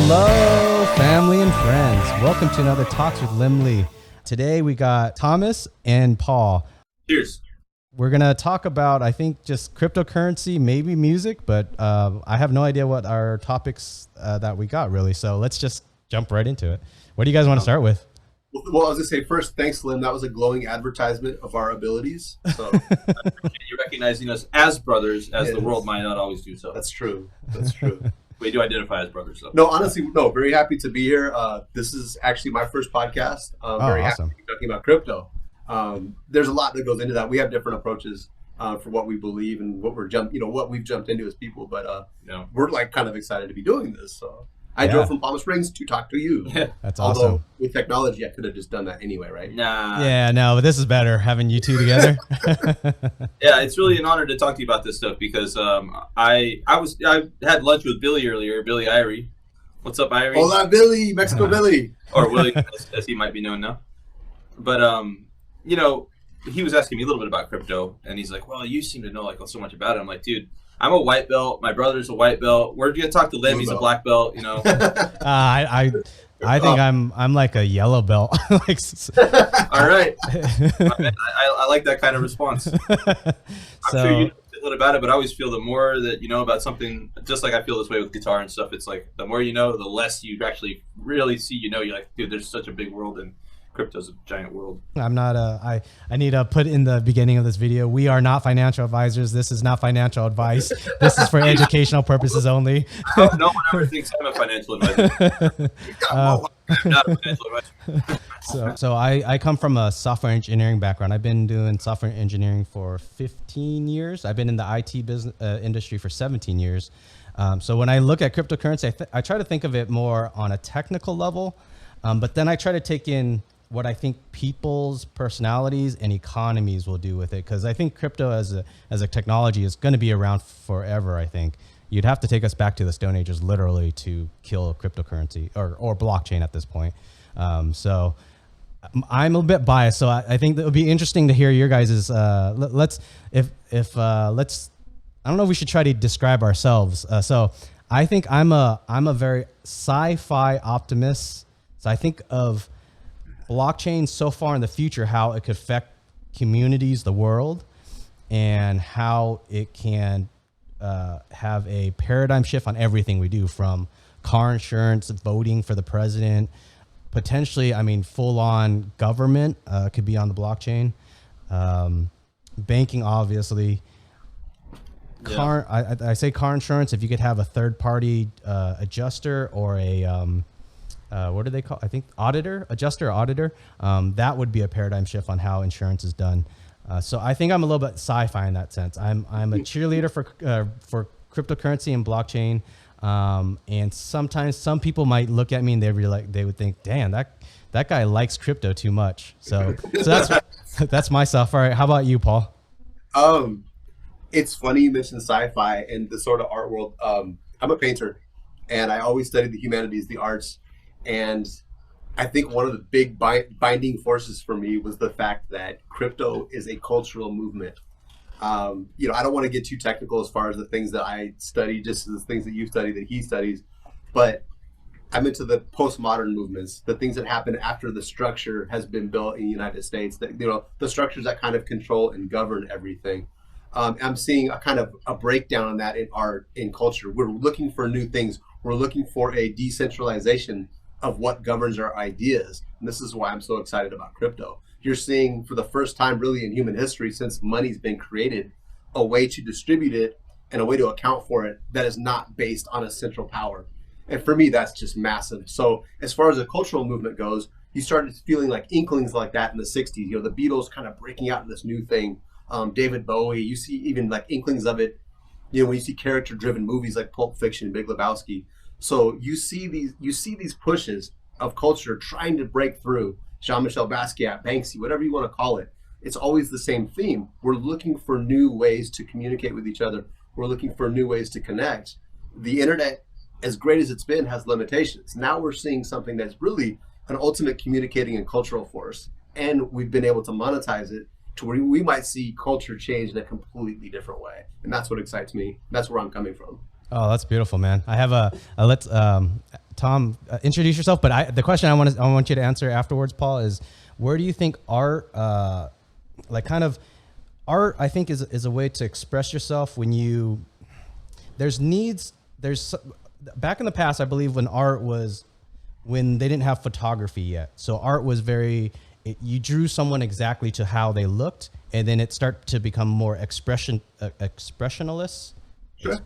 Hello, family and friends. Welcome to another Talks with Limley. Today we got Thomas and Paul. Cheers. We're going to talk about, I think, just cryptocurrency, maybe music, but I have no idea what our topics that we got, really. So let's just jump right into it. What do you guys want to start with? Well, I was going to say first, thanks, Liem. That was a glowing advertisement of our abilities. So I appreciate you recognizing us as brothers, as the world might not always do so. That's true. That's true. We do identify as brothers, though. No, honestly, no. Very happy to be here. This is actually my first podcast. Very awesome. happy to be talking about crypto. There's a lot that goes into that. We have different approaches for what we believe and what what we've jumped into as people. But we're like kind of excited to be doing this. So I drove from Palm Springs to talk to you. Yeah. That's Although awesome. with technology, I could have just done that anyway, right? Nah. Yeah, no, but this is better, having you two together. Yeah, it's really an honor to talk to you about this stuff because I had lunch with Billy earlier, Billy Irie. What's up, Irie? Hola, Billy, Mexico Billy. Or Willie, as he might be known now. But he was asking me a little bit about crypto, and he's like, "Well, you seem to know like so much about it." I'm like, "Dude, I'm a white belt. My brother's a white belt. We're gonna talk to Liem. He's a black belt. You know." I think I'm like a yellow belt. All right. I like that kind of response. I'm sure you know a little about it, but I always feel the more that you know about something, just like I feel this way with guitar and stuff. It's like the more you know, the less you actually really see. You're like, dude, there's such a big world and crypto's a giant world. I'm not I need to put in the beginning of this video, we are not financial advisors. This is not financial advice. This is for educational purposes only. No one ever thinks I'm a financial advisor. I'm not a financial advisor. So I come from a software engineering background. I've been doing software engineering for 15 years. I've been in the IT business industry for 17 years. So when I look at cryptocurrency, I try to think of it more on a technical level, but then I try to take in what I think people's personalities and economies will do with it. Because I think crypto as a technology is going to be around forever. I think you'd have to take us back to the Stone Ages literally to kill cryptocurrency or blockchain at this point. So I'm a bit biased. So I think that would be interesting to hear your guys's. Let's I don't know if we should try to describe ourselves. So I think I'm a very sci-fi optimist. So I think of blockchain so far in the future, how it could affect communities, the world, and how it can have a paradigm shift on everything we do, from car insurance, voting for the president, potentially, full on government could be on the blockchain, banking, obviously. I say car insurance, if you could have a third party adjuster or a what do they call? I think adjuster or auditor. That would be a paradigm shift on how insurance is done. So I think I'm a little bit sci-fi in that sense. I'm a cheerleader for cryptocurrency and blockchain. And sometimes some people might look at me and they would think, "Damn, that guy likes crypto too much." So that's myself. All right, how about you, Paul? It's funny you mentioned sci-fi and the sort of art world. I'm a painter, and I always studied the humanities, the arts. And I think one of the big binding forces for me was the fact that crypto is a cultural movement. I don't want to get too technical as far as the things that I study, just as the things that you study, that he studies, but I'm into the postmodern movements, the things that happen after the structure has been built in the United States, that, the structures that kind of control and govern everything. I'm seeing a kind of a breakdown on that in art, in culture. We're looking for new things. We're looking for a decentralization of what governs our ideas. And this is why I'm so excited about crypto. You're seeing for the first time really in human history, since money's been created, a way to distribute it and a way to account for it that is not based on a central power. And for me, that's just massive. So as far as the cultural movement goes, you started feeling like inklings like that in the 60s, the Beatles kind of breaking out in this new thing. David Bowie, you see even like inklings of it, when you see character driven movies like Pulp Fiction, Big Lebowski. So you see these pushes of culture trying to break through. Jean-Michel Basquiat, Banksy, whatever you want to call it. It's always the same theme. We're looking for new ways to communicate with each other. We're looking for new ways to connect. The internet, as great as it's been, has limitations. Now we're seeing something that's really an ultimate communicating and cultural force. And we've been able to monetize it to where we might see culture change in a completely different way. And that's what excites me. That's where I'm coming from. Oh, that's beautiful, man. I have let's Tom, introduce yourself. But the question I want you to answer afterwards, Paul, is where do you think art, art, I think is a way to express yourself when back in the past, I believe when they didn't have photography yet. So art was you drew someone exactly to how they looked, and then it started to become more expressionless. Sure.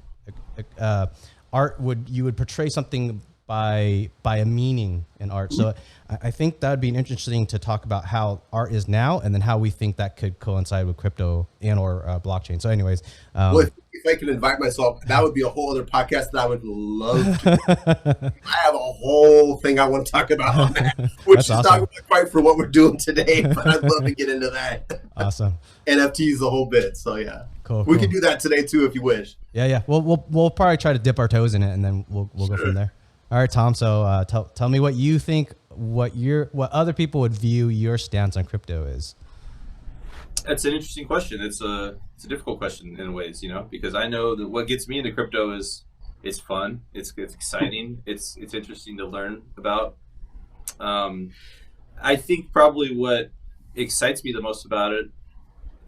Art you would portray something by a meaning in art. So I think that would be interesting to talk about how art is now, and then how we think that could coincide with crypto and or blockchain. So anyways, well, if I could invite myself, that would be a whole other podcast that I would love to. I have a whole thing I want to talk about on that, which That's is awesome. not quite for what we're doing today, but I'd love to get into that. Awesome. NFTs the whole bit. So yeah, Cool. We can do that today too if you wish. Yeah. We'll probably try to dip our toes in it, and then we'll go from there. All right, Tom. So tell me what you think, what other people would view your stance on crypto is. That's an interesting question. It's a difficult question in ways, because I know that what gets me into crypto is it's fun, it's exciting, it's interesting to learn about. I think probably what excites me the most about it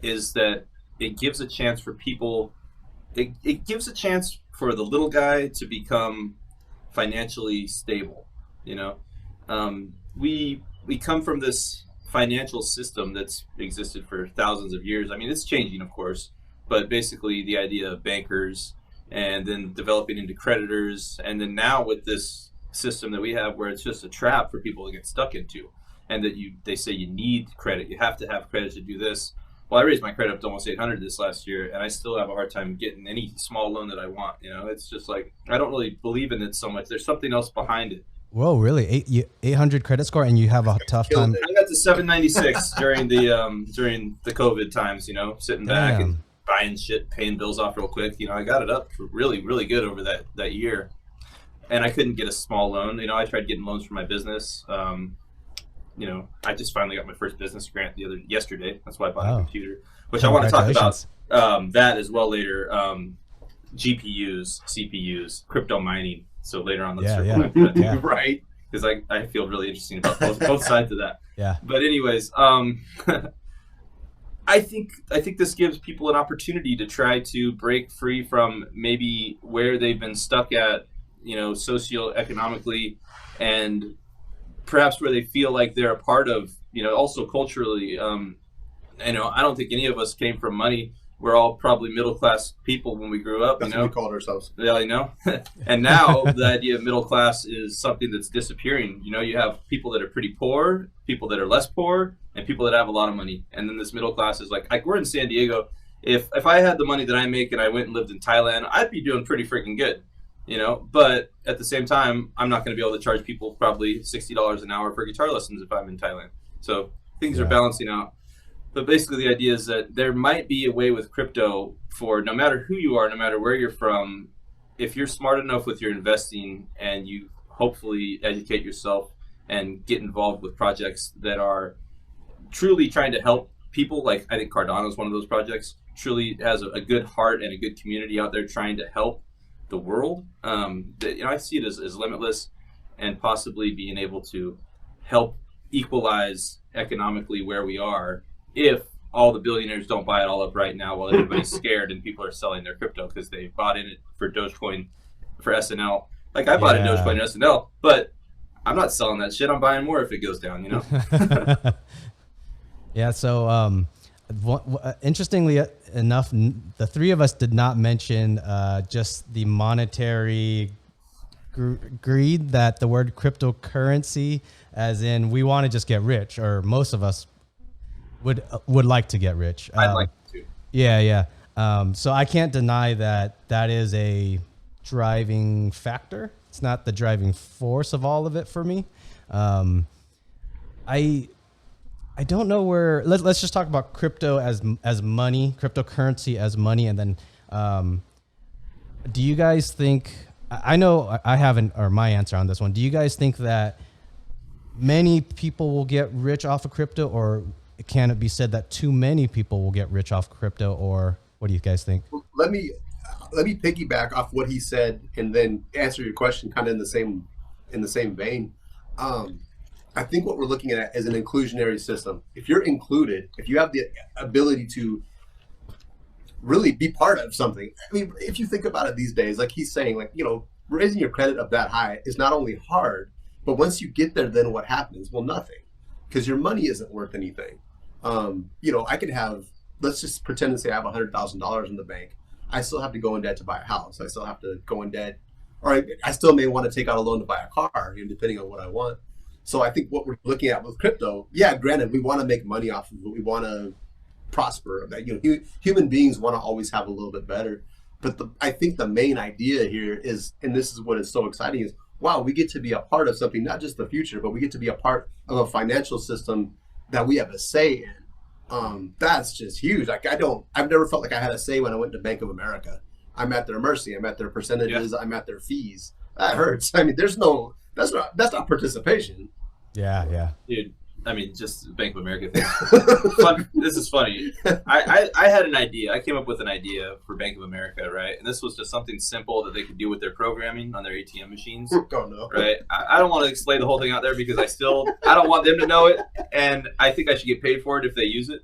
is that it gives a chance for people. It gives a chance for the little guy to become financially stable. We come from this financial system that's existed for thousands of years. I mean, it's changing, of course, but basically the idea of bankers and then developing into creditors, and then now with this system that we have where it's just a trap for people to get stuck into, and that they say you need credit, you have to have credit to do this. Well, I raised my credit up to almost 800 this last year, and I still have a hard time getting any small loan that I want. It's just like, I don't really believe in it so much. There's something else behind it. Whoa, really? 800 credit score, and you have a tough time. I got to 796 during the COVID times. Sitting back and buying shit, paying bills off real quick. I got it up for really, really good over that year, and I couldn't get a small loan. I tried getting loans for my business. I just finally got my first business grant yesterday. That's why I bought a computer, which I want to talk about that as well later. GPUs, CPUs, crypto mining. So later on, let's yeah. Right? Because I feel really interesting about both sides of that. Yeah. But anyways, I think this gives people an opportunity to try to break free from maybe where they've been stuck at, socioeconomically, and perhaps where they feel like they're a part of, also culturally. I don't think any of us came from money. We're all probably middle-class people when we grew up. That's what we called ourselves. Yeah, I know. And now the idea of middle class is something that's disappearing. You have people that are pretty poor, people that are less poor, and people that have a lot of money. And then this middle class is like we're in San Diego. If I had the money that I make and I went and lived in Thailand, I'd be doing pretty freaking good. But at the same time, I'm not going to be able to charge people probably $60 an hour for guitar lessons if I'm in Thailand. So things are balancing out. But basically the idea is that there might be a way with crypto for no matter who you are, no matter where you're from, if you're smart enough with your investing and you hopefully educate yourself and get involved with projects that are truly trying to help people, like I think Cardano is one of those projects, truly has a good heart and a good community out there trying to help the world. I see it as limitless, and possibly being able to help equalize economically where we are if all the billionaires don't buy it all up right now while everybody's scared and people are selling their crypto because they bought in it for Dogecoin for SNL. Like I bought a Dogecoin in SNL, but I'm not selling that shit. I'm buying more if it goes down, Yeah. So interestingly enough, the three of us did not mention just the monetary greed that the word cryptocurrency, as in we want to just get rich, or most of us would like to get rich. I'd like to. Yeah. So I can't deny that is a driving factor. It's not the driving force of all of it for me. I don't know where. Let's just talk about crypto as money, cryptocurrency as money, and then do you guys think? I know I haven't, or my answer on this one. Do you guys think that many people will get rich off of crypto, or can it be said that too many people will get rich off crypto, or what do you guys think? Let me piggyback off what he said and then answer your question kind of in the same in the same vein. I think what we're looking at is an inclusionary system. If you're included, if you have the ability to really be part of something. I mean, if you think about it these days, like he's saying, like, you know, raising your credit up that high is not only hard, but once you get there, then what happens? Well, nothing, because your money isn't worth anything. You know, I could have, let's just pretend to say I have $100,000 in the bank. I still have to go in debt to buy a house. I still have to go in debt, or I still may want to take out a loan to buy a car, you know, depending on what I want. So I think what we're looking at with crypto, yeah, granted, we want to make money off of it. We want to prosper. That, you know, human beings want to always have a little bit better. But I think the main idea here is, and this is what is so exciting, is wow, we get to be a part of something, not just the future, but we get to be a part of a financial system that we have a say in. That's just huge. Like I've never felt like I had a say when I went to Bank of America. I'm at their mercy. I'm at their percentages. Yeah. I'm at their fees. That hurts. I mean, that's not participation. Yeah. Dude, I mean, just the Bank of America thing. This is funny. I had an idea. I came up with an idea for Bank of America, right? And this was just something simple that they could do with their programming on their ATM machines. Oh, no. Right? I don't want to explain the whole thing out there because I don't want them to know it. And I think I should get paid for it if they use it.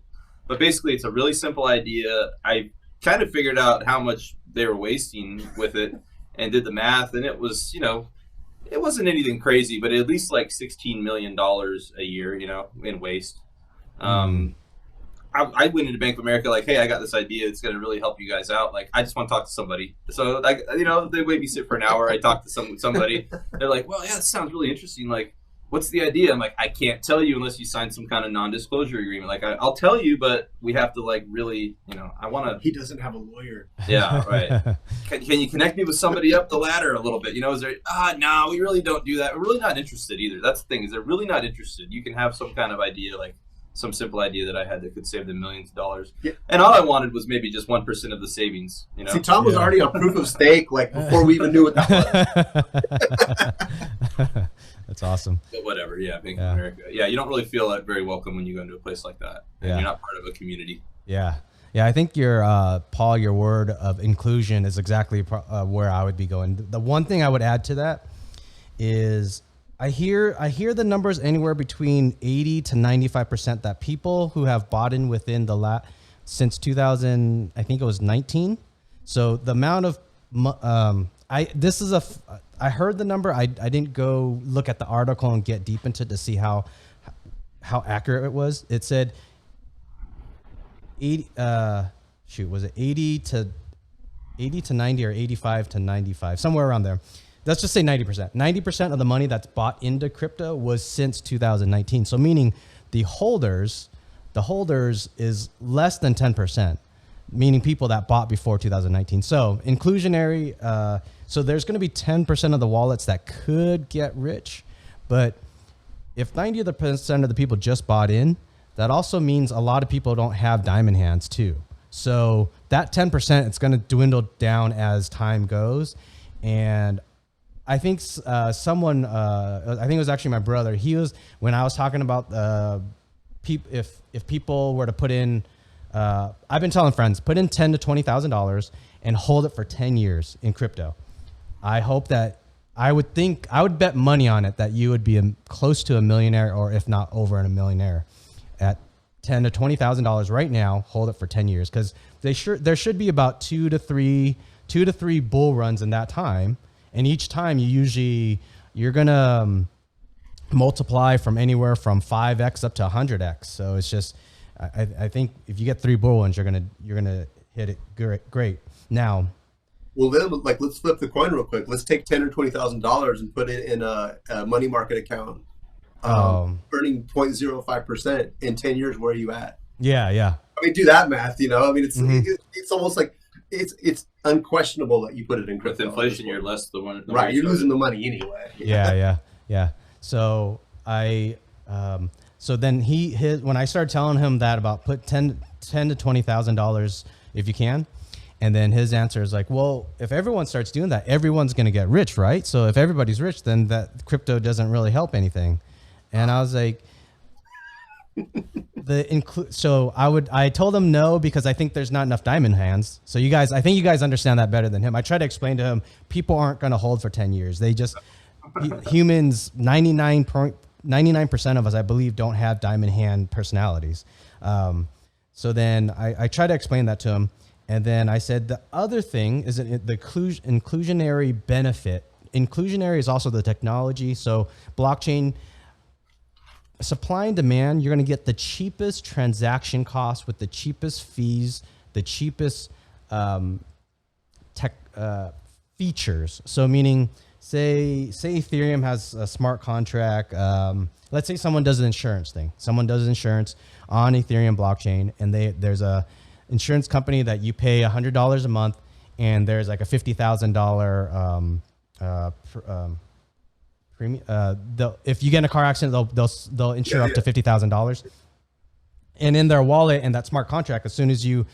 But basically, it's a really simple idea. I kind of figured out how much they were wasting with it and did the math. And it was, you know, it wasn't anything crazy, but at least like $16 million a year, you know, in waste. I went into Bank of America like, hey, I got this idea. It's going to really help you guys out. Like, I just want to talk to somebody. So, like, you know, they made me sit for an hour. I talked to somebody. They're like, well, yeah, this sounds really interesting. Like, what's the idea? I'm like, I can't tell you unless you sign some kind of non-disclosure agreement. Like, I'll tell you, but we have to, like, really, you know, I want to. He doesn't have a lawyer. Yeah, right. Can you connect me with somebody up the ladder a little bit? You know, is there, no, we really don't do that. We're really not interested either. That's the thing, is they're really not interested. You can have some kind of idea, like some simple idea that I had that could save them millions of dollars. Yeah. And all I wanted was maybe just 1% of the savings, you know? See, Tom was already on proof of stake, like, before we even knew what that was. That's awesome. But whatever, yeah, Bank of America. Yeah, you don't really feel that very welcome when you go into a place like that. And you're not part of a community. Yeah. Yeah, I think your, Paul, your word of inclusion is exactly where I would be going. The one thing I would add to that is I hear the numbers anywhere between 80 to 95% that people who have bought in within since 2000, I think it was 19. So the amount of, I heard the number. I didn't go look at the article and get deep into it to see how accurate it was. It said 80, was it 80 to 90 or 85 to 95, somewhere around there. Let's just say 90%. 90% of the money that's bought into crypto was since 2019. So meaning the holders is less than 10%, meaning people that bought before 2019. So inclusionary, so there's going to be 10% of the wallets that could get rich, but if 90% of the people just bought in, that also means a lot of people don't have diamond hands too. So that 10%, it's going to dwindle down as time goes. And I think I think it was actually my brother. When I was talking about if people were to put in, I've been telling friends, put in $10,000 to $20,000 and hold it for 10 years in crypto. I hope that I would bet money on it that you would be close to a millionaire, or if not over a millionaire, at $10,000 to $20,000 right now. Hold it for 10 years, because there should be about two to three bull runs in that time, and each time you're gonna multiply from anywhere from 5x up to 100x. So it's just, I think if you get 3 bull runs, you're gonna hit it great. Now. Well, then, like, let's flip the coin real quick. Let's take $10,000 or $20,000 and put it in a money market account, earning 0.05% in 10 years. Where are you at? Yeah. I mean, do that math. You know, I mean, it's almost like it's unquestionable that you put it in crypto. With inflation, you're less the one. Right, you're losing the money anyway. Yeah. So so then when I started telling him that about put $10,000 to $20,000 if you can. And then his answer is like, well, if everyone starts doing that, everyone's going to get rich, right? So if everybody's rich, then that crypto doesn't really help anything. And I was like, I told him no, because I think there's not enough diamond hands. So I think you guys understand that better than him. I tried to explain to him, people aren't going to hold for 10 years. humans, 99% of us, I believe, don't have diamond hand personalities. So then I try to explain that to him. And then I said, the other thing is the inclusionary benefit. Inclusionary is also the technology. So blockchain, supply and demand, you're going to get the cheapest transaction cost with the cheapest fees, the cheapest features. So meaning, say Ethereum has a smart contract. Let's say someone does an insurance thing. Someone does insurance on Ethereum blockchain, and there's a insurance company that you pay $100 a month, and there's like a $50,000 premium. If you get in a car accident, they'll insure up to $50,000. And in their wallet and that smart contract, as soon as you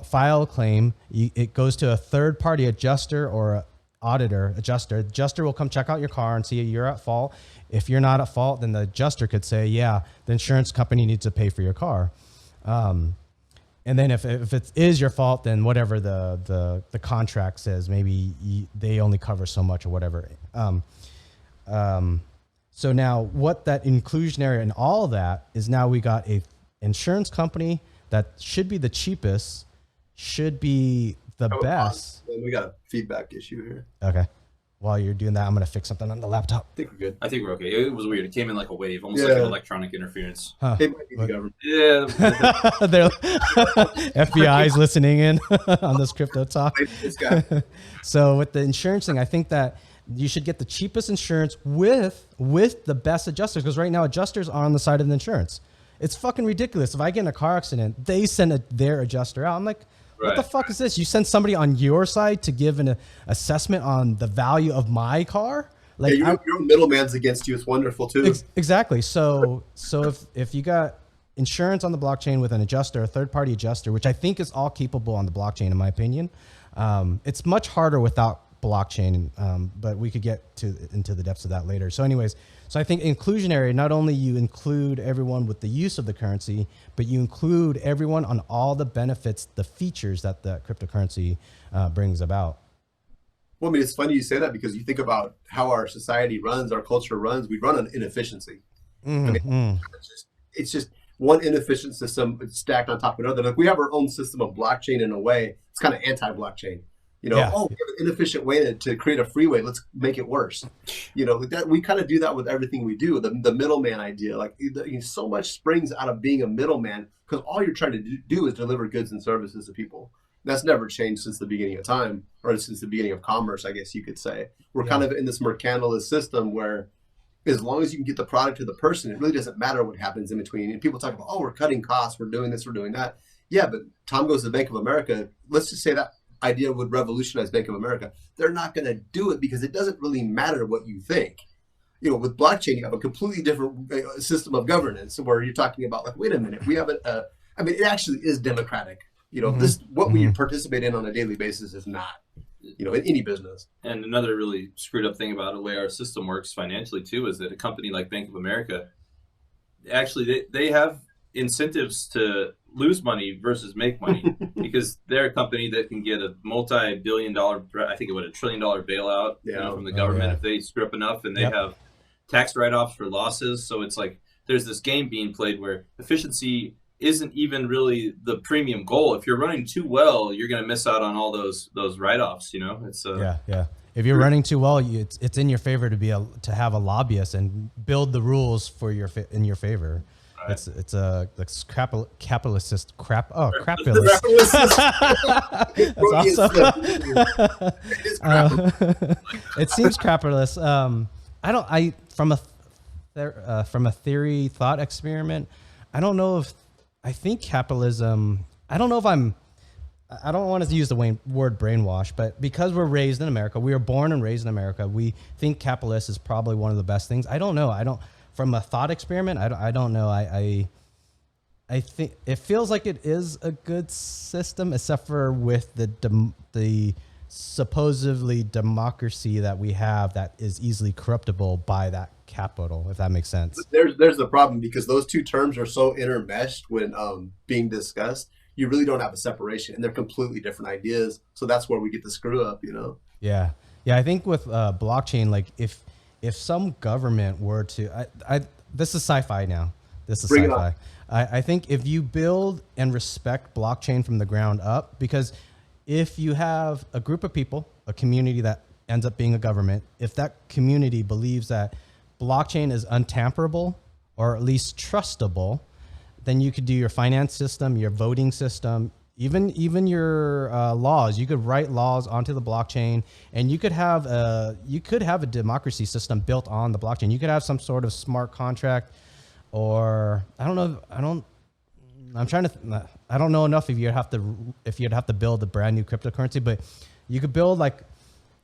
file a claim, it goes to a third party adjuster or a auditor adjuster. Adjuster will come check out your car and see you're at fault. If you're not at fault, then the adjuster could say, yeah, the insurance company needs to pay for your car. And then if it is your fault, then whatever the contract says, maybe they only cover so much or whatever. So now what that inclusionary and all that is, now we got a insurance company that should be the cheapest, should be the best. We got a feedback issue here. Okay. While you're doing that, I'm going to fix something on the laptop. I think we're good. I think we're okay. It was weird. It came in like a wave, almost like an electronic interference. Huh. It might be the government. Yeah. FBI's listening in on this crypto talk. This guy. So with the insurance thing, I think that you should get the cheapest insurance with the best adjusters, because right now adjusters are on the side of the insurance. It's fucking ridiculous. If I get in a car accident, they send their adjuster out. I'm like, what the fuck is this? You send somebody on your side to give an assessment on the value of my car? Like, yeah, your middleman's against you. It's wonderful too. Exactly. So if you got insurance on the blockchain with an adjuster, a third-party adjuster, which I think is all capable on the blockchain, in my opinion, it's much harder without blockchain, but we could get into the depths of that later. So anyways, so I think inclusionary, not only you include everyone with the use of the currency, but you include everyone on all the benefits, the features that the cryptocurrency brings about. Well, I mean, it's funny you say that, because you think about how our society runs, our culture runs. We run on inefficiency. I mean, it's just one inefficient system stacked on top of another. Like, we have our own system of blockchain in a way. It's kind of anti-blockchain. You know, we have an inefficient way to create a freeway. Let's make it worse. You know, that we kind of do that with everything we do. The middleman idea, like, so much springs out of being a middleman, because all you're trying to do is deliver goods and services to people. That's never changed since the beginning of time, or since the beginning of commerce, I guess you could say. We're kind of in this mercantilist system where, as long as you can get the product to the person, it really doesn't matter what happens in between. And people talk about, oh, we're cutting costs, we're doing this, we're doing that. Yeah, but Tom goes to Bank of America. Let's just say that idea would revolutionize Bank of America. They're not going to do it, because it doesn't really matter what you think. You know, with blockchain, you have a completely different system of governance, where you're talking about, like, wait a minute, we have I mean, it actually is democratic. You know, what we participate in on a daily basis is not, you know, in any business. And another really screwed up thing about the way our system works financially too is that a company like Bank of America, actually they have incentives to lose money versus make money, because they're a company that can get a multi-billion-dollar, I think it would $1 trillion bailout from the government if they screw up enough, and they have tax write-offs for losses. So it's like there's this game being played where efficiency isn't even really the premium goal. If you're running too well, you're going to miss out on all those write-offs. You know, it's If you're running too well, it's in your favor to have a lobbyist and build the rules for in your favor. Right. It's a capitalist crap. Oh, crapulous. That's awesome. It seems capitalist. From a theory thought experiment, I don't know if I think capitalism. I don't want to use the word brainwash, but because we're raised in America, we were born and raised in America, we think capitalist is probably one of the best things. I don't know. From a thought experiment, I don't know. I think it feels like it is a good system, except for with the supposedly democracy that we have that is easily corruptible by that capital, if that makes sense. There's the problem, because those two terms are so intermeshed when being discussed. You really don't have a separation, and they're completely different ideas. So that's where we get the screw up, you know? Yeah. I think with blockchain, like if some government were to, this is sci-fi now. This is Bring it sci-fi. I think if you build and respect blockchain from the ground up, because if you have a group of people, a community that ends up being a government, if that community believes that blockchain is untamperable or at least trustable, then you could do your finance system, your voting system, even your laws. You could write laws onto the blockchain, and you could have a democracy system built on the blockchain. You could have some sort of smart contract, or I don't know. I don't know enough if you'd have to build a brand new cryptocurrency, but you could build like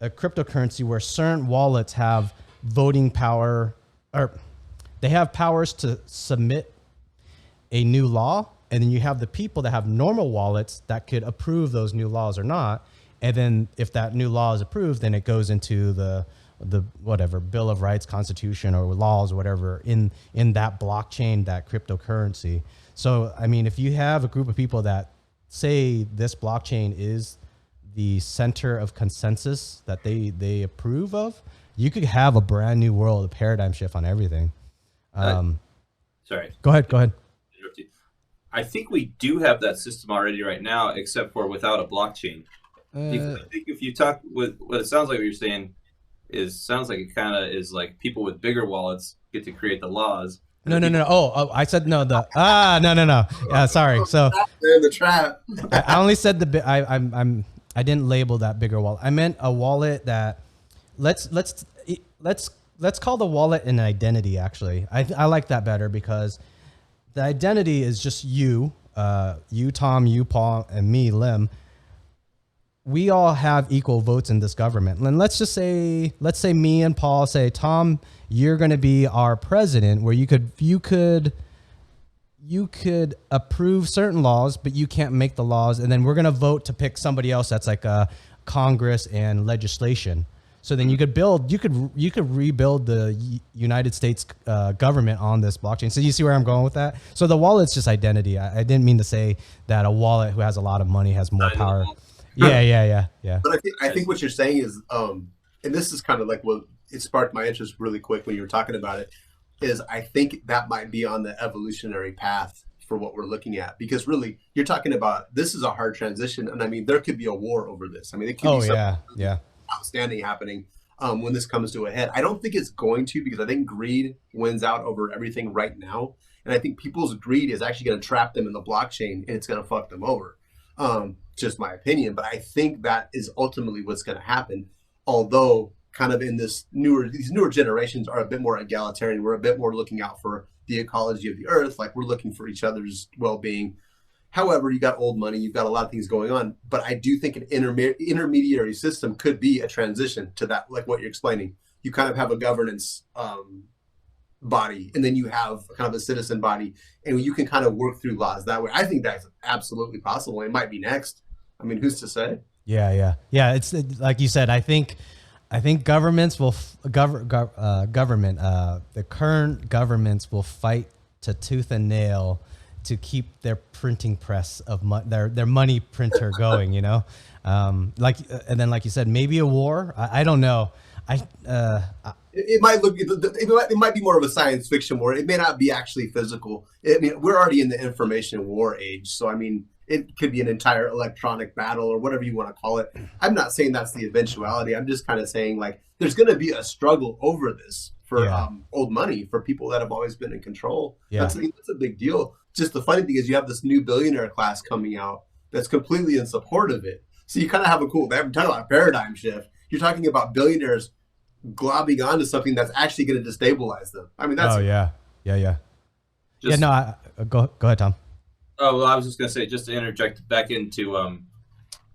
a cryptocurrency where certain wallets have voting power, or they have powers to submit a new law. And then you have the people that have normal wallets that could approve those new laws or not. And then if that new law is approved, then it goes into the whatever Bill of Rights, Constitution, or laws or whatever in that blockchain, that cryptocurrency. So, I mean, if you have a group of people that say this blockchain is the center of consensus that they approve of, you could have a brand new world, a paradigm shift on everything. Sorry. Go ahead. Interrupt you. I think we do have that system already right now, except for without a blockchain. Because I think if you talk with what it sounds like what you're saying sounds like it kind of is like people with bigger wallets get to create the laws. No. Oh, I said no. No. Yeah, sorry. So they're in the trap. I only said I didn't label that bigger wallet. I meant a wallet that let's call the wallet an identity. Actually, I like that better, because the identity is just you, you, Tom, you, Paul, and me, Liem. We all have equal votes in this government. And let's say me and Paul say, Tom, you're going to be our president, where you could approve certain laws, but you can't make the laws. And then we're going to vote to pick somebody else that's like Congress and legislation. So then you could rebuild the United States government on this blockchain. So you see where I'm going with that? So the wallet's just identity. I didn't mean to say that a wallet who has a lot of money has more power. Yeah. But I think what you're saying is, and this is kind of like what it sparked my interest really quick when you were talking about it, is I think that might be on the evolutionary path for what we're looking at. Because really, you're talking about, this is a hard transition. And I mean, there could be a war over this. I mean, it could be something outstanding happening when this comes to a head. I don't think it's going to, because I think greed wins out over everything right now. And I think people's greed is actually going to trap them in the blockchain, and it's going to fuck them over. Just my opinion. But I think that is ultimately what's going to happen. Although kind of in these newer generations are a bit more egalitarian. We're a bit more looking out for the ecology of the earth. Like, we're looking for each other's well-being. However, you got old money, you've got a lot of things going on, but I do think an intermediary system could be a transition to that, like what you're explaining. You kind of have a governance body, and then you have kind of a citizen body, and you can kind of work through laws that way. I think that's absolutely possible. It might be next. I mean, who's to say? Yeah. It's like you said. I think governments will the current governments will fight to tooth and nail to keep their printing press of their money printer going, you know, and then like you said, maybe a war. I don't know. It might be more of a science fiction war. It may not be actually physical. I mean, we're already in the information war age, so I mean, it could be an entire electronic battle or whatever you want to call it. I'm not saying that's the eventuality. I'm just kind of saying, like, there's going to be a struggle over this for old money, for people that have always been in control. Yeah. That's a big deal. Just the funny thing is, you have this new billionaire class coming out that's completely in support of it. So you kind of have I'm talking about a paradigm shift. You're talking about billionaires globbing onto something that's actually going to destabilize them. I mean, that's Go ahead, Tom. Oh, well, I was just going to say, just to interject back into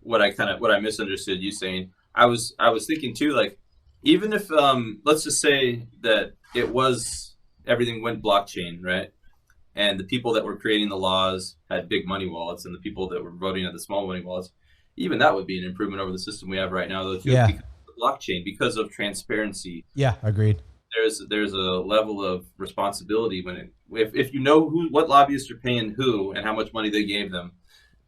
what I misunderstood you saying. I was thinking too, like, even if let's just say that everything went blockchain, right? And the people that were creating the laws had big money wallets, and the people that were voting at the small money wallets, even that would be an improvement over the system we have right now, though, too, because of the blockchain, because of transparency. Yeah, agreed. There's a level of responsibility if you know what lobbyists are paying who and how much money they gave them.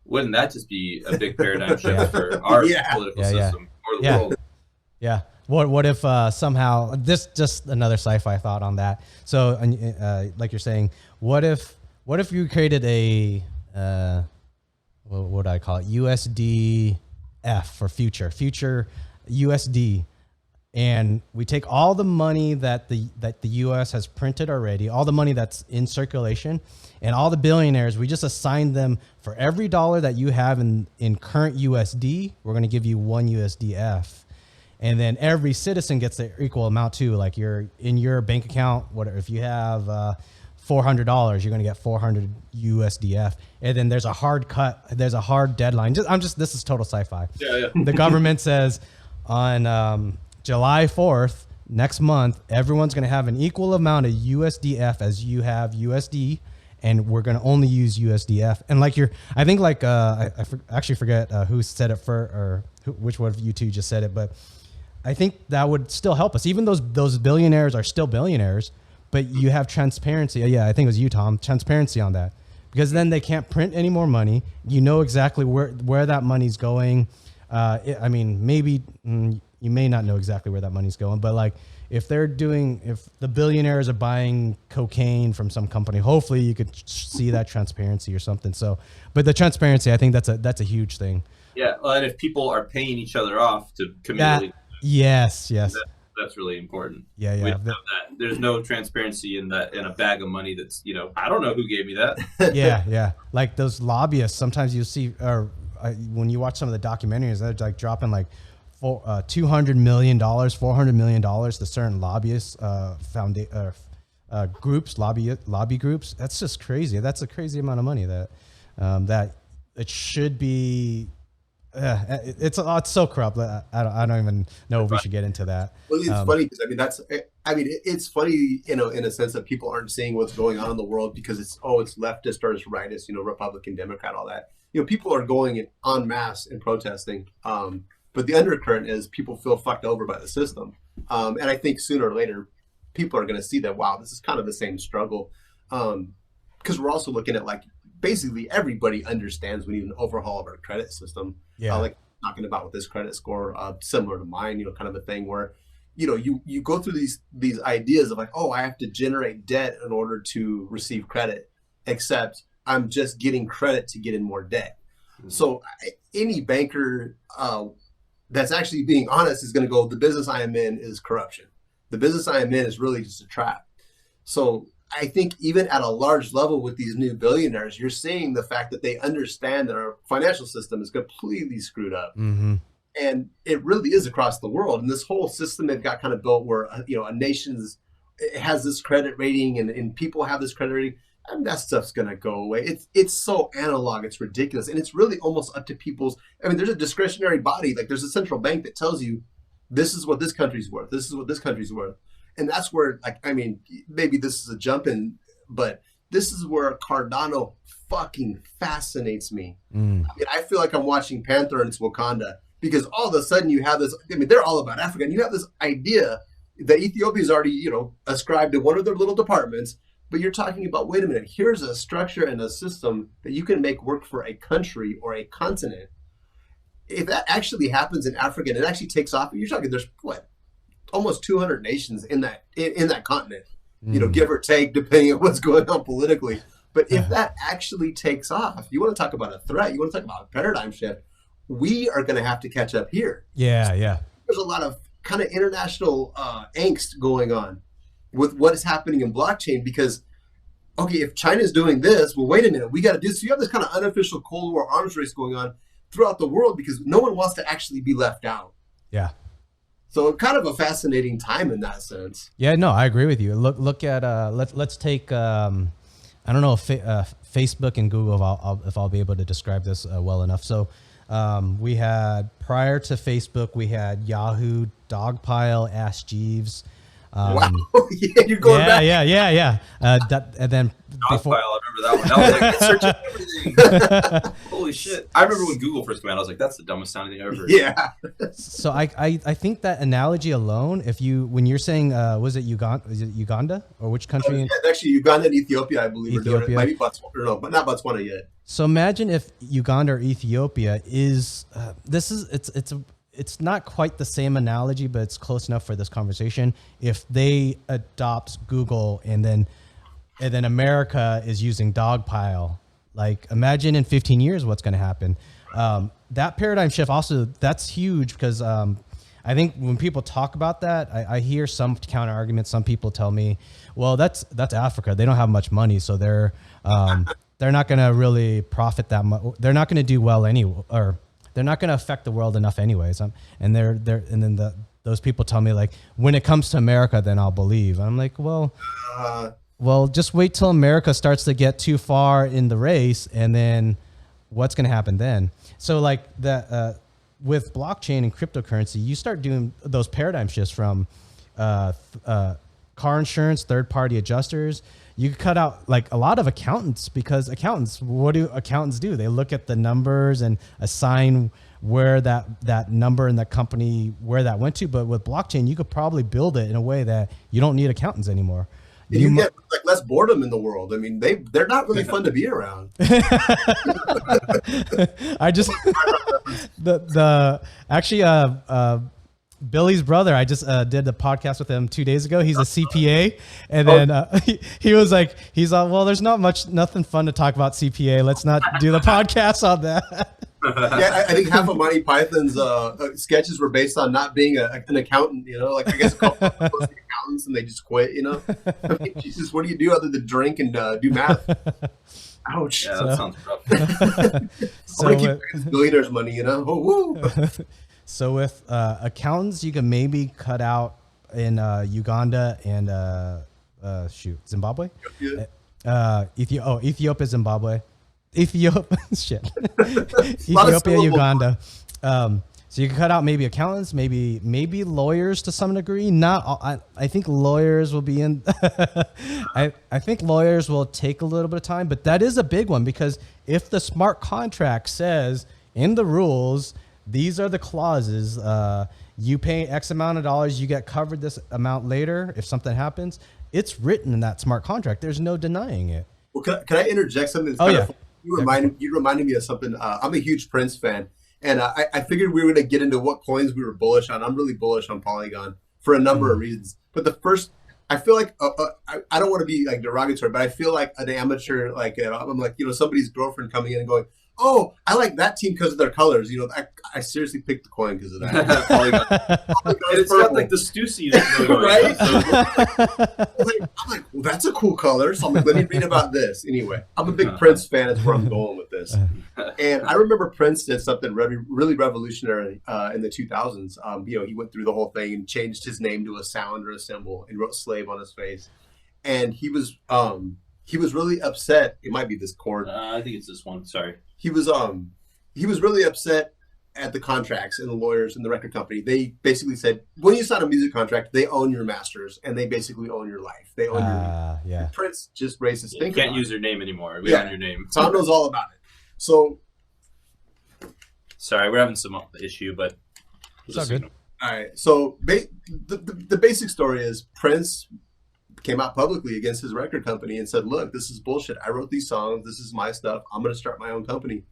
Wouldn't that just be a big paradigm shift for our political system or the world? Yeah. What if somehow this just another sci-fi thought on that? So like you're saying, what if you created a what would I call it? USDF for future USD, and we take all the money that the US has printed already, all the money that's in circulation, and all the billionaires, we just assign them for every dollar that you have in current USD, we're going to give you 1 USDF. And then every citizen gets the equal amount too. Like in your bank account, if you have $400, you're going to get 400 USDF. And then there's a hard deadline. This is total sci-fi. Yeah. The government says on July 4th, next month, everyone's going to have an equal amount of USDF as you have USD. And we're going to only use USDF. And I think I actually forget who said it which one of you two just said it, but I think that would still help us. Even those billionaires are still billionaires, but you have transparency. Yeah, I think it was you, Tom. Transparency on that, because then they can't print any more money. You know exactly where that money's going. Maybe you may not know exactly where that money's going, but if the billionaires are buying cocaine from some company, hopefully you could see that transparency or something. So, but the transparency, I think that's a huge thing. Yeah, well, and if people are paying each other off to commit. Yes. That's really important. Yeah. We don't have that. There's no transparency in a bag of money that's, I don't know who gave me that. Yeah. Like those lobbyists, sometimes you see, or when you watch some of the documentaries, they're dropping $200 million, $400 million to certain lobbyists, groups, lobby groups. That's just crazy. That's a crazy amount of money that it should be. It's so corrupt. I don't even know if we should get into that. Well, it's funny because it's funny, in a sense that people aren't seeing what's going on in the world because it's leftist or it's rightist, Republican, Democrat, all that. People are going en masse and protesting. But the undercurrent is people feel fucked over by the system. And I think sooner or later, people are going to see that, wow, this is kind of the same struggle. Because we're also looking at basically everybody understands we need an overhaul of our credit system. Yeah. Talking about with this credit score, similar to mine, kind of a thing where, you go through these ideas of I have to generate debt in order to receive credit, except I'm just getting credit to get in more debt. Mm-hmm. So any banker that's actually being honest is going to go, the business I am in is corruption. The business I am in is really just a trap. So I think even at a large level with these new billionaires, you're seeing the fact that they understand that our financial system is completely screwed up. Mm-hmm. And it really is across the world. And this whole system they've got kind of built where, a nation's it has this credit rating and people have this credit rating. And that stuff's going to go away. It's so analog. It's ridiculous. And it's really almost up to people's, there's a discretionary body. There's a central bank that tells you, this is what this country's worth. This is what this country's worth. And that's where, maybe this is a jump in, but this is where Cardano fucking fascinates me. I feel like I'm watching Panther and it's Wakanda because all of a sudden you have this, they're all about Africa. And you have this idea that Ethiopia's already, ascribed to one of their little departments. But you're talking about, wait a minute, here's a structure and a system that you can make work for a country or a continent. If that actually happens in Africa and it actually takes off, you're talking there's almost 200 nations in that continent, give or take, depending on what's going on politically. But if that actually takes off, you want to talk about a threat, you want to talk about a paradigm shift, we are going to have to catch up here. Yeah. There's a lot of kind of international angst going on with what is happening in blockchain because, okay, if China's doing this, well, wait a minute, we got to do this. So you have this kind of unofficial Cold War arms race going on throughout the world because no one wants to actually be left out. Yeah. So kind of a fascinating time in that sense. Yeah, no, I agree with you. Look at let's take I don't know if Facebook and Google if I'll be able to describe this well enough. So we had prior to Facebook we had Yahoo, Dogpile, Ask Jeeves. Wow, yeah, you're going back. Yeah. And then before, I remember that one. I was searching everything. Holy shit! I remember when Google first came out. I was like, "That's the dumbest sounding thing I've ever heard." Yeah. So I think that analogy alone, when you're saying, was it Uganda or which country? Yeah, actually, Uganda and Ethiopia, I believe, are doing it. Maybe Botswana, but not Botswana yet. So imagine if Uganda or Ethiopia is it's not quite the same analogy, but it's close enough for this conversation. If they adopt Google and then America is using Dogpile, like imagine in 15 years what's going to happen. That paradigm shift also, that's huge because I think when people talk about that, I hear some counter arguments. Some people tell me, well, that's Africa. They don't have much money, so they're not going to really profit that much. They're not going to do well anyway, or they're not going to affect the world enough anyways. And those people tell me like, when it comes to America, then I'll believe. And I'm like, well, just wait till America starts to get too far in the race, and then what's going to happen then? So like that, with blockchain and cryptocurrency, you start doing those paradigm shifts from car insurance, third-party adjusters. You cut out like a lot of accountants, because what do accountants do? They look at the numbers and assign where that number in that company, where that went to. But with blockchain, you could probably build it in a way that you don't need accountants anymore. You get like less boredom in the world. I mean, they're not really fun to be around. I just Billy's brother, I just did a podcast with him 2 days ago. He's a CPA, and then he was like, well, there's nothing fun to talk about CPA. Let's not do the podcast on that. Yeah, I think half of Monty Python's sketches were based on not being an accountant. You know, like I guess a couple of accountants and they just quit. You know, I mean, Jesus, what do you do other than drink and do math? Ouch. Yeah, that sounds rough. So I want to keep billionaires' money. You know. Oh, woo. So with accountants, you can maybe cut out in Uganda and Zimbabwe, Ethiopia, Zimbabwe, Ethiopia, Uganda. So you can cut out maybe accountants, maybe lawyers to some degree. I think lawyers will be in. I think lawyers will take a little bit of time, but that is a big one, because if the smart contract says in the rules, these are the clauses. You pay X amount of dollars, you get covered this amount later if something happens. It's written in that smart contract. There's no denying it. Well, can I interject something? That's you reminded me of something. I'm a huge Prince fan, and I figured we were going to get into what coins we were bullish on. I'm really bullish on Polygon for a number of reasons. But the first, I feel like I don't want to be like derogatory, but I feel like an amateur. Like I'm like somebody's girlfriend coming in and going, "Oh, I like that team because of their colors." You know, I seriously picked the coin because of that. Polygon. It's got like the Stussy, right? I'm like, well, that's a cool color. So I'm like, let me read about this. Anyway, I'm a big Prince fan. That's where I'm going with this. And I remember Prince did something really revolutionary in the 2000s. He went through the whole thing and changed his name to a sound or a symbol and wrote "slave" on his face. And he was really upset. It might be this chord. I think it's this one. Sorry. He was really upset at the contracts and the lawyers and the record company. They basically said, when you sign a music contract, they own your masters and they basically own your life. They own your yeah. And Prince just raised his finger. You can't use your name anymore. We own your name. Tom knows all about it. So sorry, we're having some issue, but it's all good. All right. So the basic story is Prince came out publicly against his record company and said, "Look, this is bullshit. I wrote these songs. This is my stuff. I'm going to start my own company."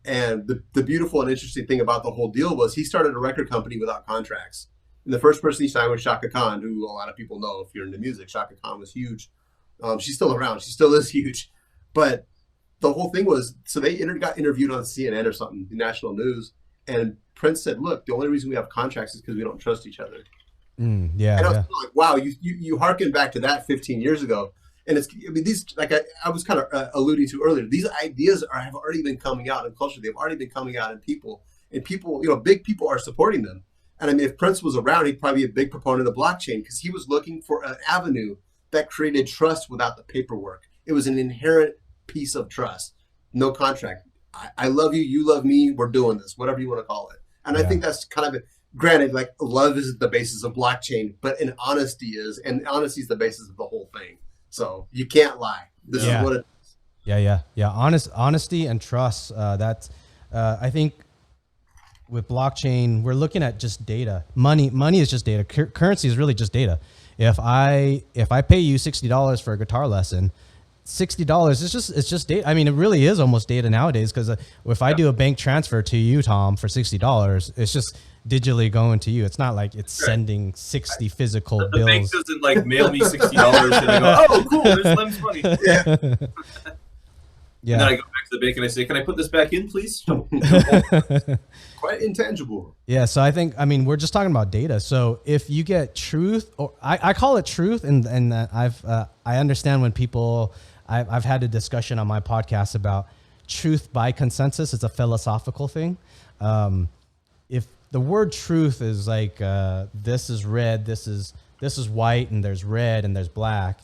And the beautiful and interesting thing about the whole deal was he started a record company without contracts. And the first person he signed was Shaka Khan, who a lot of people know if you're into music. Shaka Khan was huge. She's still around. She still is huge. But the whole thing was, so they got interviewed on CNN or something, national news. And Prince said, "Look, the only reason we have contracts is because we don't trust each other." And I was like, wow, you harken back to that 15 years ago. And these, like I was kind of alluding to earlier, these ideas have already been coming out in culture. They've already been coming out in people, and people, big people are supporting them. And I mean, if Prince was around, he'd probably be a big proponent of blockchain because he was looking for an avenue that created trust without the paperwork. It was an inherent piece of trust, no contract. I love you, you love me, we're doing this, whatever you want to call it. And I think that's kind of granted, like love is the basis of blockchain, but honesty is the basis of the whole thing. So you can't lie. This is what it is. Yeah. Honesty and trust. That's I think with blockchain, we're looking at just data. Money is just data. Currency is really just data. If I pay you $60 for a guitar lesson, $60. It's just data. I mean, it really is almost data nowadays, because if I do a bank transfer to you, Tom, for $60, it's just digitally going to you. It's not like it's sending 60 physical bills. The bank doesn't like mail me $60 and I go, oh, cool, there's Liem's money. Yeah. Yeah. And then I go back to the bank and I say, can I put this back in, please? Quite intangible. Yeah. So I mean, we're just talking about data. So if you get truth, or I call it truth, and I understand when people, I've had a discussion on my podcast about truth by consensus. It's a philosophical thing. If the word truth is like, this is red, this is white, and there's red and there's black.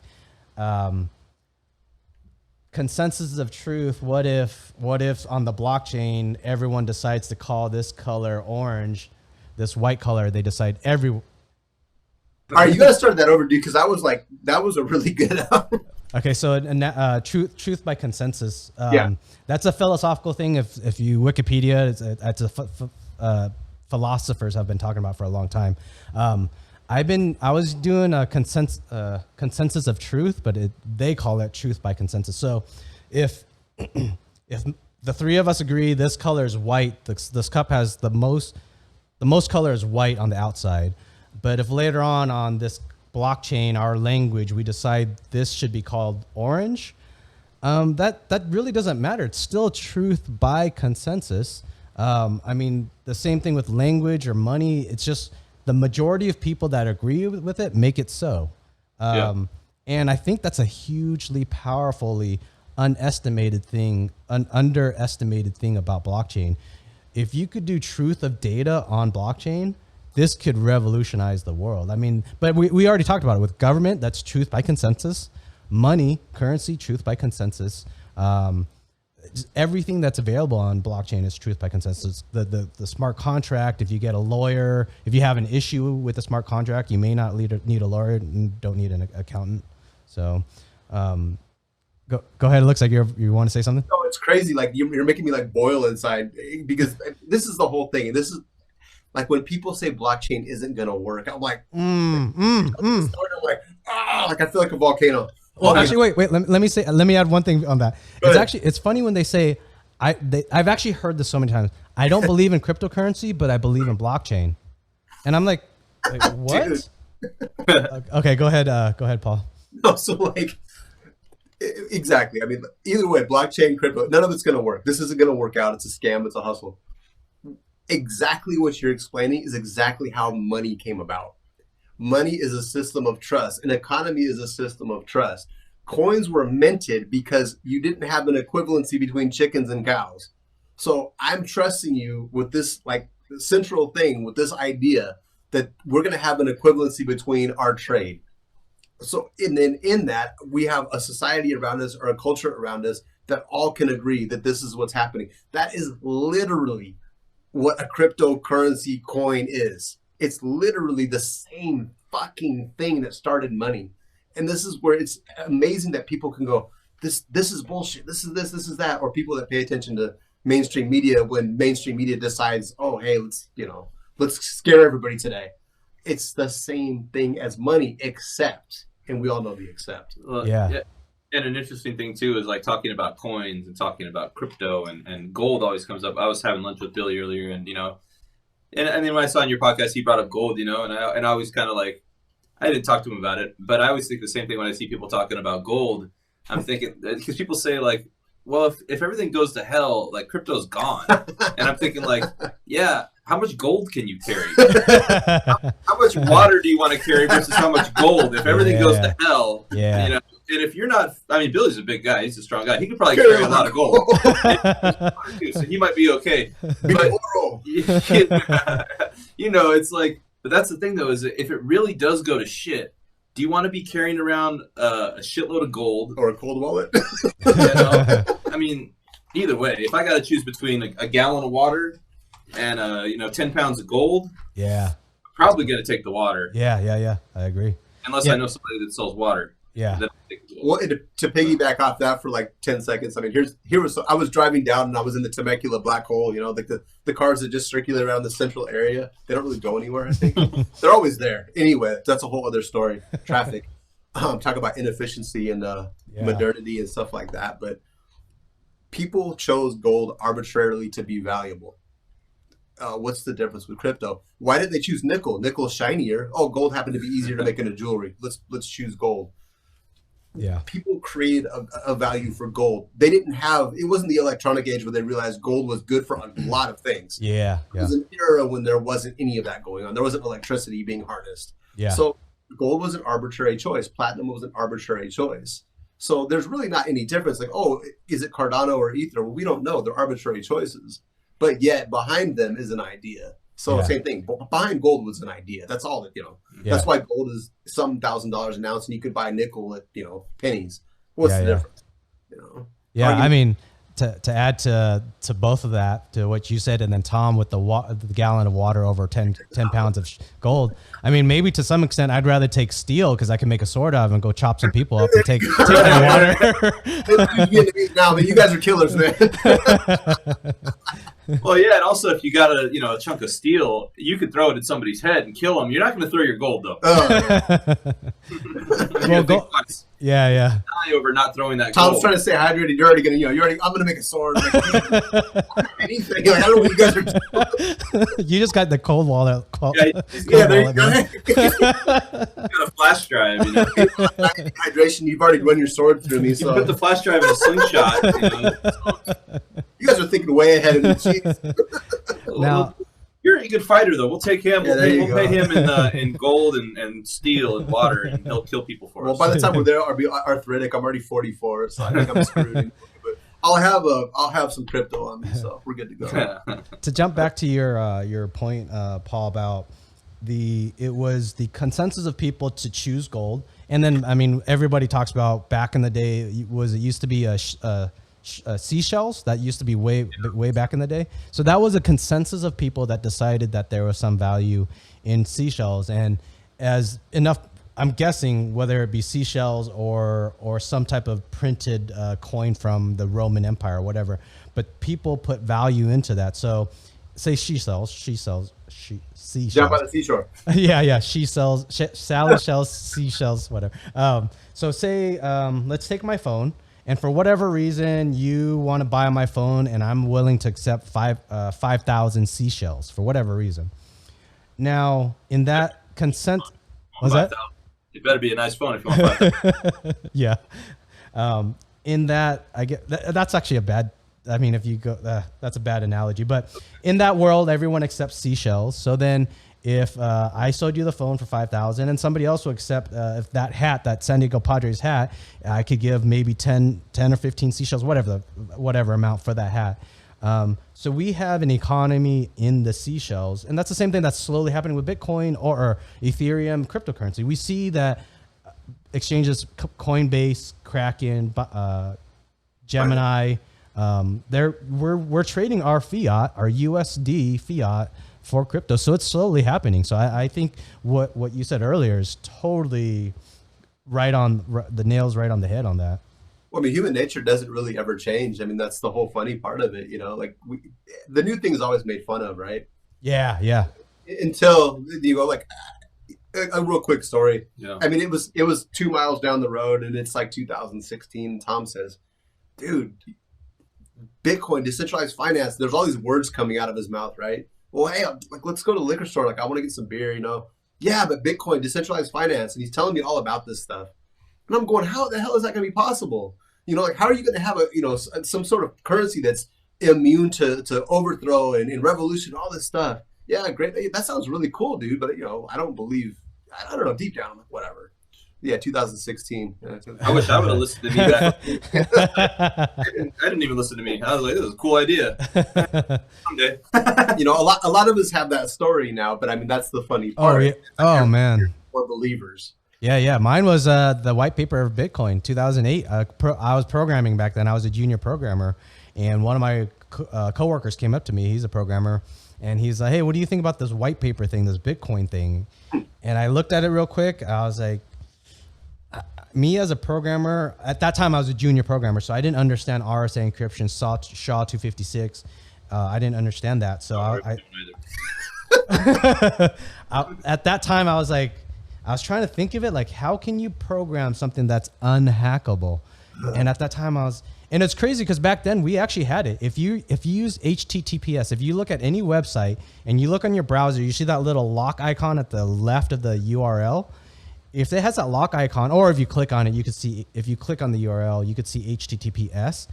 Consensus of truth. What if on the blockchain everyone decides to call this color orange, this white color, they decide every. All right, you gotta start that over, dude, because that was a really good. Okay, so truth by consensus. Yeah, that's a philosophical thing. If you Wikipedia, it's philosophers have been talking about for a long time. I was doing a consensus of truth, but they call it truth by consensus. So if the three of us agree this color is white, this cup has the most color is white on the outside. But if later on this blockchain, our language, we decide this should be called orange, that really doesn't matter. It's still truth by consensus. I mean, the same thing with language or money. It's just the majority of people that agree with it make it so. And I think that's a hugely powerfully underestimated thing about blockchain. If you could do truth of data on blockchain, this could revolutionize the world. I mean, but we already talked about it with government. That's truth by consensus. Money, currency, truth by consensus. Everything that's available on blockchain is truth by consensus. The smart contract, if you get a lawyer, if you have an issue with the smart contract, you may not need a lawyer and don't need an accountant. So go ahead. It looks like you want to say something. No, it's crazy. Like you're making me like boil inside, because this is the whole thing. And this is like when people say blockchain isn't going to work, I'm like, I'm like, like I feel like a volcano. Well, actually, wait. Let me add one thing on that. It's funny when they say, I've actually heard this so many times. I don't believe in cryptocurrency, but I believe in blockchain. And I'm like what? Okay, go ahead, Paul. No, so like, exactly. I mean, either way, blockchain, crypto, none of it's going to work. This isn't going to work out. It's a scam. It's a hustle. Exactly what you're explaining is exactly how money came about. Money is a system of trust. An economy is a system of trust. Coins were minted because you didn't have an equivalency between chickens and cows. So I'm trusting you with this like central thing, with this idea that we're going to have an equivalency between our trade. So and then in that, we have a society around us or a culture around us that all can agree that this is what's happening. That is literally what a cryptocurrency coin is. It's literally the same fucking thing that started money. And this is where it's amazing that people can go, this is bullshit. This is that. Or people that pay attention to mainstream media when mainstream media decides, oh, hey, let's scare everybody today. It's the same thing as money, except, and we all know the except. Yeah. And an interesting thing too is like talking about coins and talking about crypto and gold always comes up. I was having lunch with Billy earlier, and and then when I saw on your podcast, he brought up gold, and I always kind of like, I didn't talk to him about it, but I always think the same thing when I see people talking about gold. I'm thinking, because people say like, well, if everything goes to hell, like crypto's gone. And I'm thinking like, yeah, how much gold can you carry? How much water do you want to carry versus how much gold? If everything goes to hell, and if you're not, I mean, Billy's a big guy. He's a strong guy. He could probably carry a lot of gold. So he might be okay. But, it's like, but that's the thing though, is that if it really does go to shit, do you want to be carrying around a shitload of gold or a cold wallet? I mean, either way, if I got to choose between a gallon of water and 10 pounds of gold, I'm probably going to take the water. Yeah, I agree. Unless I know somebody that sells water. Yeah. Well, to piggyback off that for like 10 seconds, I mean, I was driving down and I was in the Temecula black hole, like the cars that just circulate around the central area. They don't really go anywhere, I think. They're always there. Anyway, that's a whole other story. Traffic. talk about inefficiency and modernity and stuff like that, but people chose gold arbitrarily to be valuable. What's the difference with crypto? Why did they choose nickel? Nickel's shinier. Oh, gold happened to be easier to make into jewelry. Let's choose gold. Yeah. People created a value for gold. They didn't have, it wasn't the electronic age where they realized gold was good for a lot of things. Yeah. It was an era when there wasn't any of that going on. There wasn't electricity being harnessed. Yeah. So gold was an arbitrary choice. Platinum was an arbitrary choice. So there's really not any difference. Like, oh, is it Cardano or Ether? Well, we don't know. They're arbitrary choices. But yet behind them is an idea. So same thing. Behind gold was an idea. That's all that, that's why gold is some $1,000 an ounce and you could buy nickel at, pennies. What's the difference? Yeah. I mean, to add to both of that, to what you said, and then Tom with the gallon of water over 10 pounds of gold. I mean, maybe to some extent, I'd rather take steel because I can make a sword out of it and go chop some people up and take their water. Now, you guys are killers, man. Well, yeah, and also if you got a chunk of steel, you could throw it at somebody's head and kill them. You're not going to throw your gold though. Yeah. Die over not throwing that. Tom's gold. trying to say hydrated. You're already going to, I'm going to make a sword. Anything. I don't know what you guys are doing. You just got the cold wallet. There you go. You got a flash drive. Hydration. You've already run your sword through me. So you put the flash drive in a slingshot. You guys are thinking way ahead of me. Jeez. Now, you're a good fighter, though. We'll take him. Yeah, we'll pay him in gold and steel and water, and he'll kill people for us. Well, by the time we're there, I'll be arthritic. I'm already 44, so I think I'm screwed. But I'll have some crypto on me, so we're good to go. To jump back to your point, Paul, about it was the consensus of people to choose gold, and then I mean everybody talks about back in the day it used to be seashells that used to be way back in the day. So that was a consensus of people that decided that there was some value in seashells, and as enough, I'm guessing whether it be seashells or some type of printed coin from the Roman Empire or whatever, but people put value into that. So say seashells. Jump on the seashore. Yeah. Sally shells, seashells, whatever. So say, let's take my phone. And for whatever reason, you want to buy my phone, and I'm willing to accept 5,000 seashells for whatever reason. Now, in that consent, was that? It better be a nice phone if you want 5,000. Yeah. In that, I get that's actually a bad. I mean, if you go, that's a bad analogy. But in that world, everyone accepts seashells. So then, if I sold you the phone for 5,000 and somebody else will accept if that San Diego Padres hat, I could give maybe 10 or 15 seashells, whatever amount for that hat. So we have an economy in the seashells, and that's the same thing that's slowly happening with Bitcoin or Ethereum, cryptocurrency. We see that exchanges, Coinbase, Kraken, Gemini, we're trading our fiat, our USD fiat, for crypto. So it's slowly happening. So I think what you said earlier is totally right on the nails right on the head on that. Well, I mean, human nature doesn't really ever change. I mean, that's the whole funny part of it, like the new thing is always made fun of, right? Yeah. Until you go like a real quick story. Yeah. I mean, it was 2 miles down the road and it's like 2016. Tom says, dude, Bitcoin, decentralized finance, there's all these words coming out of his mouth, right? Well, hey, let's go to the liquor store. I want to get some beer, Yeah, but Bitcoin, decentralized finance. And he's telling me all about this stuff. And I'm going, how the hell is that going to be possible? How are you going to have some sort of currency that's immune to overthrow and revolution, all this stuff? Yeah, great. That sounds really cool, dude. But, I don't believe, I don't know, deep down, I'm like, whatever. Yeah, 2016. I wish I would have listened to me back. I didn't even listen to me. I was like, this is a cool idea. Someday. A lot of us have that story now, but I mean, that's the funny part. Oh, yeah. Oh man. We're believers. Yeah. Mine was the white paper of Bitcoin, 2008. I was programming back then. I was a junior programmer, and one of my coworkers came up to me. He's a programmer, and he's like, "Hey, what do you think about this white paper thing, this Bitcoin thing?" And I looked at it real quick. I was like, me as a programmer, at that time I was a junior programmer, so I didn't understand RSA encryption, SHA-256. I didn't understand that. So at that time I was like, I was trying to think of it like, how can you program something that's unhackable? And at that time and it's crazy because back then we actually had it. If you use HTTPS, if you look at any website and you look on your browser, you see that little lock icon at the left of the URL. If it has that lock icon, or if you click on it, you could see, if you click on the URL, you could see HTTPS.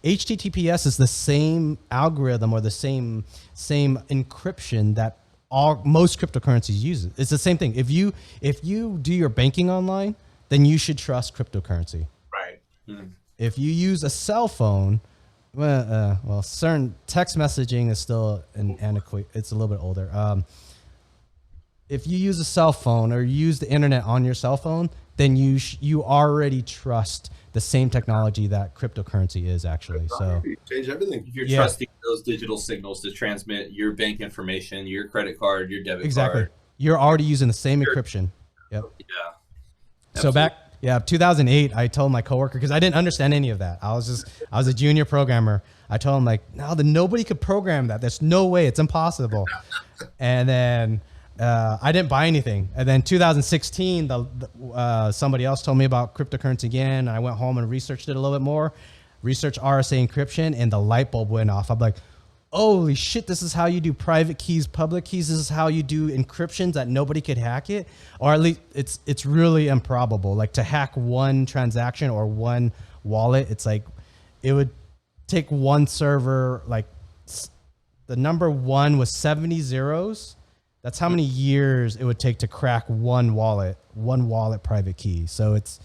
HTTPS is the same algorithm or the same encryption that most cryptocurrencies use. It's the same thing. If you do your banking online, then you should trust cryptocurrency. Right. Mm. If you use a cell phone, well, certain text messaging is still an antiquated. It's a little bit older. If you use a cell phone or use the internet on your cell phone, then you already trust the same technology that cryptocurrency is actually. So You change everything. If you're trusting those digital signals to transmit your bank information, your credit card, your debit card. You're already using the same encryption. Yep. Yeah. So back, 2008, I told my coworker, because I didn't understand any of that. I was a junior programmer. I told him like, no, nobody could program that. There's no way. It's impossible. And then I didn't buy anything. And then 2016, somebody else told me about cryptocurrency again. I went home and researched it a little bit more, researched RSA encryption, and the light bulb went off. I'm like, holy shit, this is how you do private keys, public keys. This is how you do encryptions that nobody could hack it. Or at least it's really improbable. Like to hack one transaction or one wallet, it's like it would take one server, like the number one was 70 zeros. That's how many years it would take to crack one wallet private key. So it's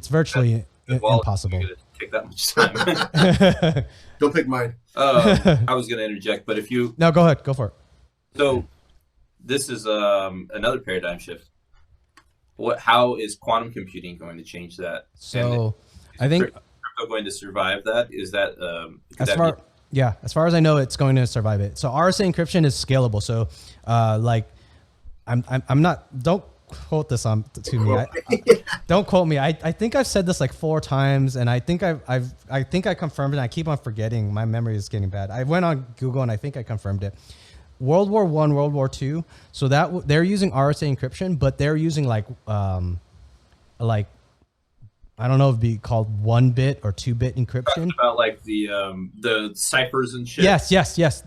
virtually impossible. Take that much time. Don't pick mine. I was going to interject, but if you no, go ahead, go for it. So this is another paradigm shift. How is quantum computing going to change that? So I think crypto going to survive that. Is that as far as I know, it's going to survive it. So RSA encryption is scalable. So like I'm not, don't quote this on to me. Don't quote me. I think I've said this like 4 times, and I think I confirmed it. I keep on forgetting. My memory is getting bad. I went on Google and I think I confirmed it. World War I, World War II. So that they're using RSA encryption, but they're using like I don't know if it'd be called 1-bit or 2-bit encryption. About like the ciphers and shit. Yes.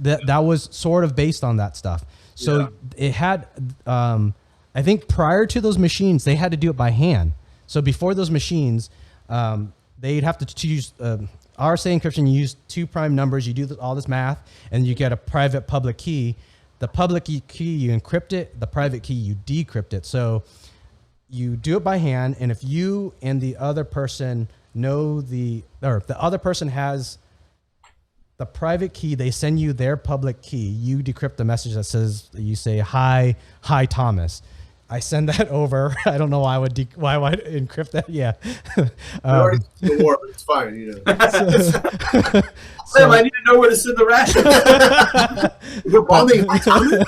That was sort of based on that stuff. So it had, I think prior to those machines, they had to do it by hand. So before those machines, they'd have to use RSA encryption. You use 2 prime numbers. You do all this math, and you get a private public key. The public key, you encrypt it. The private key, you decrypt it. So you do it by hand, and if you and the other person know the other person has the private key, they send you their public key. You decrypt the message that says, you say, hi Thomas. I send that over. I don't know why I would encrypt that. Yeah. Already the war, but it's fine, you know. Sam, I need to know where to send the ration. We're bombing Thomas.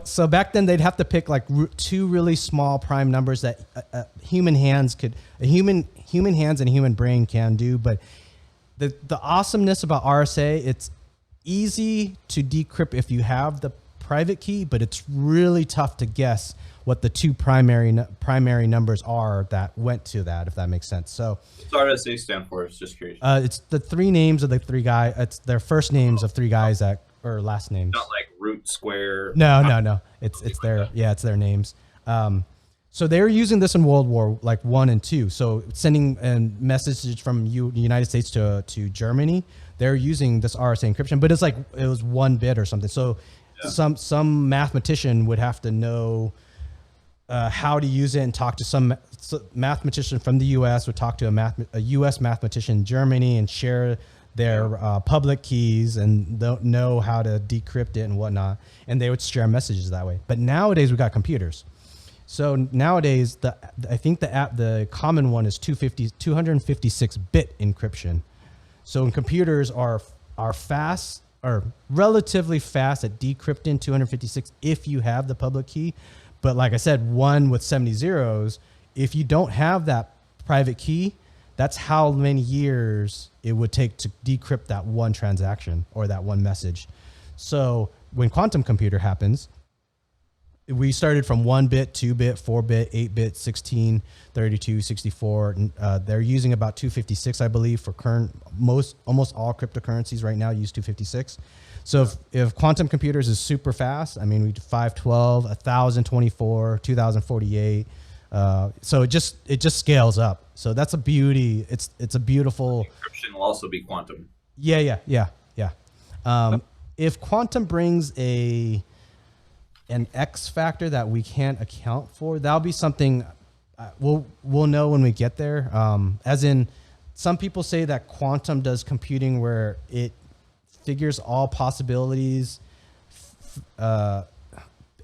So back then they'd have to pick like 2 really small prime numbers that human hands and a human brain can do. But the awesomeness about RSA, it's easy to decrypt if you have the private key, but it's really tough to guess what the 2 primary numbers are that went to that, if that makes sense. So what's RSA stand for? It's just curious. It's the 3 names of the 3 guys. It's their first names of 3 guys or last names. Not like root, square. No. It's their it's their names. So they were using this in World War like 1 and 2. So sending messages from the United States to Germany, they're using this RSA encryption, but it's like it was 1 bit or something. So some mathematician would have to know how to use it and talk to some mathematician from the U.S. would talk to a U.S. mathematician in Germany and share their public keys and don't know how to decrypt it and whatnot. And they would share messages that way. But nowadays we got computers. So nowadays, I think the common one is 256-bit encryption. So when computers are fast or relatively fast at decrypting 256 if you have the public key. But like I said, 1 with 70 zeros, if you don't have that private key, that's how many years it would take to decrypt that one transaction or that one message. So when quantum computer happens, we started from 1-bit, 2-bit, 4-bit, 8-bit, 16, 32, 64. They're using about 256, I believe, for almost all cryptocurrencies right now use 256. So if quantum computers is super fast, I mean, we do 512, 1024, 2048. So it just scales up. So that's a beauty. It's a beautiful. Encryption will also be quantum. Yeah. If quantum brings an X factor that we can't account for, that'll be something we'll know when we get there. As in, some people say that quantum does computing where it figures all possibilities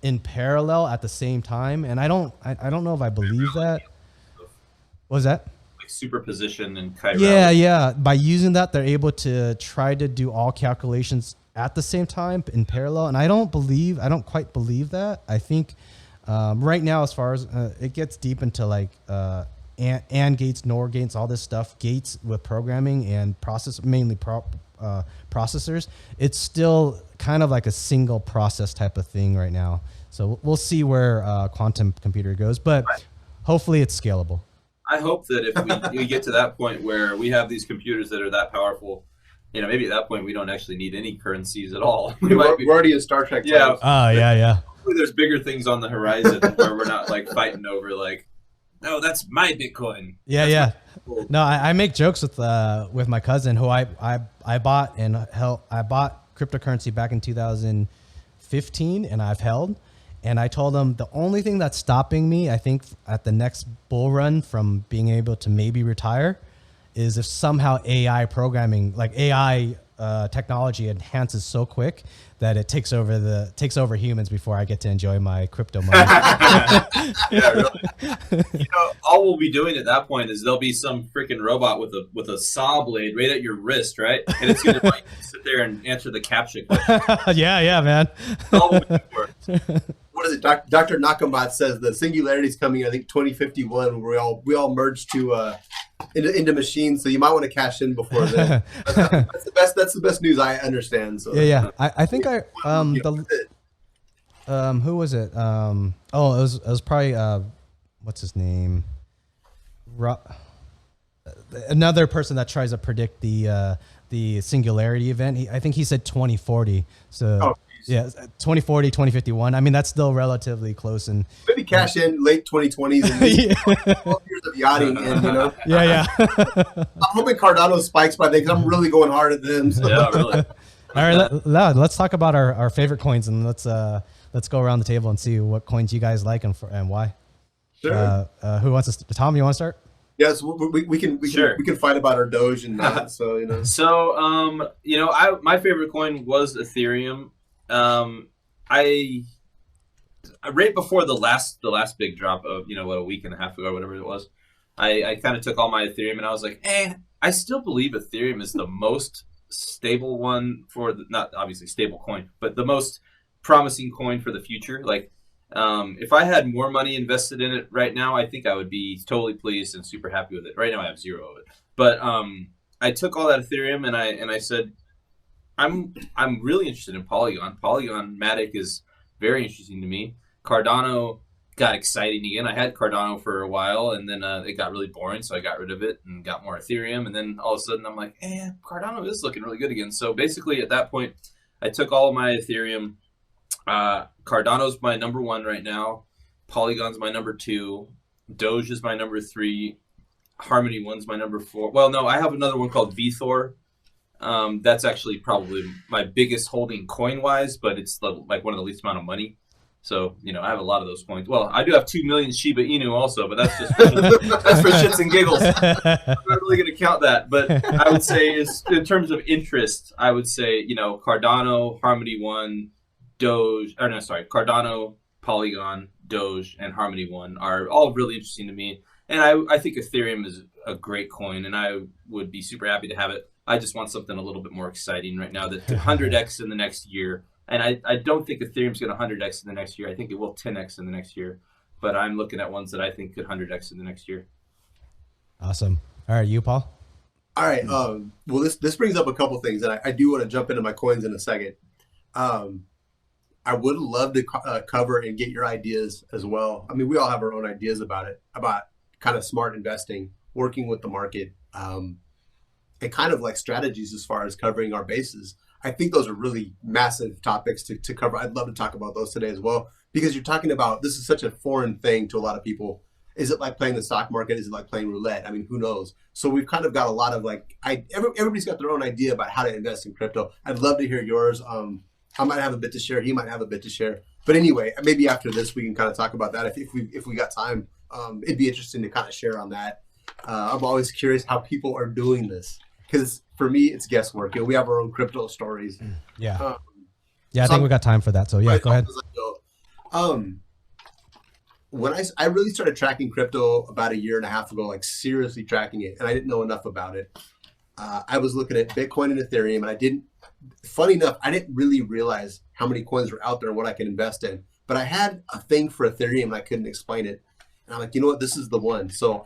in parallel at the same time, and I don't know if I believe that. What was that? Like superposition and chirality. Yeah. By using that, they're able to try to do all calculations at the same time in parallel, and I don't quite believe that. I think right now, as far as it gets deep into like and gates, NOR gates, all this stuff, gates with programming and processors, it's still kind of like a single process type of thing right now. So we'll see where quantum computer goes, but hopefully it's scalable. I hope that if we get to that point where we have these computers that are that powerful, maybe at that point we don't actually need any currencies at all. We're already in Star Trek. Yeah. Oh, yeah. Hopefully there's bigger things on the horizon where we're not like fighting over like, no, that's my Bitcoin. Yeah. Cool. No, I make jokes with my cousin who I bought I bought cryptocurrency back in 2015 and I've held. And I told him the only thing that's stopping me, I think, at the next bull run from being able to maybe retire is if somehow AI programming, like AI technology enhances so quick that it takes over humans before I get to enjoy my crypto money. Yeah, really. All we'll be doing at that point is there'll be some freaking robot with a saw blade right at your wrist, right? And it's gonna like sit there and answer the CAPTCHA question. Yeah, man. That's all we'll be for. What is it? Dr. Nakamat says the singularity is coming. I think 2051. Where we all merge to into machines. So you might want to cash in before then. That's the best news I understand. So yeah. I think who was it? It was probably what's his name? Another person that tries to predict the singularity event. I think he said 2040. So. Yeah, 2040, 2051. I mean, that's still relatively close. And maybe cash in late 2020s and 12 years of yachting. And, Yeah. I'm hoping Cardano spikes by then because I'm really going hard at them. So. Yeah, really. All right, let's talk about our favorite coins and let's go around the table and see what coins you guys like and why. Sure. Who wants to? Tom, you want to start? Yes, we can fight about our Doge and not. So So my favorite coin was Ethereum. I right before the last big drop of a week and a half ago or whatever it was, I kind of took all my Ethereum and I was like, I still believe Ethereum is the most stable one not obviously stable coin, but the most promising coin for the future. Like, if I had more money invested in it right now, I think I would be totally pleased and super happy with it. Right now I have zero of it, but I took all that Ethereum and I said, I'm really interested in Polygon. Polygon Matic is very interesting to me. Cardano got exciting again. I had Cardano for a while, and then it got really boring, so I got rid of it and got more Ethereum. And then all of a sudden, I'm like, Cardano is looking really good again. So basically, at that point, I took all of my Ethereum. Cardano's my number 1 right now. Polygon's my number 2. Doge is my number 3. Harmony One's my number 4. Well, no, I have another one called VThor. That's actually probably my biggest holding coin-wise, but it's like one of the least amount of money. So, I have a lot of those coins. Well, I do have 2 million Shiba Inu also, but that's just that's for shits and giggles. I'm not really going to count that. But I would say, in terms of interest, I would say, Cardano, Harmony One, Doge, Cardano, Polygon, Doge, and Harmony One are all really interesting to me. And I think Ethereum is a great coin, and I would be super happy to have it. I just want something a little bit more exciting right now that could 100x in the next year. And I don't think Ethereum's going to 100x in the next year. I think it will 10x in the next year. But I'm looking at ones that I think could 100x in the next year. Awesome. All right, you, Paul? All right. Well, this brings up a couple things, and I do want to jump into my coins in a second. I would love to cover and get your ideas as well. I mean, we all have our own ideas about it, about kind of smart investing, working with the market, and kind of like strategies as far as covering our bases. I think those are really massive topics to cover. I'd love to talk about those today as well, because you're talking about, this is such a foreign thing to a lot of people. Is it like playing the stock market? Is it like playing roulette? I mean, who knows? So we've kind of got a lot of like, everybody's got their own idea about how to invest in crypto. I'd love to hear yours. I might have a bit to share. He might have a bit to share. But anyway, maybe after this, we can kind of talk about that if we got time. It'd be interesting to kind of share on that. I'm always curious how people are doing this, because for me, it's guesswork. We have our own crypto stories. Yeah. I think we got time for that. So yeah, go ahead. When I really started tracking crypto about a year and a half ago, like seriously tracking it, and I didn't know enough about it. I was looking at Bitcoin and Ethereum, and funny enough, I didn't really realize how many coins were out there and what I could invest in. But I had a thing for Ethereum and I couldn't explain it. And I'm like, you know what, this is the one. So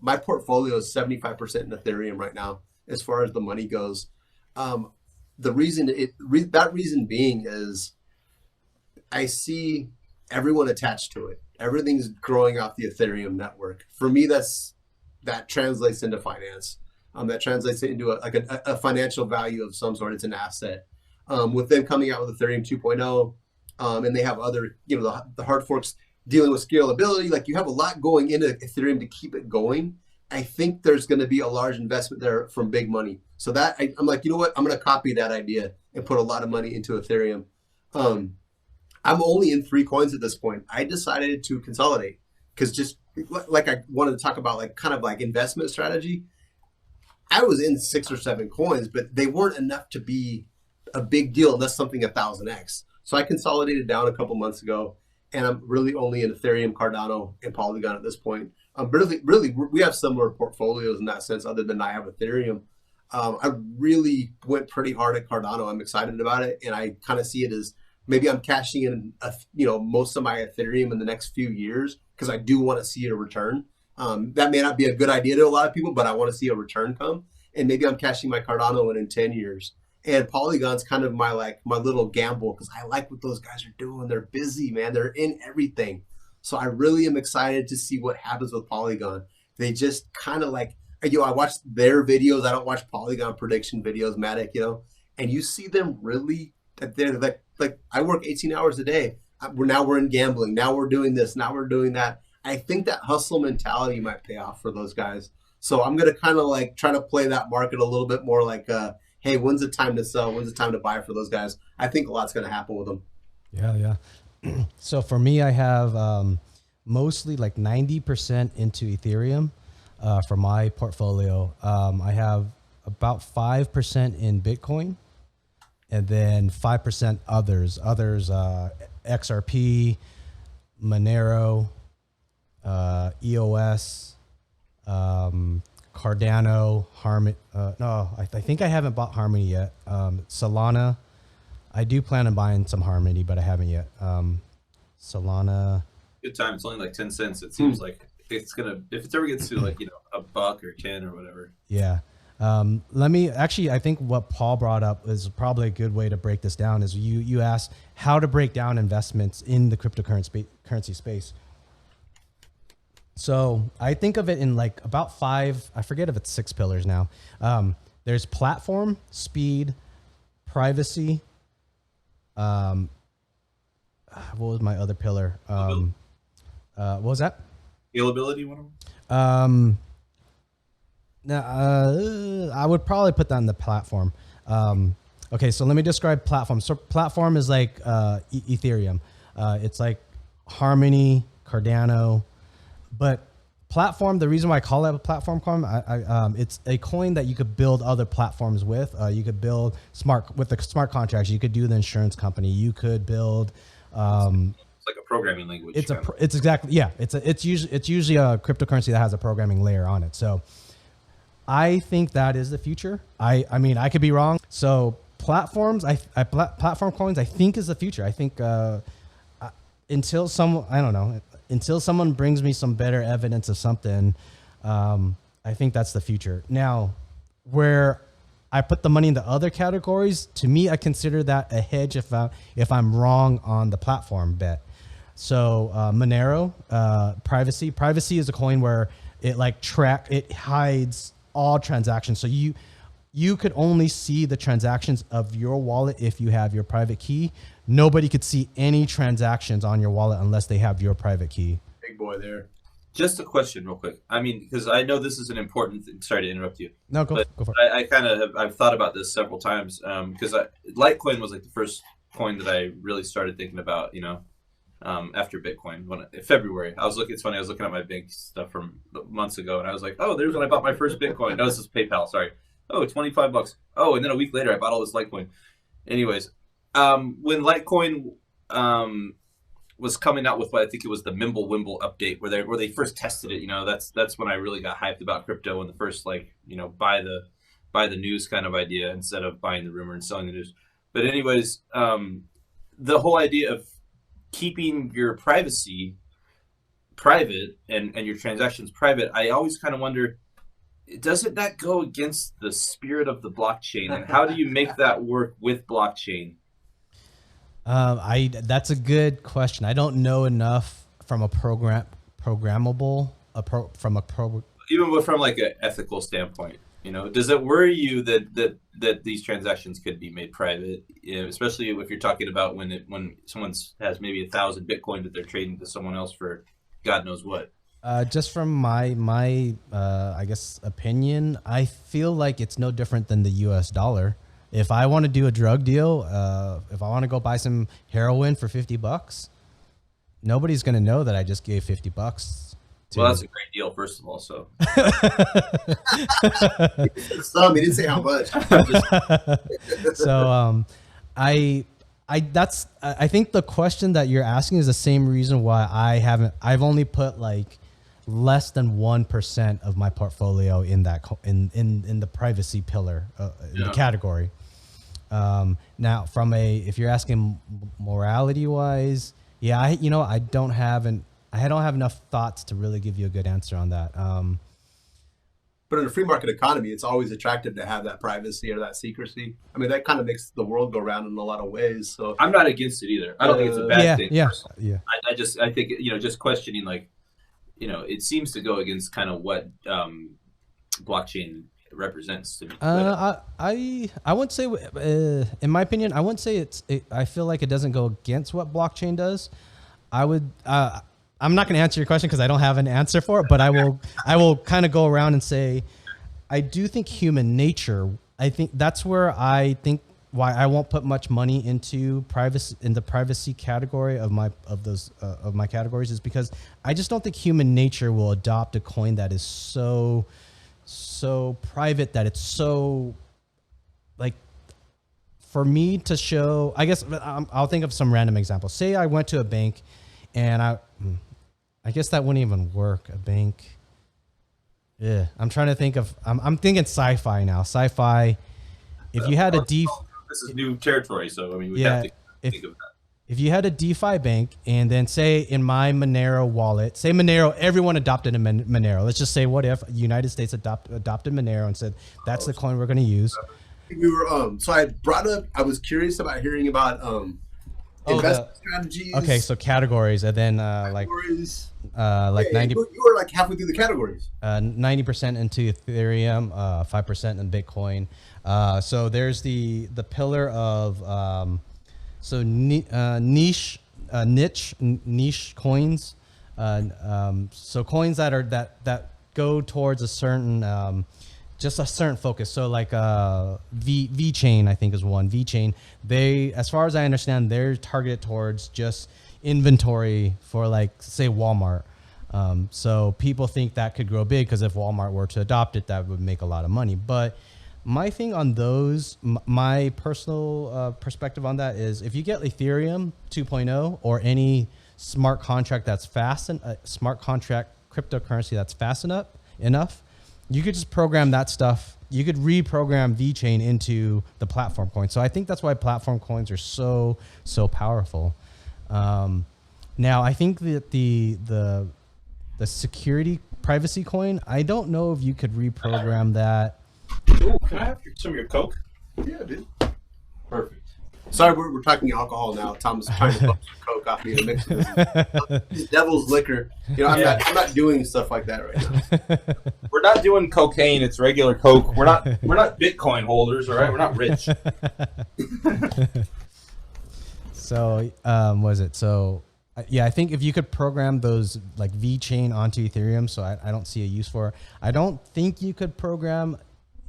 my portfolio is 75% in Ethereum right now, as far as the money goes. The reason being is I see everyone attached to it. Everything's growing off the Ethereum network. For me, that translates into finance. That translates into a financial value of some sort. It's an asset. With them coming out with Ethereum 2.0, and they have other, the hard forks dealing with scalability. Like, you have a lot going into Ethereum to keep it going. I think there's going to be a large investment there from big money. So I'm like, you know what? I'm going to copy that idea and put a lot of money into Ethereum. I'm only in 3 coins at this point. I decided to consolidate because just like I wanted to talk about, like kind of like investment strategy. I was in 6 or 7 coins, but they weren't enough to be a big deal unless something 1,000x. So I consolidated down a couple months ago, and I'm really only in Ethereum, Cardano, and Polygon at this point. Really, we have similar portfolios in that sense, other than I have Ethereum. I really went pretty hard at Cardano. I'm excited about it, and I kind of see it as maybe I'm cashing in, most of my Ethereum in the next few years because I do want to see a return. That may not be a good idea to a lot of people, but I want to see a return come. And maybe I'm cashing my Cardano in 10 years. And Polygon's kind of my little gamble because I like what those guys are doing. They're busy, man. They're in everything. So I really am excited to see what happens with Polygon. They just kind of I watch their videos. I don't watch Polygon prediction videos, Matic, and you see them really, they're like I work 18 hours a day. We're in gambling. Now we're doing this. Now we're doing that. I think that hustle mentality might pay off for those guys. So I'm going to kind of try to play that market a little bit more hey, when's the time to sell? When's the time to buy for those guys? I think a lot's going to happen with them. Yeah. So for me, I have mostly 90% into Ethereum for my portfolio. I have about 5% in Bitcoin, and then 5% others, XRP, Monero, EOS, Cardano, Harmony. No, I think I haven't bought Harmony yet. Solana. I do plan on buying some Harmony, but I haven't yet. Solana. Good time. It's only 10 cents. It seems like it's gonna, if it ever gets to $1 or 10 or whatever. Yeah. I think what Paul brought up is probably a good way to break this down. Is you asked how to break down investments in the cryptocurrency space. So I think of it in about 5, I forget if it's 6 pillars now. There's platform, speed, privacy. What was my other pillar? What was that? Scalability, one of them? I would probably put that in the platform. Okay, so let me describe platform. So platform is like Ethereum. It's like Harmony, Cardano. But platform, the reason why I call it a platform coin, it's a coin that you could build other platforms with. You could build with the smart contracts. You could do the insurance company. You could build. It's like a programming language. It's exactly, yeah. It's usually a cryptocurrency that has a programming layer on it. So I think that is the future. I mean, I could be wrong. So platforms, platform coins, I think is the future. I think until someone brings me some better evidence of something, I think that's the future. Now, where I put the money in the other categories. To me, I consider that a hedge if I'm wrong on the platform bet. So Monero, privacy. Privacy is a coin where it it hides all transactions. So you could only see the transactions of your wallet if you have your private key. Nobody could see any transactions on your wallet unless they have your private key. Big boy there. Just a question real quick. I mean, because I know this is an important thing. Sorry to interrupt you. No, go for it. I kind of I've thought about this several times because Litecoin was like the first coin that I really started thinking about, after Bitcoin. February, it's funny, I was looking at my bank stuff from months ago, and I was like, oh, there's when I bought my first Bitcoin. No, this is PayPal, sorry. Oh, $25. Oh, and then a week later, I bought all this Litecoin. Anyways, when Litecoin was coming out with what I think it was the Mimble-Wimble update where they first tested it, that's when I really got hyped about crypto and the first buy the news kind of idea instead of buying the rumor and selling the news. But anyways, the whole idea of keeping your privacy private and your transactions private, I always kind of wonder, doesn't that go against the spirit of the blockchain? And how do you make that work with blockchain? That's a good question. I don't know enough from a even from like an ethical standpoint. Does it worry you that these transactions could be made private, especially if you're talking about when someone has maybe 1,000 Bitcoin that they're trading to someone else for God knows what? Just from my I guess opinion, I feel like it's no different than the U.S. dollar. If I want to do a drug deal, if I want to go buy some heroin for $50, nobody's going to know that I just gave $50. Well, that's a great deal, first of all. So, he didn't say how much. So, I think the question that you're asking is the same reason why I've only put like less than 1% of my portfolio in that in the privacy pillar in the category. Now if you're asking morality wise, yeah, I don't have enough thoughts to really give you a good answer on that. But in a free market economy, it's always attractive to have that privacy or that secrecy. I mean, that kind of makes the world go round in a lot of ways. So I'm not against it either. I don't think it's a bad thing. Yeah. I think just questioning it seems to go against kind of what blockchain represents to me. I wouldn't say, in my opinion, I wouldn't say I feel like it doesn't go against what blockchain does. I'm not going to answer your question because I don't have an answer for it, but I will kind of go around and say, I do think human nature, I think that's where I think why I won't put much money into privacy in the privacy category of my categories is because I just don't think human nature will adopt a coin that is so private that it's so like for me to show. I guess I'll think of some random example. Say I went to a bank and I guess that wouldn't even work. A bank. Yeah, I'm trying to think of. I'm thinking sci-fi now. Sci-fi. If you had this is new territory, so I mean, we have to think of that. If you had a DeFi bank, and then say in my Monero wallet, say Monero, everyone adopted a Monero. Let's just say, what if the United States adopted Monero and said that's the coin we're going to use? We were so I brought up. I was curious about hearing about investment strategies. Okay, so categories, and then categories. like 90. You were like halfway through the categories. 90% into Ethereum, 5% in Bitcoin. So there's the pillar of niche coins. So coins that go towards a certain just a certain focus. So like V Chain, I think is one. V Chain, they, as far as I understand, they're targeted towards just inventory for like say Walmart. So people think that could grow big because if Walmart were to adopt it, that would make a lot of money. But my thing on those, my personal perspective on that is if you get Ethereum 2.0 or any smart contract that's fast and smart contract cryptocurrency that's fast enough, you could just program that stuff. You could reprogram VeChain into the platform coin. So I think that's why platform coins are so powerful. Now I think that the security privacy coin, I don't know if you could reprogram that Ooh, can I have some of your Coke? Yeah, dude. Perfect. Sorry, we're talking alcohol now. Tom's trying to bump some Coke off me to mix with this devil's liquor. You know, I'm not doing stuff like that right now. We're not doing cocaine. It's regular Coke. We're not Bitcoin holders, all right? We're not rich. So, was it? So, yeah, I think if you could program those like VeChain onto Ethereum, so I don't see a use for it. I don't think you could program.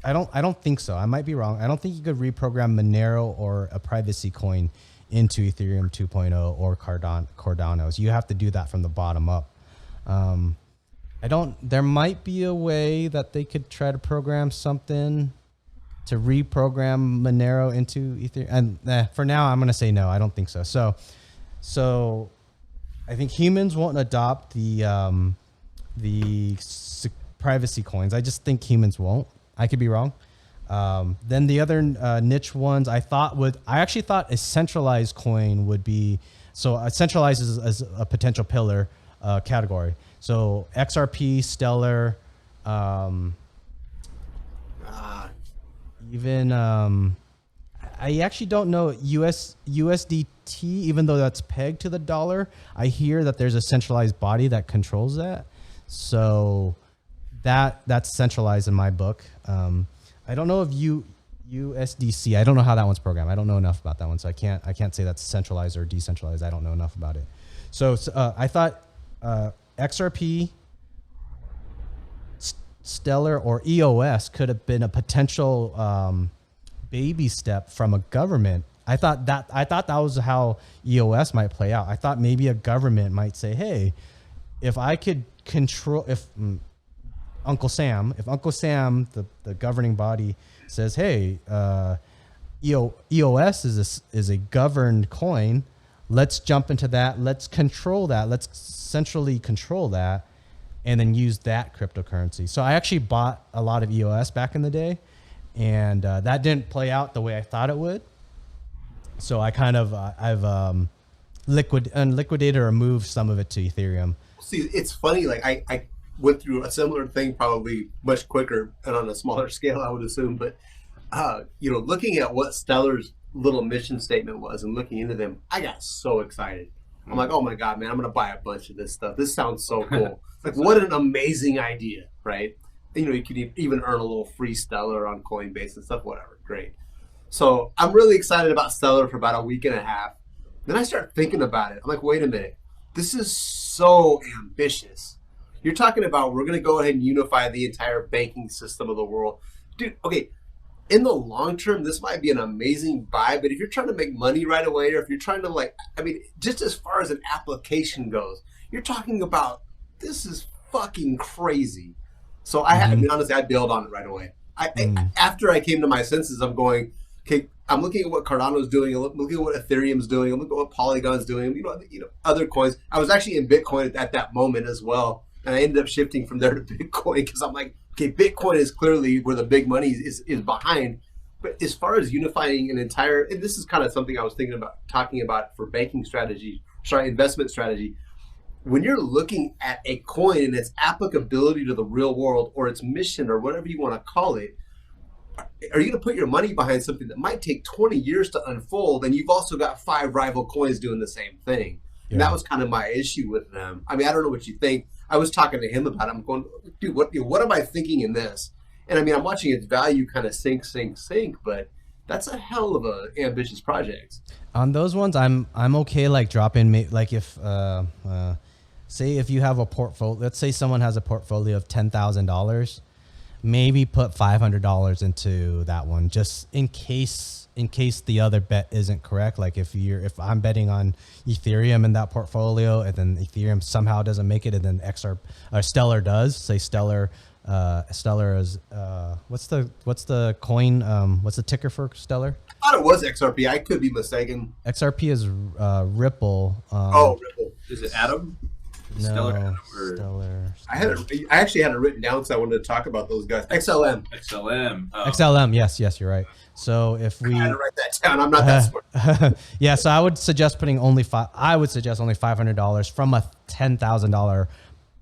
I don't think so. I might be wrong. I don't think you could reprogram Monero or a privacy coin into Ethereum 2.0 or Cardano's. You have to do that from the bottom up. There might be a way that they could try to program something to reprogram Monero into Ethereum. And for now, I'm going to say no. I don't think so. So I think humans won't adopt the privacy coins. I just think humans won't. I could be wrong. Then the other niche ones I actually thought a centralized coin would be, so centralized is a potential pillar category. So XRP, Stellar, even I actually don't know USDT, even though that's pegged to the dollar. I hear that there's a centralized body that controls that. So that's centralized in my book. I don't know if USDC. I don't know how that one's programmed. I don't know enough about that one, so I can't say that's centralized or decentralized. I don't know enough about it. So I thought XRP, Stellar, or EOS could have been a potential baby step from a government. I thought that was how EOS might play out. I thought maybe a government might say, "Hey, if I could control Uncle Sam, the governing body, says, hey, EOS is a governed coin. Let's jump into that. Let's control that. Let's centrally control that, and then use that cryptocurrency." So I actually bought a lot of EOS back in the day, and that didn't play out the way I thought it would. So I kind of I've liquidated or moved some of it to Ethereum. See, it's funny. Like I went through a similar thing, probably much quicker and on a smaller scale, I would assume. But looking at what Stellar's little mission statement was and looking into them, I got so excited. I'm like, oh my God, man, I'm gonna buy a bunch of this stuff. This sounds so cool. Like, what an amazing idea, right? You could even earn a little free Stellar on Coinbase and stuff, whatever. Great. So I'm really excited about Stellar for about a week and a half. Then I start thinking about it. I'm like, wait a minute. This is so ambitious. You're talking about we're going to go ahead and unify the entire banking system of the world. Dude, okay, in the long term, this might be an amazing buy, but if you're trying to make money right away, or if you're trying to just as far as an application goes, you're talking about, this is fucking crazy. So honestly, I bailed on it right away. After I came to my senses, I'm going, okay, I'm looking at what Cardano's doing, I'm looking at what Ethereum's doing, I'm looking at what Polygon's doing, other coins. I was actually in Bitcoin at that moment as well. And I ended up shifting from there to Bitcoin because I'm like, okay, Bitcoin is clearly where the big money is behind. But as far as unifying an entire, and this is kind of something I was thinking about talking about for banking strategy, investment strategy. When you're looking at a coin and its applicability to the real world or its mission or whatever you want to call it, are you going to put your money behind something that might take 20 years to unfold? And you've also got 5 rival coins doing the same thing. Yeah. And that was kind of my issue with them. I mean, I don't know what you think. I was talking to him about it. I'm going, dude, what am I thinking in this? And I mean, I'm watching its value kind of sink, but that's a hell of a ambitious project. On those ones, I'm okay like dropping, like if say if you have a portfolio, let's say someone has a portfolio of $10,000, maybe put $500 into that one just in case the other bet isn't correct. Like if I'm betting on Ethereum in that portfolio and then Ethereum somehow doesn't make it and then Stellar does, say Stellar is what's the coin, what's the ticker for Stellar? I thought it was XRP. I could be mistaken. XRP is Ripple. Ripple. Is it Atom? No, Stellar. I actually had it written down because I wanted to talk about those guys. XLM. XLM. Yes, you're right. So if we I had to write that down. I'm not that smart. Yeah, so I would suggest putting only $500 from a $10,000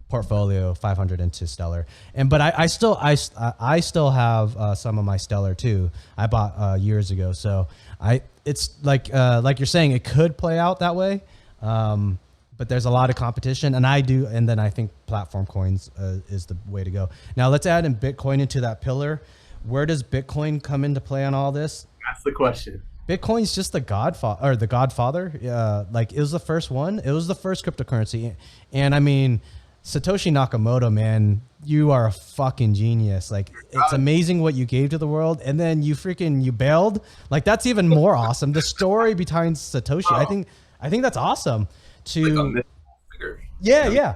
portfolio 500 into Stellar, but I still have some of my Stellar too. I bought years ago, so it's like you're saying, it could play out that way, but there's a lot of competition, and then I think platform coins is the way to go. Now let's add in Bitcoin into that pillar. Where does Bitcoin come into play on all this? That's the question. Bitcoin's just the godfather. Like, it was the first one. It was the first cryptocurrency, and I mean, Satoshi Nakamoto, man, you are a fucking genius. Like, it's amazing what you gave to the world, and then you bailed. Like, that's even more awesome. The story behind Satoshi, I think that's awesome. Yeah.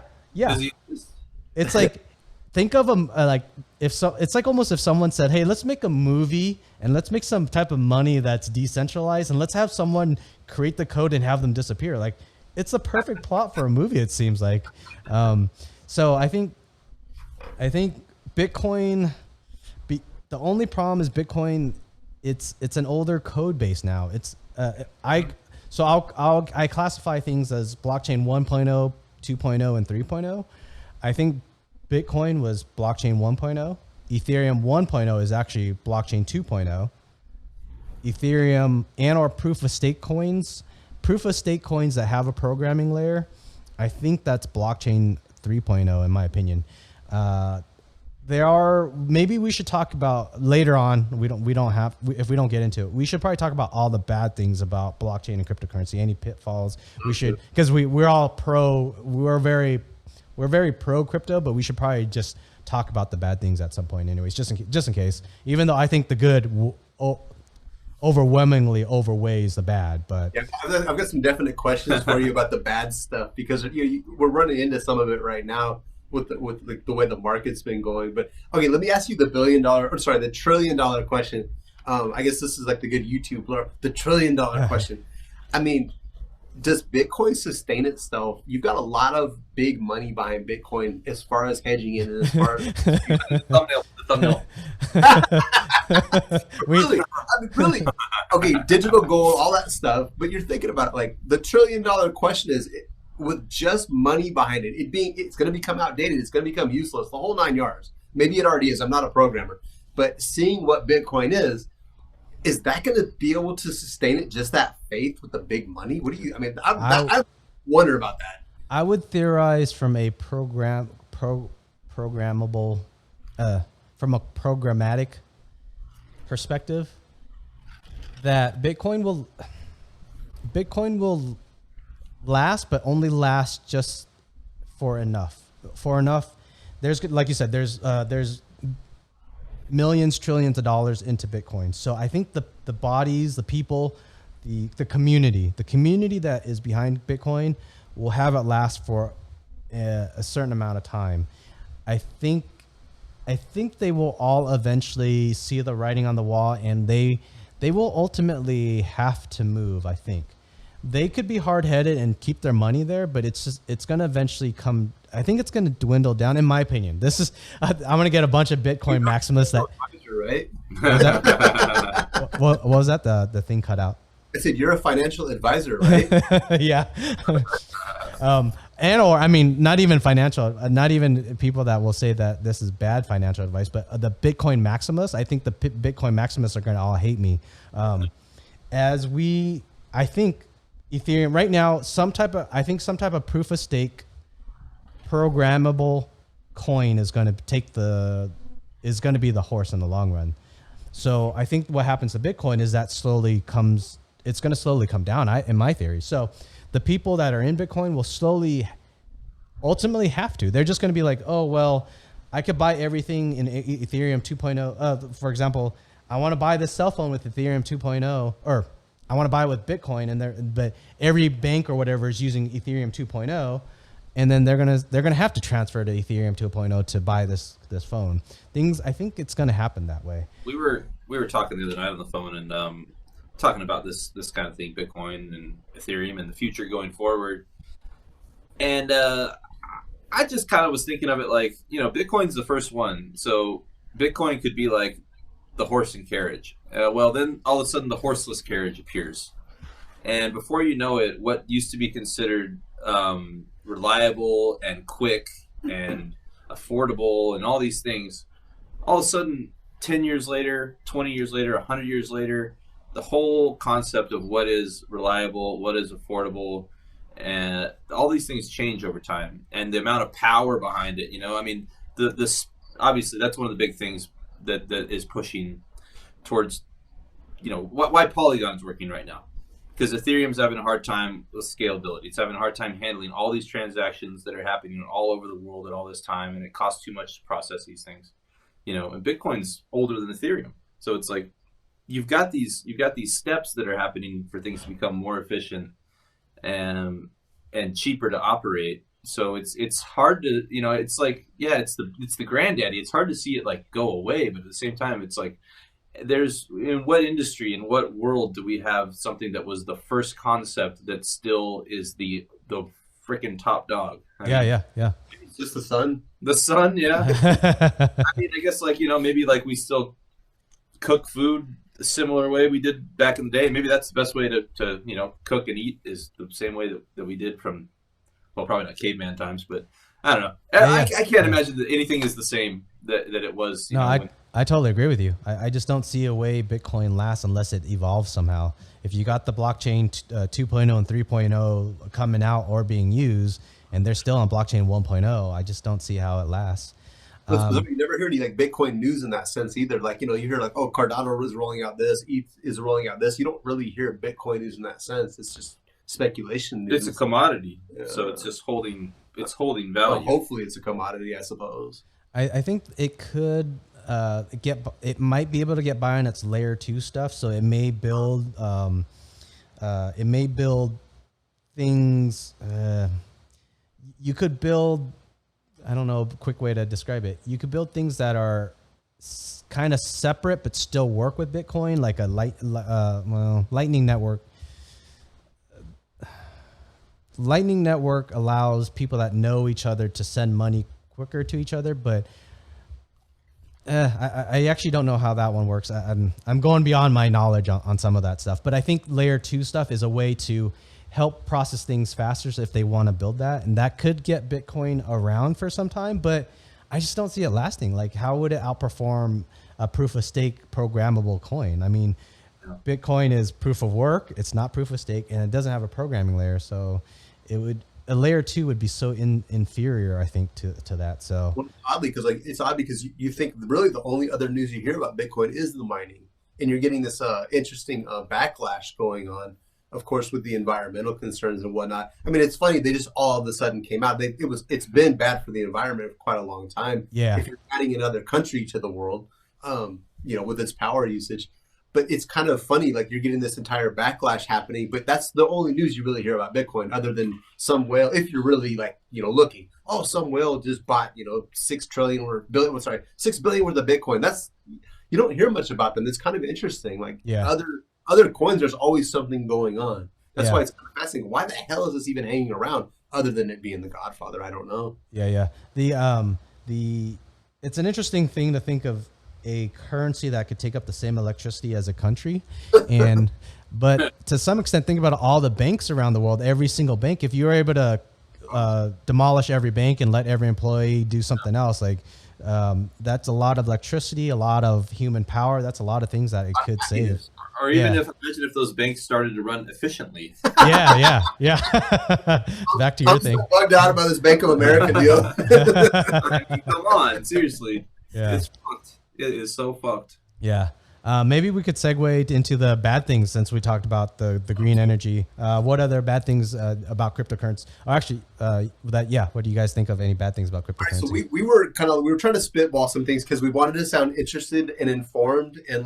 It's like, think of them like it's like almost if someone said, "Hey, let's make a movie and let's make some type of money that's decentralized, and let's have someone create the code and have them disappear." Like, it's a perfect plot for a movie, it seems like. So I think Bitcoin. The only problem is Bitcoin. It's an older code base now. I classify things as blockchain 1.0, 2.0, and 3.0. I think Bitcoin was blockchain 1.0. Ethereum 1.0 is actually blockchain 2.0. Ethereum or proof of stake coins that have a programming layer, I think that's blockchain 3.0 in my opinion. Maybe we should talk about later on. If we don't get into it, we should probably talk about all the bad things about blockchain and cryptocurrency, any pitfalls. We should, because we're all pro. We're very pro crypto, but we should probably just talk about the bad things at some point, anyways, just in case. Even though I think the good overwhelmingly outweighs the bad, but yeah, I've got some definite questions for you about the bad stuff, because we're running into some of it right now with like the way the market's been going. But okay, let me ask you the $1 trillion question. I guess this is like the good YouTube blur, the $1 trillion question. I mean, does Bitcoin sustain itself? You've got a lot of big money behind Bitcoin as far as hedging it, and as far as the thumbnail. Really? Okay, digital gold, all that stuff. But you're thinking about it, like the $1 trillion question is, with just money behind it, it's going to become outdated. It's going to become useless. The whole 9 yards. Maybe it already is. I'm not a programmer, but seeing what Bitcoin is that going to be able to sustain it? Just that faith with the big money? What do you? I mean, I wonder about that. I would theorize from a programmable, from a programmatic perspective, that Bitcoin will last, but only last just for enough. There's, like you said, there's millions, trillions of dollars into Bitcoin. So I think the bodies, the people, the community that is behind Bitcoin will have it last for a certain amount of time. I think they will all eventually see the writing on the wall, and they will ultimately have to move. I think they could be hard-headed and keep their money there, but it's going to eventually come. I think it's going to dwindle down, in my opinion. I'm going to get a bunch of Bitcoin maximalists that. Right? What was that? The thing cut out. I said, you're a financial advisor, right? Yeah. Not even financial, not even people that will say that this is bad financial advice, but the Bitcoin maximalists, I think the Bitcoin maximalists are going to all hate me. I think Ethereum right now, some type of proof of stake programmable coin is going to be the horse in the long run. So I think what happens to Bitcoin is that it's going to slowly come down, in my theory. So the people that are in Bitcoin will ultimately have to. They're just going to be like, oh, well, I could buy everything in Ethereum 2.0. For example, I want to buy this cell phone with Ethereum 2.0, or I want to buy it with Bitcoin, but every bank or whatever is using Ethereum 2.0. And then they're gonna have to transfer to Ethereum 2.0 to buy this phone. I think it's gonna happen that way. We were talking the other night on the phone and talking about this kind of thing, Bitcoin and Ethereum and the future going forward. And I just kind of was thinking of it like, Bitcoin's the first one, so Bitcoin could be like the horse and carriage. Well, then all of a sudden the horseless carriage appears, and before you know it, what used to be considered reliable and quick and affordable and all these things, all of a sudden 10 years later, 20 years later, 100 years later, the whole concept of what is reliable, what is affordable, and all these things change over time, and the amount of power behind it. I mean, this obviously that's one of the big things that is pushing towards, why Polygon's working right now, because Ethereum's having a hard time with scalability. It's having a hard time handling all these transactions that are happening all over the world at all this time, and it costs too much to process these things. And Bitcoin's older than Ethereum, so it's like you've got these steps that are happening for things to become more efficient and cheaper to operate. So it's hard to, it's like, yeah, it's the granddaddy. It's hard to see it like go away, but at the same time, it's like, there's, in what industry, in what world do we have something that was the first concept that still is the freaking top dog? Yeah. It's just the sun. The sun, yeah. I mean, I guess like, maybe like we still cook food a similar way we did back in the day. Maybe that's the best way to cook and eat, is the same way that we did from, well, probably not caveman times, but I don't know. I can't imagine that anything is the same that it was. I totally agree with you. I just don't see a way Bitcoin lasts unless it evolves somehow. If you got the blockchain 2.0 and 3.0 coming out or being used, and they're still on blockchain 1.0, I just don't see how it lasts. You never hear any like Bitcoin news in that sense either. Like, you hear like, oh, Cardano is rolling out this, ETH is rolling out this. You don't really hear Bitcoin news in that sense. It's just speculation news. It's a commodity, so it's just holding value. Well, hopefully it's a commodity, I suppose. I think it could it might be able to get by on its layer 2 stuff, so it may build things. You could build, I don't know a quick way to describe it. You could build things that are kind of separate but still work with Bitcoin, like a Lightning Network. Lightning Network allows people that know each other to send money quicker to each other, but I actually don't know how that one works. I'm going beyond my knowledge on some of that stuff, but I think layer 2 stuff is a way to help process things faster, so if they want to build that, and that could get Bitcoin around for some time, but I just don't see it lasting. Like, how would it outperform a proof of stake programmable coin? I mean, Bitcoin is proof of work, it's not proof of stake, and it doesn't have a programming layer, so a layer 2 would be so inferior, I think, to that. So, well, it's odd because you think really the only other news you hear about Bitcoin is the mining, and you're getting this interesting backlash going on, of course, with the environmental concerns and whatnot. I mean, it's funny, they just all of a sudden came out. It's been bad for the environment for quite a long time. Yeah. If you're adding another country to the world, with its power usage. But it's kind of funny, like you're getting this entire backlash happening, but that's the only news you really hear about Bitcoin, other than some whale, if you're really like, looking, oh, some whale just bought, 6 billion worth of Bitcoin. You don't hear much about them. It's kind of interesting. Like other coins, there's always something going on. That's why it's kind of fascinating. Why the hell is this even hanging around other than it being the Godfather? I don't know. Yeah. It's an interesting thing to think of, a currency that could take up the same electricity as a country. But to some extent, think about all the banks around the world, every single bank. If you were able to demolish every bank and let every employee do something else, like that's a lot of electricity, a lot of human power. That's a lot of things that it could save. Or even imagine if those banks started to run efficiently. Yeah. Back to your thing. I'm so bugged out about this Bank of America deal. I mean, come on, seriously. Yeah. It's fucked. It is so fucked. Yeah. Maybe we could segue into the bad things, since we talked about the green energy. What other bad things about cryptocurrency? Or actually, what do you guys think of any bad things about cryptocurrency? Right, so we were trying to spitball some things because we wanted to sound interested and informed, and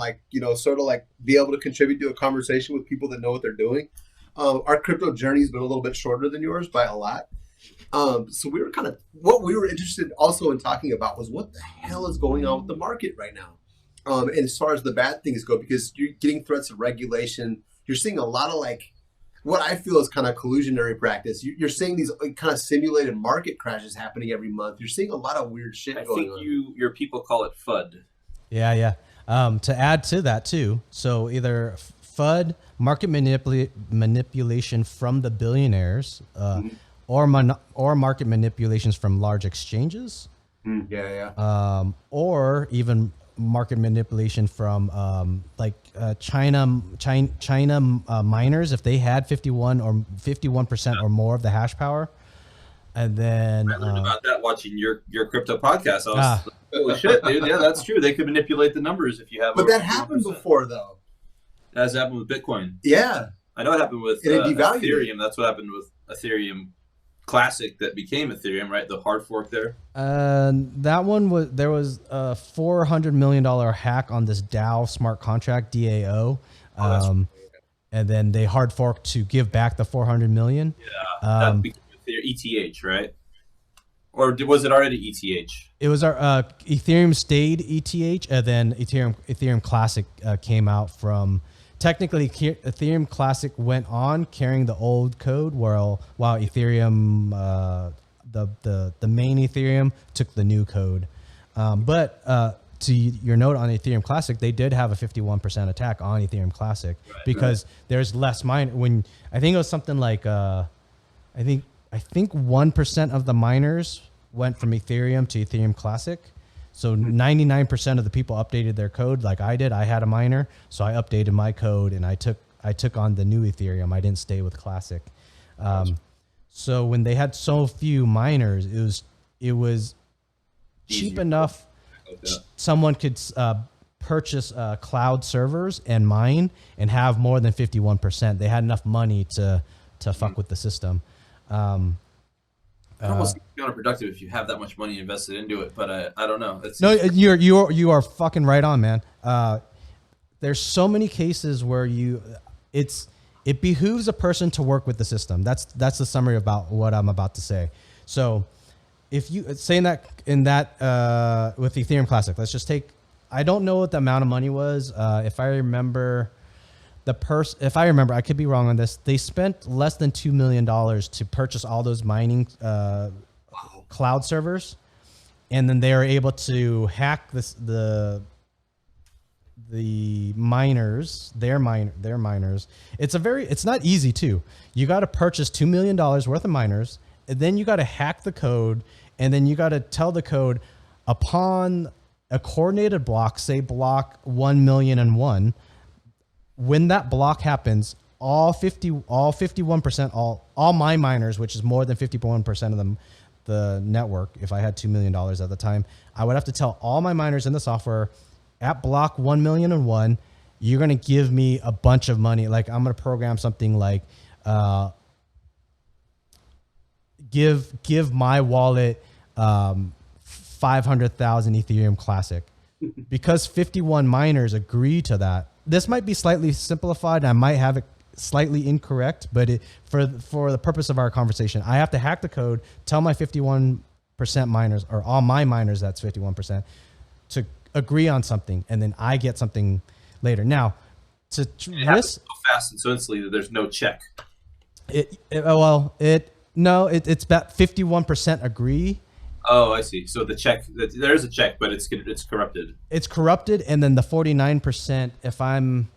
sort of like be able to contribute to a conversation with people that know what they're doing. Our crypto journey has been a little bit shorter than yours by a lot. So we were what we were interested also in talking about was what the hell is going on with the market right now. And as far as the bad things go, because you're getting threats of regulation, you're seeing a lot of what I feel is kind of collusionary practice. You're seeing these kind of simulated market crashes happening every month. You're seeing a lot of weird shit going on. I think your people call it FUD. Yeah. To add to that too, so either FUD, market manipulation from the billionaires, or market manipulations from large exchanges. Or even market manipulation from China miners if they had 51% or more of the hash power. And then I learned about that watching your crypto podcast. I was holy shit, dude. Yeah, that's true. They could manipulate the numbers if you have. But that happened before, though. That has happened with Bitcoin. Yeah, I know it happened with Ethereum. That's what happened with Ethereum Classic that became Ethereum, right? The hard fork there. That one there was a $400 million hack on this DAO smart contract, DAO. And then they hard forked to give back the 400 million. Yeah, that became ETH, right? Or was it already ETH? It was our Ethereum stayed ETH, and then Ethereum Classic came out from. Technically, Ethereum Classic went on carrying the old code, while Ethereum, the main Ethereum, took the new code. But to your note on Ethereum Classic, they did have a 51% attack on Ethereum Classic because there's less mine. I think it was something like I think 1% of the miners went from Ethereum to Ethereum Classic. So 99% of the people updated their code like I did. I had a miner, so I updated my code and I took on the new Ethereum. I didn't stay with Classic. So when they had so few miners, it was cheap enough. Someone could purchase cloud servers and mine and have more than 51%. They had enough money to fuck with the system. It almost counterproductive if you have that much money invested into it, but I don't know. You are fucking right on, man. There's so many cases where it behooves a person to work with the system. That's the summary about what I'm about to say. So if you saying that with Ethereum Classic, let's just take. I don't know what the amount of money was. If I remember. I could be wrong on this. They spent less than $2 million to purchase all those mining cloud servers, and then they are able to hack the miners, their miners. It's not easy too. You got to purchase $2 million worth of miners, and then you got to hack the code, and then you got to tell the code upon a coordinated block, say block 1,000,001. When that block happens, all 51%, all my miners, which is more than 51% of them, the network, if I had $2 million at the time, I would have to tell all my miners in the software at block 1,000,001, you're going to give me a bunch of money. Like I'm going to program something like, give my wallet, 500,000 Ethereum Classic. Because 51 miners agree to that. This might be slightly simplified. I might have it slightly incorrect, but for the purpose of our conversation, I have to hack the code, tell my 51% miners, or all my miners, that's 51%, to agree on something, and then I get something later. Now, to risk so fast and so instantly that there's no check. It's about 51% agree. Oh, I see. So the check, there is a check, but it's corrupted. It's corrupted, and then the 49%, if I'm,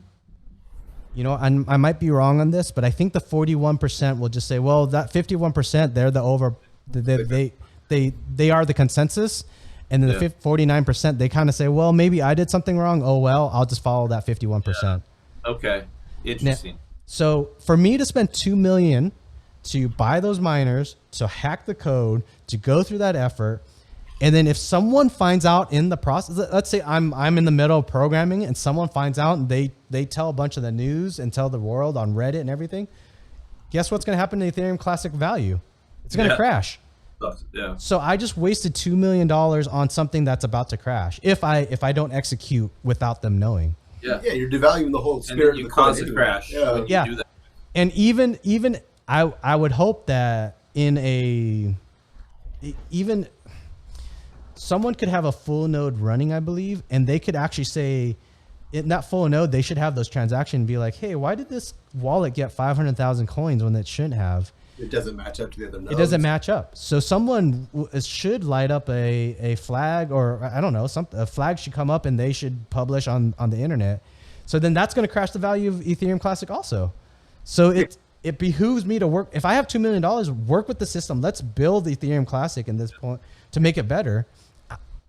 I might be wrong on this, but I think the 41% will just say, well, that 51%, they're they are the consensus, and then the 49%, they kind of say, well, maybe I did something wrong. Oh well, I'll just follow that 51%. Yeah. Okay, interesting. Now, so for me to spend $2 million to buy those miners, to hack the code, to go through that effort, and then if someone finds out in the process, let's say I'm in the middle of programming and someone finds out and they tell a bunch of the news and tell the world on Reddit and everything, guess what's going to happen to Ethereum Classic value? It's going to crash. Yeah. So I just wasted $2 million on something that's about to crash if I don't execute without them knowing. Yeah, you're devaluing the whole spirit. And you cause a crash when you do that. And even I would hope that even someone could have a full node running, I believe, and they could actually say in that full node, they should have those transactions and be like, hey, why did this wallet get 500,000 coins when it shouldn't have? It doesn't match up to the other nodes. It doesn't match up. So someone should light up a flag, or I don't know, a flag should come up and they should publish on the internet. So then that's going to crash the value of Ethereum Classic also. So it behooves me to work. If I have $2 million, work with the system. Let's build Ethereum Classic in this point to make it better.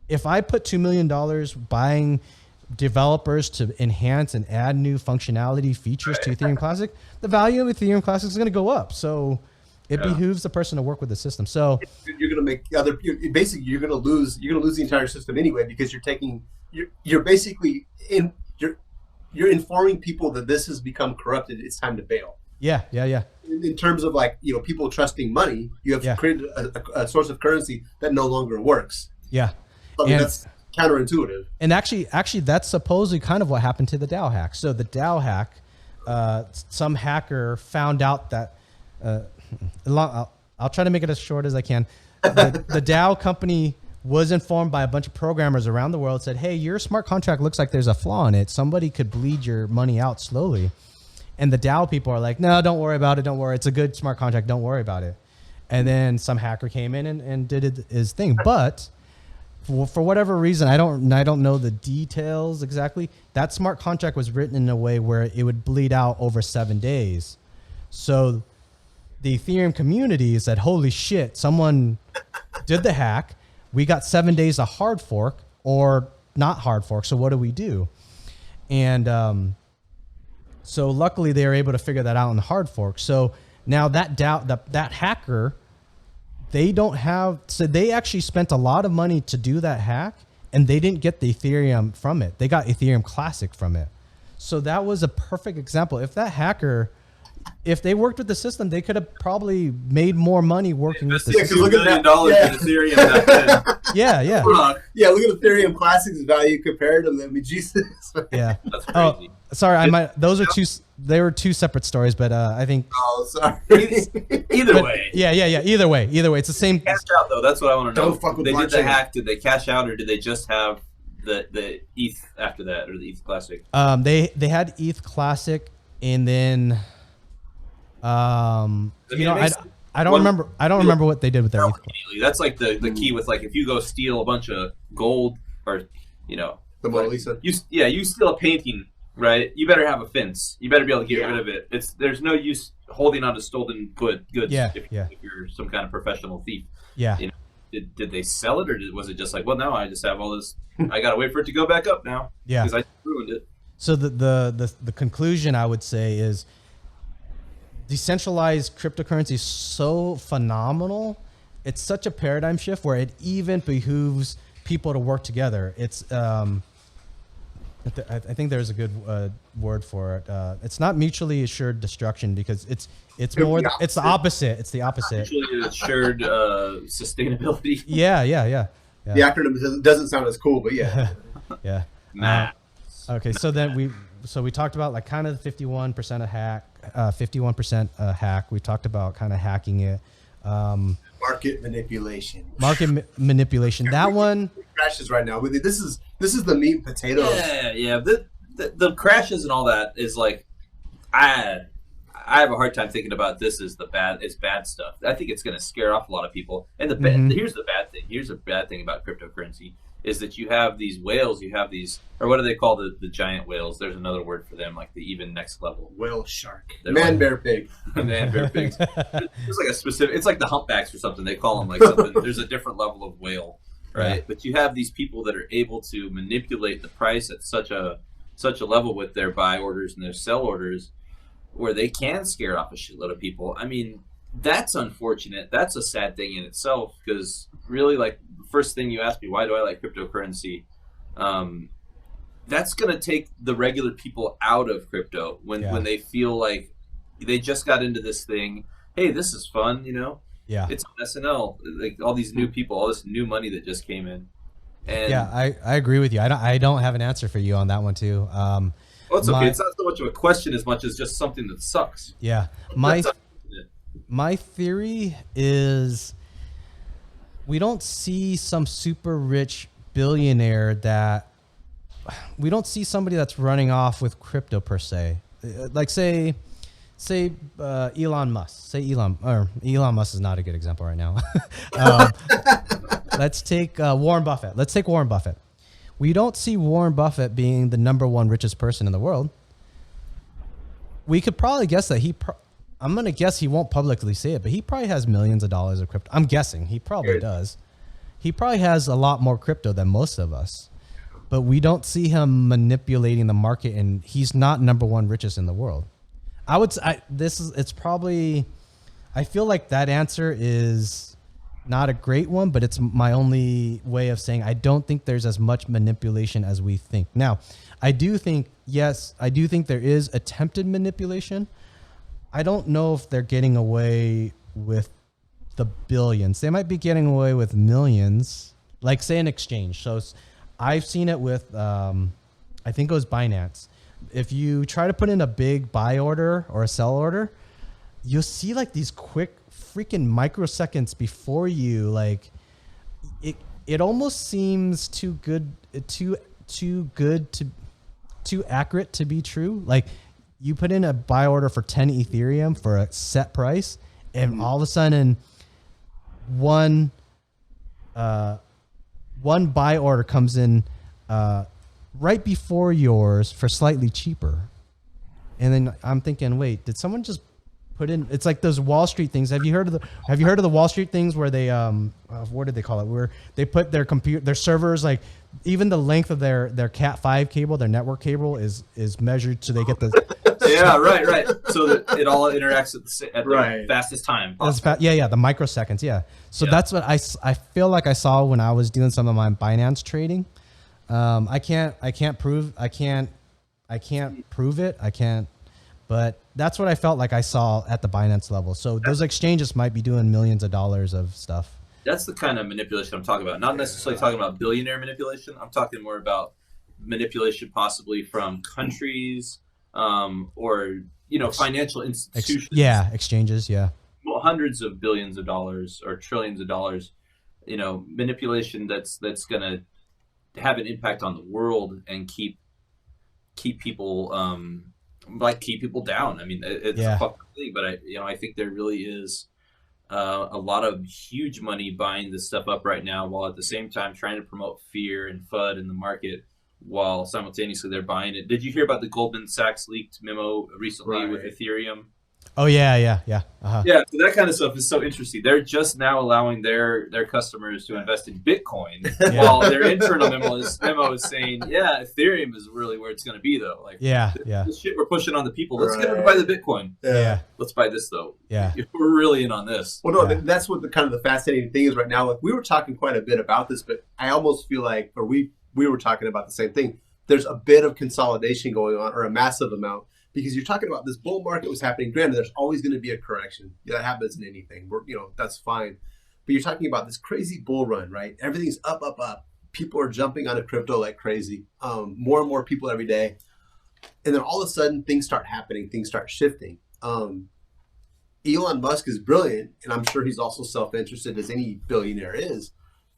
If I put $2 million buying developers to enhance and add new functionality features to Ethereum Classic, the value of Ethereum Classic is going to go up. So it behooves the person to work with the system. So you're going to make basically you're going to lose the entire system anyway, because you're basically you're informing people that this has become corrupted. It's time to bail. Yeah. In terms of like, people trusting money, you have created a source of currency that no longer works. Yeah. I mean, that's counterintuitive. And actually, that's supposedly kind of what happened to the DAO hack. So the DAO hack, some hacker found out that, I'll try to make it as short as I can. The DAO company was informed by a bunch of programmers around the world, said, hey, your smart contract looks like there's a flaw in it. Somebody could bleed your money out slowly. And the DAO people are like, no, don't worry about it. Don't worry. It's a good smart contract. Don't worry about it. And then some hacker came in and did his thing. But for whatever reason, I don't know the details exactly. That smart contract was written in a way where it would bleed out over 7 days. So the Ethereum community said, holy shit, someone did the hack. We got 7 days to hard fork or not hard fork. So what do we do? And so luckily they were able to figure that out in the hard fork. So now that hacker, they actually spent a lot of money to do that hack, and they didn't get the Ethereum from it. They got Ethereum Classic from it. So that was a perfect example. If that hacker, if they worked with the system, they could have probably made more money working with the system. Look at $1 in Ethereum back then. Yeah. Yeah, look at Ethereum Classic's value compared to them. I mean, Jesus. Yeah. That's crazy. Sorry, those are they were two separate stories, but I think. Oh, sorry. Either way. Yeah. Either way, it's the same. Cash out though. That's what I want to know. Don't fuck with they did the blockchain. hack. Did they cash out, or did they just have the ETH after that, or the ETH Classic? They had ETH Classic, and then, I don't remember what they did with their ETH. Immediately. That's like the key with, like, if you go steal a bunch of gold, or The Mona Lisa. you steal a painting, right? You better have a fence. You better be able to get rid of it. There's no use holding on to stolen goods. If you're some kind of professional thief. Yeah. Did they sell it, or was it just like, well, now I just have all this. I gotta wait for it to go back up now. Yeah. Because I ruined it. So the conclusion I would say is decentralized cryptocurrency is so phenomenal. It's such a paradigm shift where it even behooves people to work together. It's I think there's a good word for it. It's not mutually assured destruction, because it's more it's the opposite. It's the opposite. Mutually assured sustainability. Yeah. The acronym doesn't sound as cool, but yeah. Yeah. Okay, so then we talked about like kind of the 51% of hack, 51% hack. We talked about kind of hacking it. Market manipulation. Manipulation. That one crashes right now. This is the meat and potatoes. Yeah. The crashes and all that is like, I have a hard time thinking about this as bad stuff. I think it's going to scare off a lot of people. And here's the bad thing. Here's the bad thing about cryptocurrency is that you have these whales. You have these, or what do they call the giant whales? There's another word for them, like the even next level. Whale shark. Man, bear, pig. Man, bear, pigs. There's like a specific. It's like the humpbacks or something. They call them like something. There's a different level of whale, right? Yeah. But you have these people that are able to manipulate the price at such a level with their buy orders and their sell orders, where they can scare off a shitload of people. I mean, that's unfortunate. That's a sad thing in itself, because really, like, the first thing you asked me, why do I like cryptocurrency? That's going to take the regular people out of crypto when they feel like they just got into this thing. Hey, this is fun, Yeah. It's on SNL, like all these new people, all this new money that just came in. And yeah, I agree with you. I don't have an answer for you on that one too. Well, it's okay. It's not so much of a question as much as just something that sucks. Yeah. My theory is we don't see some super rich billionaire we don't see somebody that's running off with crypto per se. Like say Elon Musk. Elon Musk is not a good example right now. Let's take Warren Buffett. Let's take Warren Buffett. We don't see Warren Buffett being the #1 richest person in the world. We could probably guess that I'm gonna guess he won't publicly say it, but he probably has millions of dollars of crypto. I'm guessing he probably does. He probably has a lot more crypto than most of us, but we don't see him manipulating the market, and he's not number one richest in the world. It's probably, I feel like that answer is not a great one, but it's my only way of saying I don't think there's as much manipulation as we think. Now, I do think there is attempted manipulation. I don't know if they're getting away with the billions. They might be getting away with millions, like say an exchange. So I've seen it with, I think it was Binance. If you try to put in a big buy order or a sell order, you'll see like these quick freaking microseconds before you, like it almost seems too accurate to be true. Like you put in a buy order for 10 Ethereum for a set price, and all of a sudden one buy order comes in right before yours for slightly cheaper. And then I'm thinking, wait, did someone just put in? It's like those Wall Street things. Have you heard of the Wall Street things where they what did they call it? Where they put their servers, like even the length of their Cat 5 cable, their network cable is measured so they get the yeah, right. So that it all interacts at the fastest time. The microseconds. Yeah. So that's what I feel like I saw when I was doing some of my Binance trading. I can't prove it. But that's what I felt like I saw at the Binance level. So those exchanges might be doing millions of dollars of stuff. That's the kind of manipulation I'm talking about. Not necessarily talking about billionaire manipulation. I'm talking more about manipulation possibly from countries or, financial institutions. Exchanges, Well, hundreds of billions of dollars or trillions of dollars, manipulation that's going to have an impact on the world and keep people keep people down. I mean, it's a fucking thing, but I think there really is a lot of huge money buying this stuff up right now, while at the same time trying to promote fear and FUD in the market, while simultaneously they're buying it. Did you hear about the Goldman Sachs leaked memo recently with Ethereum? Oh yeah. Uh-huh. Yeah, so that kind of stuff is so interesting. They're just now allowing their customers to invest in Bitcoin, while their internal memo is saying, Ethereum is really where it's going to be, though. Like, the shit we're pushing on the people. Let's get them to buy the Bitcoin. Yeah. Let's buy this, though. Yeah. We're really in on this. Well, no, that's what the fascinating thing is right now. Like, we were talking quite a bit about this, but I almost feel like, or we were talking about the same thing. There's a bit of consolidation going on, or a massive amount. Because you're talking about this bull market was happening. Granted, there's always going to be a correction. That happens in anything. That's fine. But you're talking about this crazy bull run, right? Everything's up. People are jumping onto crypto like crazy. More and more people every day. And then all of a sudden, things start happening. Things start shifting. Elon Musk is brilliant, and I'm sure he's also self-interested, as any billionaire is.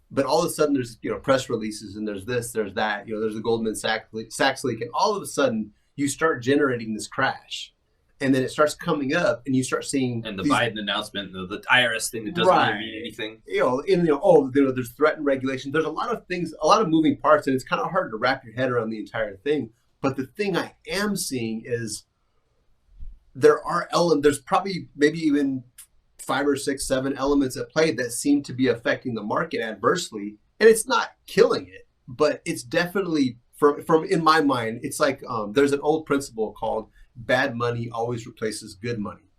But all of a sudden, there's press releases, and there's this, there's that. There's the Goldman Sachs leak, and all of a sudden, you start generating this crash, and then it starts coming up, and you start seeing the Biden announcement, the IRS thing that doesn't really mean anything. There's threatened regulation. There's a lot of things, a lot of moving parts, and it's kind of hard to wrap your head around the entire thing. But the thing I am seeing is there's probably maybe even 5 or 6, 7 elements at play that seem to be affecting the market adversely, and it's not killing it, but it's definitely. From in my mind, it's like there's an old principle called bad money always replaces good money.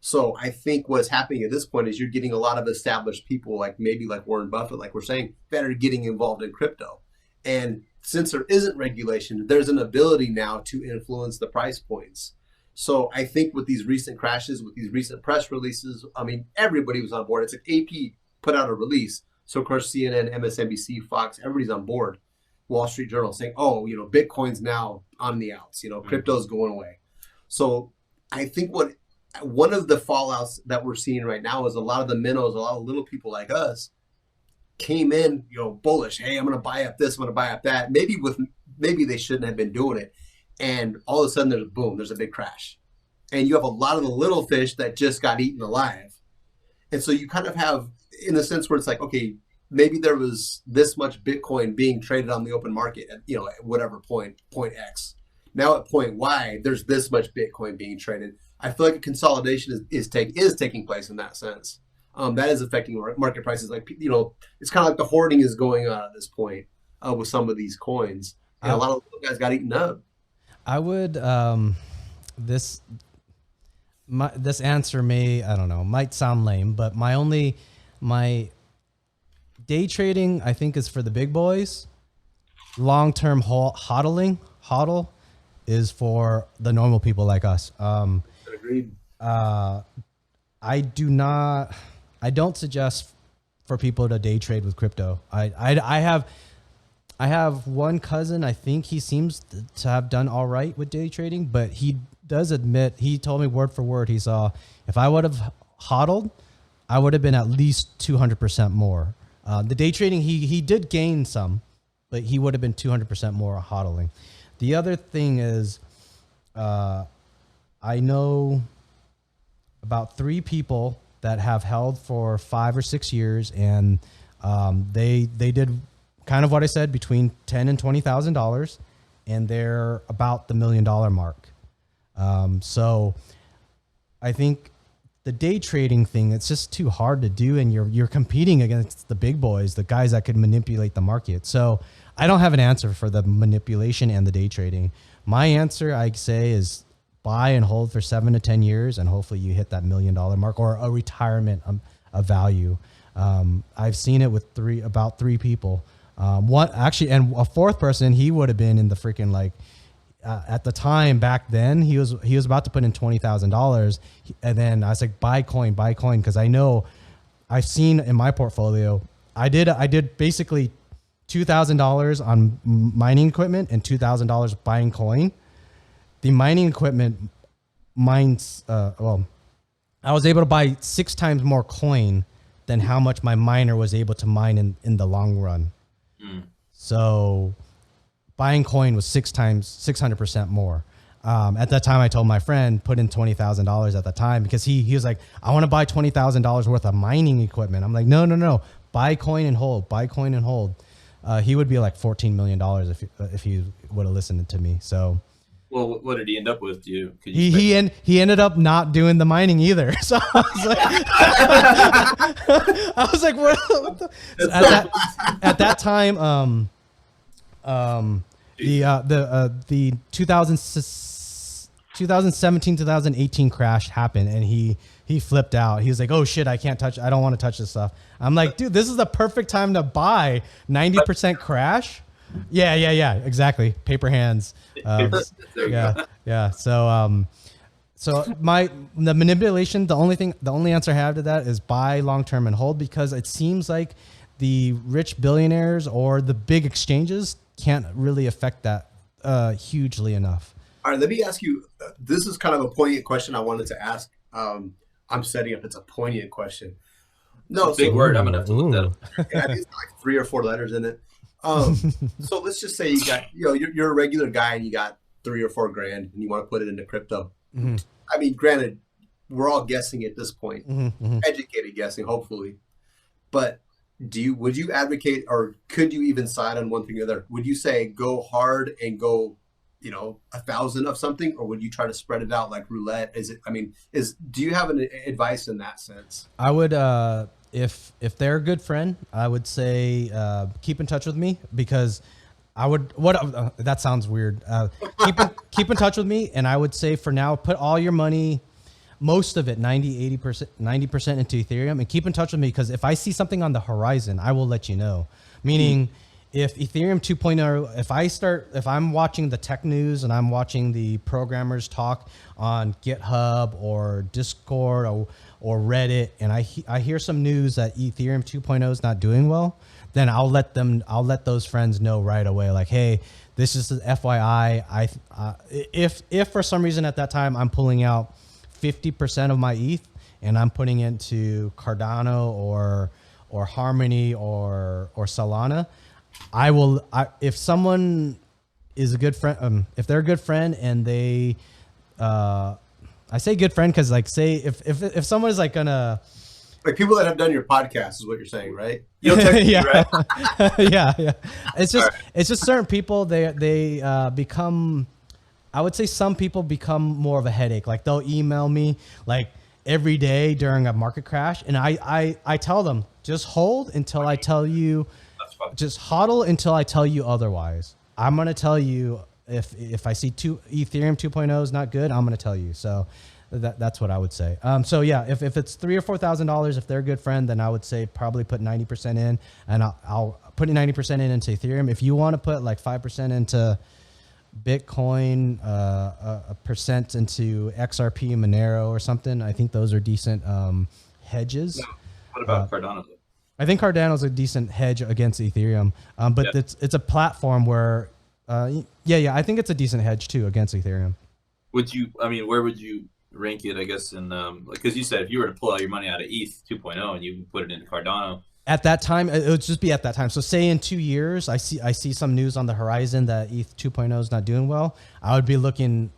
So I think what's happening at this point is you're getting a lot of established people, like Warren Buffett, like we're saying, that are getting involved in crypto. And since there isn't regulation, there's an ability now to influence the price points. So I think with these recent crashes, with these recent press releases, I mean, everybody was on board. It's like AP put out a release. So of course, CNN, MSNBC, Fox, everybody's on board. Wall Street Journal saying, Bitcoin's now on the outs, crypto's going away. So I think one of the fallouts that we're seeing right now is a lot of the minnows, a lot of little people like us came in, bullish. Hey, I'm going to buy up this, I'm going to buy up that. Maybe they shouldn't have been doing it. And all of a sudden there's a big crash. And you have a lot of the little fish that just got eaten alive. And so you kind of have, in a sense where it's like, okay, maybe there was this much Bitcoin being traded on the open market at, at whatever point X. Now at point Y, there's this much Bitcoin being traded. I feel like a consolidation is taking place in that sense. That is affecting market prices. Like, it's kind of like the hoarding is going on at this point with some of these coins, and a lot of little guys got eaten up. I would this answer might sound lame, but my day trading, I think, is for the big boys. Long-term hodl is for the normal people like us. Agreed. I don't suggest for people to day trade with crypto. I have one cousin, I think he seems to have done all right with day trading, but he does admit, he told me word for word, he saw, if I would have hodled, I would have been at least 200% more. The day trading, he did gain some, but he would have been 200% more hodling. The other thing is, I know about 3 people that have held for 5 or 6 years, and they did kind of what I said, between $10,000 and $20,000, and they're about the $1 million mark. So I think the day trading thing, it's just too hard to do, and you're competing against the big boys, the guys that could manipulate the market. So I don't have an answer for the manipulation and the day trading. My answer, I'd say, is buy and hold for 7 to 10 years, and hopefully you hit that $1 million mark or a retirement of value. I've seen it with about 3 people. One actually, and a 4th person, he would have been in the freaking at the time back then, he was about to put in $20,000, and then I was like, buy coin, because I know I've seen in my portfolio, I did basically $2,000 on mining equipment and $2,000 buying coin. The mining equipment I was able to buy 6 times more coin than how much my miner was able to mine in the long run. So buying coin was 600% more. At that time, I told my friend, put in $20,000 at the time, because he was like, I want to buy $20,000 worth of mining equipment. I'm like, no, buy coin and hold. He would be like $14 million if he would have listened to me. So, well, what did he end up with? He ended up not doing the mining either. So I was like, what the? So at that time, the 2017 2018 crash happened, and he flipped out. He was like, oh shit, I don't want to touch this stuff. I'm like, dude, this is the perfect time to buy. 90% crash. Yeah, exactly. Paper hands. Yeah. So the manipulation, the only answer I have to that is buy long-term and hold, because it seems like the rich billionaires or the big exchanges can't really affect that hugely enough. All right, let me ask you, this is kind of a poignant question I wanted to ask. I'm setting up, it's a poignant question. No, big word. I'm gonna have to look that up. Yeah, I think it's like 3 or 4 letters in it. So let's just say you got, you're a regular guy and you got 3 or 4 grand and you want to put it into crypto. Mm-hmm. I mean, granted, we're all guessing at this point, educated guessing, hopefully. But would you advocate, or could you even side on one thing or the other? Would you say go hard and go, 1,000 of something, or would you try to spread it out like roulette? Do you have an advice in that sense? I would, if they're a good friend, I would say keep in touch with me, because that sounds weird. Keep in touch with me, and I would say for now, put all your money, most of it, 90% into Ethereum, and keep in touch with me, because if I see something on the horizon, I will let you know. Meaning, if Ethereum 2.0, if I'm watching the tech news and I'm watching the programmers talk on GitHub or Discord or Reddit, and I hear some news that Ethereum 2.0 is not doing well, then I'll let those friends know right away. Like, hey, this is an FYI. If for some reason at that time I'm pulling out 50% of my ETH and I'm putting into Cardano or Harmony or Solana, if someone is a good friend, if they're a good friend and they, I say good friend because, like, say if someone is like gonna, like, people that have done your podcast is what you're saying, right? You'll text me, yeah. right? yeah. It's just certain people, they become, I would say some people become more of a headache. Like they'll email me like every day during a market crash, and I tell them just hold until I tell you, just hodl until I tell you otherwise. I'm gonna tell you if I see Ethereum 2.0 is not good, I'm gonna tell you. So that's what I would say. So yeah, if it's $3,000 or $4,000, if they're a good friend, then I would say probably put 90% in, and I'll put 90% in into Ethereum. If you want to put like 5% into Bitcoin, a percent into XRP, Monero, or something, I think those are decent hedges. What about Cardano? I think Cardano's a decent hedge against Ethereum, but it's a platform where, I think it's a decent hedge too against Ethereum. Where would you rank it, I guess, in because you said if you were to pull all your money out of ETH 2.0 and you put it into Cardano at that time, it would just be at that time. So say in 2 years, I see some news on the horizon that ETH 2.0 is not doing well. I would be looking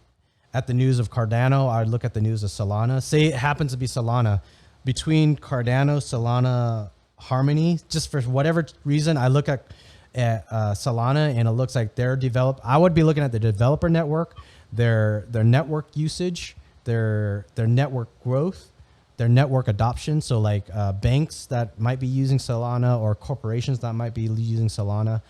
at the news of Cardano. I would look at the news of Solana. Say it happens to be Solana. Between Cardano, Solana, Harmony, just for whatever reason, I look at Solana and it looks like they're developed. I would be looking at the developer network, their network usage, their network growth, their network adoption. So like banks that might be using Solana or corporations that might be using Solana.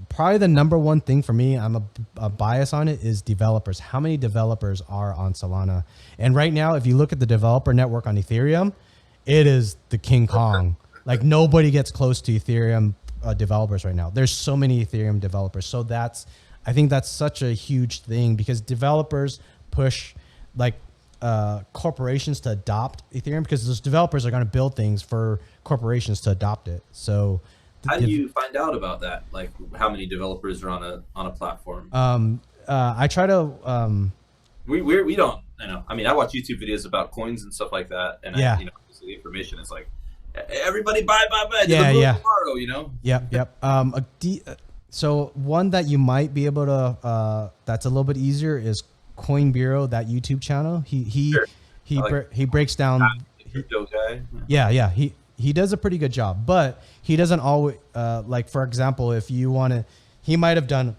Probably the number one thing for me, I'm a bias on it, is developers. How many developers are on Solana? And right now, if you look at the developer network on Ethereum, it is the King Kong. Like nobody gets close to Ethereum developers right now. There's so many Ethereum developers. So I think that's such a huge thing, because developers push like corporations to adopt Ethereum, because those developers are going to build things for corporations to adopt it. So how do you find out about that? Like how many developers are on a platform? I try to. We don't. I know. I mean, I watch YouTube videos about coins and stuff like that, and yeah, the information is like, everybody buy. Tomorrow. Yep. So one that you might be able to, that's a little bit easier, is Coin Bureau, that YouTube channel. He breaks down. Crypto guy. Yeah. He does a pretty good job, but he doesn't always, like for example, if you want to, he might have done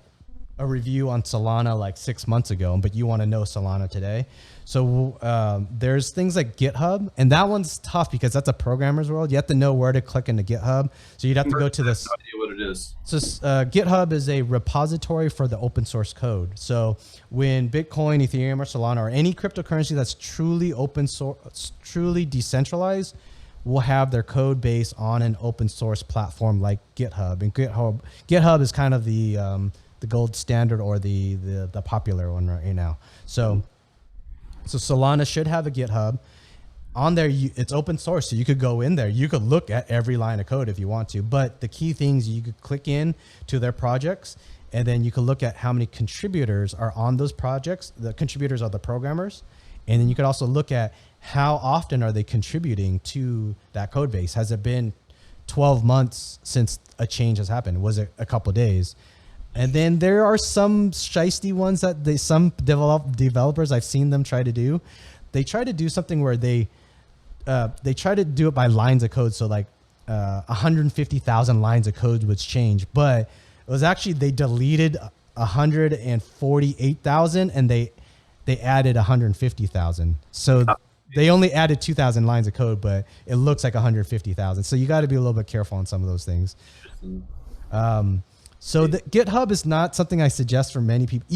a review on Solana like 6 months ago, but you want to know Solana today. So there's things like GitHub, and that one's tough because that's a programmer's world. You have to know where to click into GitHub. So you'd have to go to this. I have no idea what it is. So GitHub is a repository for the open source code. So when Bitcoin, Ethereum, or Solana, or any cryptocurrency that's truly open source, truly decentralized, will have their code base on an open source platform like GitHub. And GitHub is kind of the gold standard, or the popular one right now. So Solana should have a GitHub on there. It's open source, so you could go in there. You could look at every line of code if you want to. But the key things, you could click in to their projects, and then you could look at how many contributors are on those projects. The contributors are the programmers, and then you could also look at how often are they contributing to that code base. Has it been 12 months since a change has happened? Was it a couple of days? And then there are some shiesty ones that some developers, I've seen them try to do. They try to do something where they try to do it by lines of code. So like 150,000 lines of code was changed, but it was actually, they deleted 148,000 and they added 150,000. So they only added 2,000 lines of code, but it looks like 150,000. So you got to be a little bit careful on some of those things. So the GitHub is not something I suggest for many people.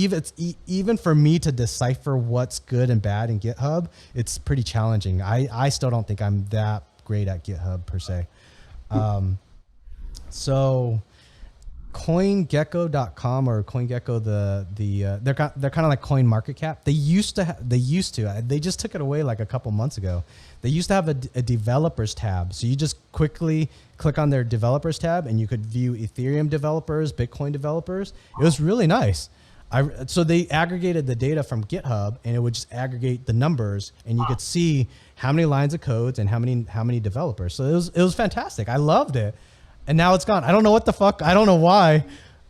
Even for me to decipher what's good and bad in GitHub, it's pretty challenging. I still don't think I'm that great at GitHub per se. So CoinGecko.com or CoinGecko, they're kind of like CoinMarketCap. They just took it away like a couple months ago. They used to have a developers tab. So you just quickly click on their developers tab and you could view Ethereum developers, Bitcoin developers. It was really nice. So they aggregated the data from GitHub, and it would just aggregate the numbers, and you could see how many lines of codes and how many developers. So it was fantastic. I loved it. And now it's gone. I don't know what the fuck. I don't know why.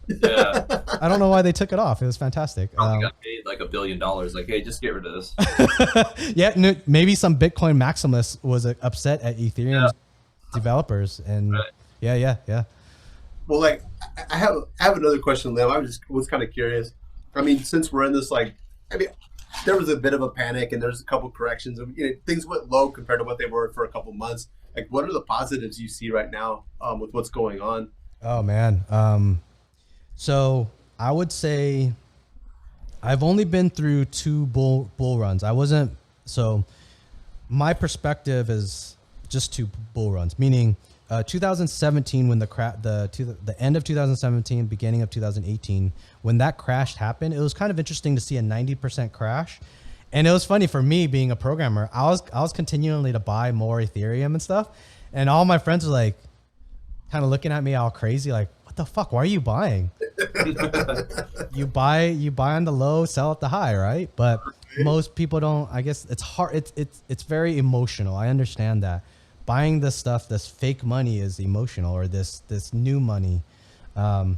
Yeah. I don't know why they took it off. It was fantastic. Probably got paid like $1 billion. Like, hey, just get rid of this. Yeah, maybe some Bitcoin maximalist was upset at Ethereum developers, and right. yeah. Well, like I have another question, Liem. I was kind of curious. I mean, since we're in this like I mean, there was a bit of a panic, and there's a couple corrections. Things went low compared to what they were for a couple months. Like, what are the positives you see right now with what's going on? Oh man. So I would say I've only been through 2 bull runs. So my perspective is just 2 bull runs, meaning 2017 when the end of 2017, beginning of 2018, when that crash happened, it was kind of interesting to see a 90% crash. And it was funny for me being a programmer. I was continually to buy more Ethereum and stuff, and all my friends were like kind of looking at me all crazy, like, what the fuck? Why are you buying? you buy on the low, sell at the high, right? But most people don't. I guess it's hard. It's very emotional. I understand that. Buying this stuff, this fake money is emotional, or this new money. So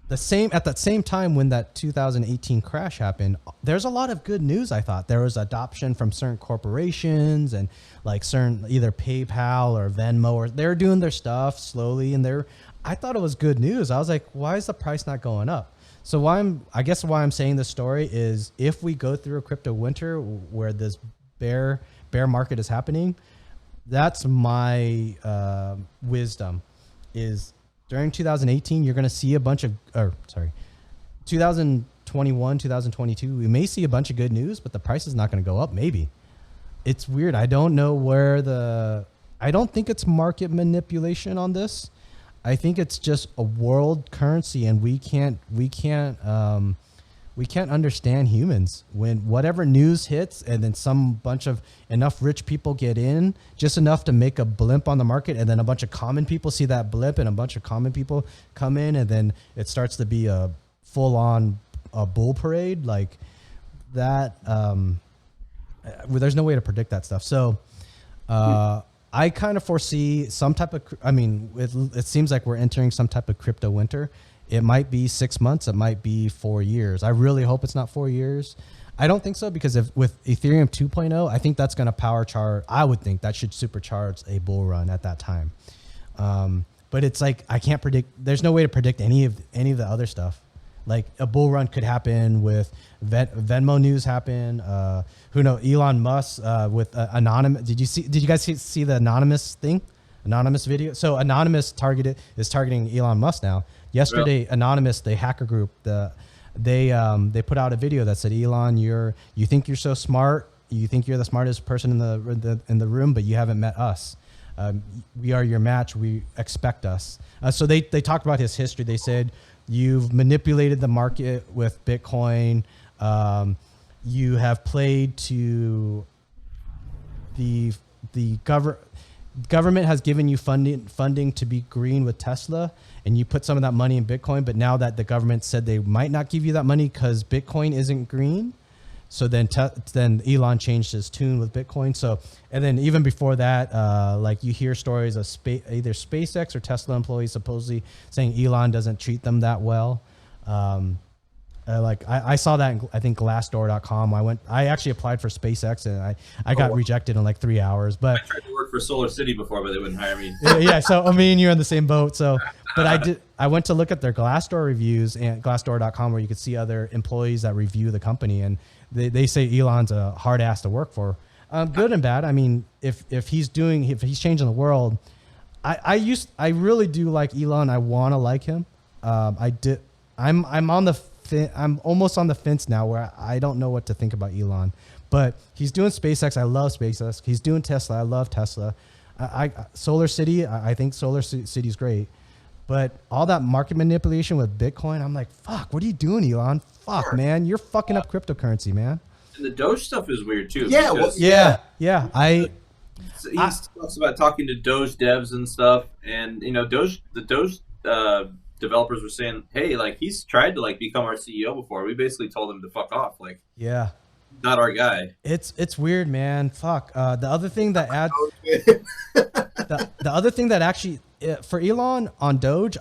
at that same time when that 2018 crash happened, there's a lot of good news. I thought there was adoption from certain corporations and like certain either PayPal or Venmo, or they're doing their stuff slowly, and I thought it was good news. I was like, why is the price not going up? So why I'm saying this story is, if we go through a crypto winter where this bear market is happening, that's my wisdom is during 2018, you're going to see 2021, 2022, we may see a bunch of good news, but the price is not going to go up. Maybe. It's weird. I don't know I don't think it's market manipulation on this. I think it's just a world currency, and we can't understand humans. When whatever news hits and then enough rich people get in, just enough to make a blimp on the market, and then a bunch of common people see that blip and a bunch of common people come in, and then it starts to be a full-on bull parade like that. There's no way to predict that stuff. So I kind of foresee some type of, it seems like we're entering some type of crypto winter. It might be 6 months. It might be 4 years. I really hope it's not 4 years. I don't think so, because with Ethereum 2.0, I think that's going to I would think that should supercharge a bull run at that time. But it's like, I can't predict. There's no way to predict any of the other stuff. Like a bull run could happen with Venmo news happen. Who knows? Elon Musk with anonymous. Did you guys see the anonymous thing? Anonymous video. So Anonymous is targeting Elon Musk now. Yesterday, really? Anonymous, the hacker group, they put out a video that said, Elon, you think you're so smart, you think you're the smartest person in the room, but you haven't met us. We are your match. We expect us. So they talked about his history. They said, you've manipulated the market with Bitcoin. You have played to the government has given you funding to be green with Tesla, and you put some of that money in Bitcoin. But now that the government said they might not give you that money because Bitcoin isn't green, so then Elon changed his tune with Bitcoin. So, and then even before that, like you hear stories of either SpaceX or Tesla employees supposedly saying Elon doesn't treat them that well. I saw that in, I think, Glassdoor.com. I actually applied for SpaceX, and I got rejected in like 3 hours. But I tried to work for Solar City before, but they wouldn't hire me. Yeah. So me and you're in the same boat. So, but I went to look at their Glassdoor reviews and Glassdoor.com, where you could see other employees that review the company, and they say Elon's a hard ass to work for. Good and bad. I mean, if he's changing the world, I really do like Elon. I want to like him. I'm almost on the fence now, where I don't know what to think about Elon, but he's doing SpaceX. I love SpaceX. He's doing Tesla. I love Tesla. Solar City. I think Solar City's great, but all that market manipulation with Bitcoin, I'm like, fuck, what are you doing, Elon? Fuck, man, you're fucking up cryptocurrency, man. And the Doge stuff is weird too. Yeah, he talks about talking to Doge devs and stuff, and the Doge developers were saying, hey, like, he's tried to like become our CEO before. We basically told him to fuck off. Like, yeah, not our guy. It's weird, man. Fuck. The other thing that the other thing that actually for Elon on Doge,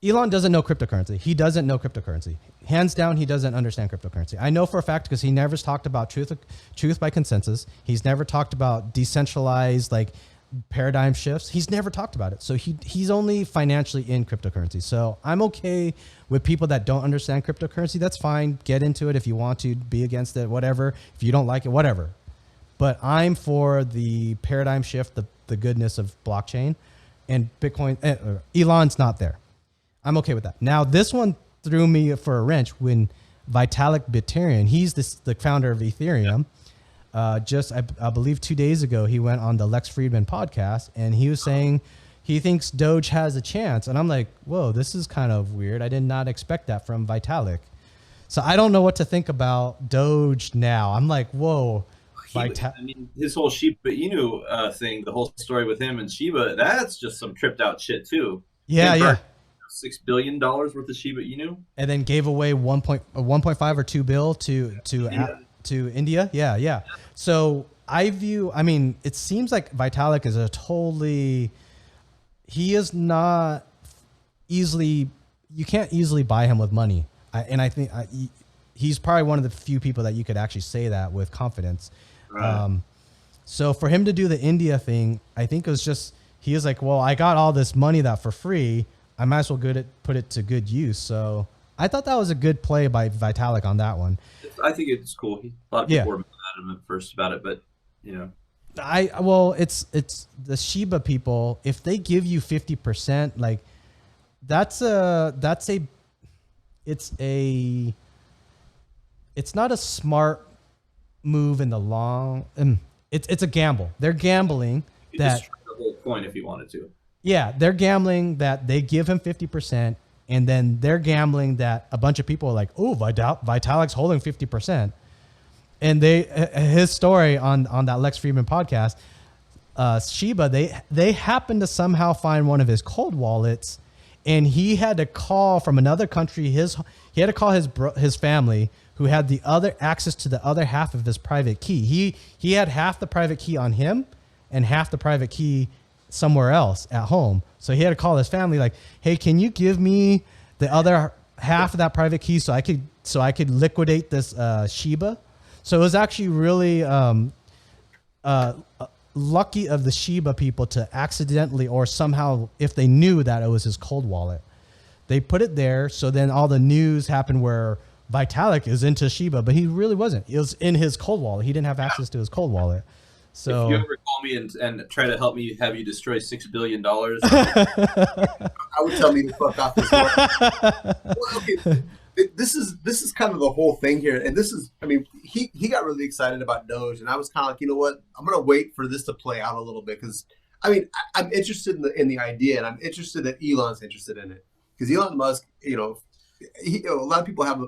Elon doesn't know cryptocurrency. He doesn't know cryptocurrency. Hands down, he doesn't understand cryptocurrency. I know for a fact because he never talked about truth by consensus. He's never talked about decentralized, like paradigm shifts. He's never talked about it. So he's only financially in cryptocurrency. So I'm okay with people that don't understand cryptocurrency. That's fine. Get into it if you want to, be against it, whatever. If you don't like it, whatever. But I'm for the paradigm shift, the goodness of blockchain, and Bitcoin. Elon's not there. I'm okay with that. Now, this one threw me for a wrench when Vitalik Buterin, he's the founder of Ethereum. I believe 2 days ago, he went on the Lex Fridman podcast and he was saying he thinks Doge has a chance. And I'm like, whoa, this is kind of weird. I did not expect that from Vitalik. So I don't know what to think about Doge now. I'm like, whoa. His whole Shiba Inu thing, the whole story with him and Shiba, that's just some tripped out shit too. Yeah. $6 billion worth of Shiba Inu. And then gave away 1.5 or 2 bill to India. Yeah. So it seems like Vitalik is he is not easily, you can't easily buy him with money. I think he's probably one of the few people that you could actually say that with confidence. Right. So for him to do the India thing, I think it was just, he was like, well, I got all this money that for free, I might as well put it to good use. So I thought that was a good play by Vitalik on that one. I think it's cool. A lot of people were mad at him at first about it, but it's the Shiba people. If they give you 50%, like it's not a smart move in the long. It's a gamble. They're gambling that the whole coin if you wanted to. Yeah, they're gambling that they give him 50%, and then they're gambling that a bunch of people are like, "Oh, Vitalik's holding 50%," and his story on that Lex Fridman podcast, Shiba, they happened to somehow find one of his cold wallets, and he had to call from another country. He had to call his family, who had the other access to the other half of his private key. He had half the private key on him, and half the private key somewhere else at home. So he had to call his family like, "Hey, can you give me the other half of that private key so I could liquidate this Shiba?" So it was actually really lucky of the Shiba people to accidentally, or somehow, if they knew that it was his cold wallet, they put it there. So then all the news happened where Vitalik is into Shiba, but he really wasn't. It was in his cold wallet. He didn't have access to his cold wallet. So if you ever call me and try to help me have you destroy $6 billion, I would tell me to fuck off this one. Well, okay, this is kind of the whole thing here, and this is, he got really excited about Doge, and I was kind of like, you know what, I'm gonna wait for this to play out a little bit, because I'm interested in the idea, and I'm interested that Elon's interested in it, because Elon Musk, a lot of people have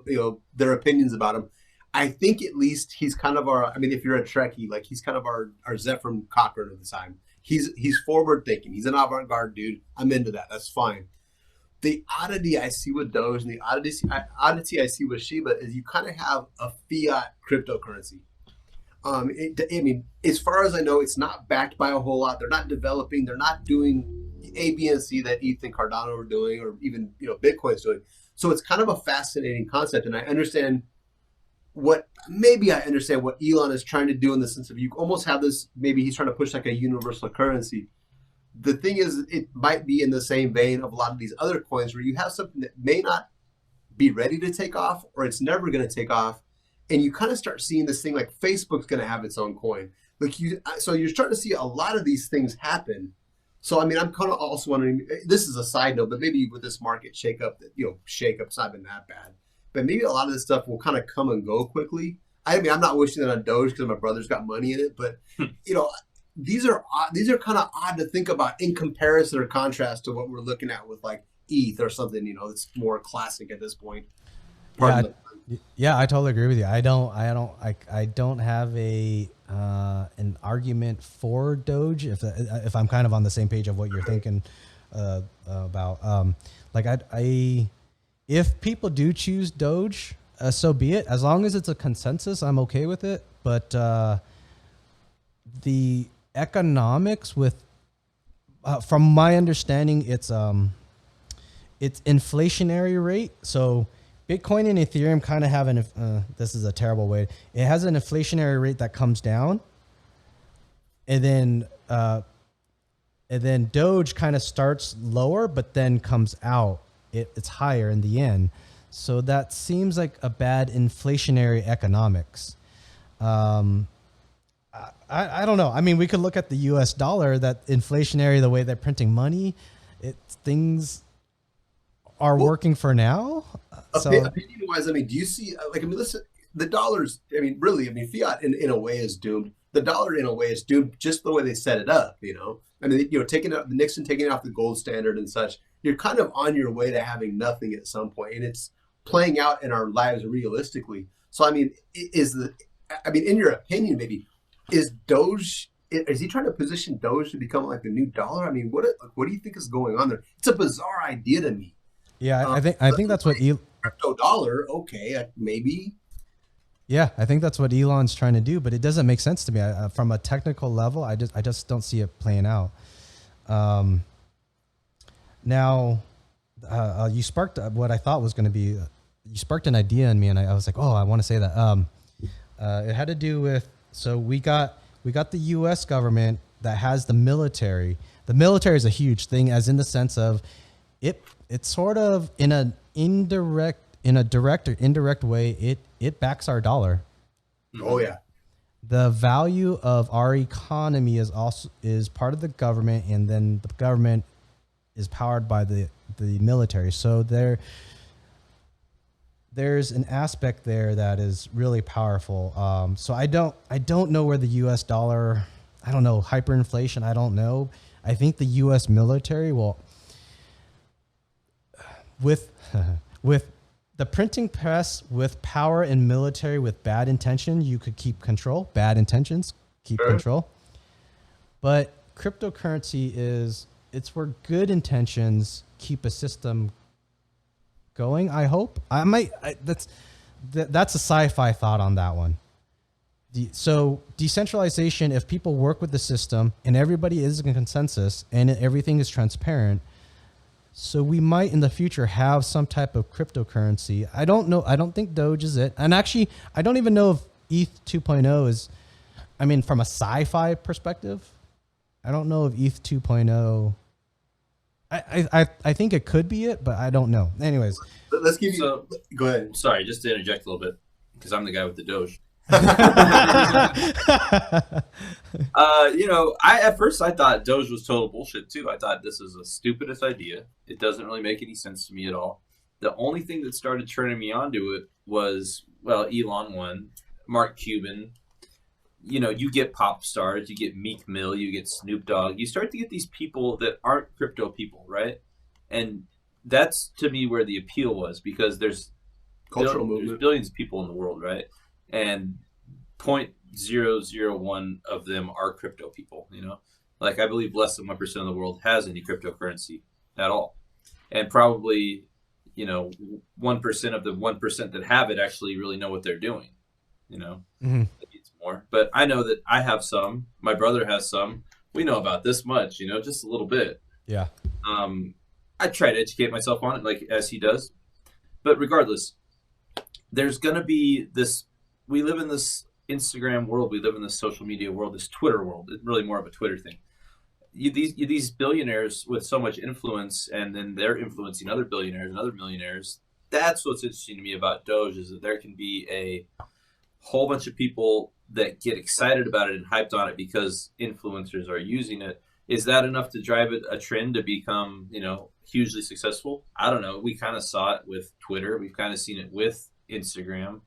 their opinions about him. I think at least he's kind of if you're a Trekkie, like he's kind of our Zephram Cochrane of the time. He's forward thinking. He's an avant-garde dude. I'm into that. That's fine. The oddity I see with Doge and the oddity I see with Shiba is you kind of have a fiat cryptocurrency. As far as I know, it's not backed by a whole lot. They're not developing. They're not doing A, B, and C that ETH and Cardano are doing, or even Bitcoin's doing. So it's kind of a fascinating concept, and I understand what Elon is trying to do, in the sense of you almost have this, maybe he's trying to push like a universal currency. The thing is, it might be in the same vein of a lot of these other coins where you have something that may not be ready to take off, or it's never going to take off. And you kind of start seeing this thing like Facebook's going to have its own coin. So you're starting to see a lot of these things happen. So, I'm kind of also wondering, this is a side note, but maybe with this market shakeup, shakeup's not been that bad. But maybe a lot of this stuff will kind of come and go quickly. I'm not wishing that on Doge because my brother's got money in it, but these are kind of odd to think about in comparison or contrast to what we're looking at with like ETH or something. It's more classic at this point. Yeah, I totally agree with you. I don't have an argument for Doge if I'm kind of on the same page of what you're thinking about. If people do choose Doge, so be it. As long as it's a consensus, I'm okay with it. But the economics from my understanding, it's inflationary rate. So Bitcoin and Ethereum kind of have this is a terrible way. It has an inflationary rate that comes down, and then And then Doge kind of starts lower, but then comes out. It's higher in the end. So that seems like a bad inflationary economics. I don't know. I mean, we could look at the US dollar, that inflationary, the way they're printing money, things are working for now. So Opinion wise, I mean, do you see, like, I mean, listen, the dollars, I mean, really, I mean, fiat in a way is doomed. The dollar in a way is doomed just the way they set it up, you know? I mean, you know, taking out Nixon, taking off the gold standard and such, you're kind of on your way to having nothing at some point, and it's playing out in our lives realistically. So, I mean, in your opinion, maybe, is he trying to position Doge to become like the new dollar? I mean, what do you think is going on there? It's a bizarre idea to me. Yeah, I think that's what crypto dollar. Okay, maybe. Yeah, I think that's what Elon's trying to do, but it doesn't make sense to me. From a technical level, I just don't see it playing out. Now, you sparked what I thought was going to be. You sparked an idea in me, and I was like, oh, I want to say that. It had to do with, so we got the U.S. government that has the military. The military is a huge thing, as in the sense of it's sort of in a direct or indirect way, it backs our dollar. Oh yeah. The value of our economy is part of the government, and then the government is powered by the military. So there's an aspect there that is really powerful. So I don't know where the U.S. dollar, I don't know, hyperinflation, I don't know. I think the U.S. military will, with the printing press, with power and military with bad intention, you could keep control. Bad intentions, keep control. But cryptocurrency it's where good intentions keep a system going. I hope. That's a sci-fi thought on that one. So decentralization, if people work with the system and everybody is in consensus and everything is transparent, so we might in the future have some type of cryptocurrency. I don't know. I don't think Doge is it. And actually, I don't even know if ETH 2.0 is, I mean, from a sci-fi perspective, I don't know if ETH 2.0, I think it could be it, but I don't know. Anyways. Let's give you, go ahead. Sorry, just to interject a little bit, because I'm the guy with the Doge. At first I thought Doge was total bullshit too. I thought this is the stupidest idea. It doesn't really make any sense to me at all. The only thing that started turning me onto it was, well, Elon one, Mark Cuban. You know, you get pop stars, you get Meek Mill, you get Snoop Dogg. You start to get these people that aren't crypto people, right? And that's to me where the appeal was, because there's Cultural movement. There's billions of people in the world, right? And 0.001 of them are crypto people, you know? Like, I believe less than 1% of the world has any cryptocurrency at all. And probably, 1% of the 1% that have it actually really know what they're doing, Mm-hmm. It's more. But I know that I have some. My brother has some. We know about this much, just a little bit. Yeah. I try to educate myself on it, like as he does. But regardless, there's going to be this, we live in this Instagram world, we live in this social media world, this Twitter world. It's really more of a Twitter thing. These billionaires with so much influence, and then they're influencing other billionaires and other millionaires. That's what's interesting to me about Doge, is that there can be a whole bunch of people that get excited about it and hyped on it because influencers are using it. Is that enough to drive a trend to become, hugely successful? I don't know. We kind of saw it with Twitter. We've kind of seen it with Instagram,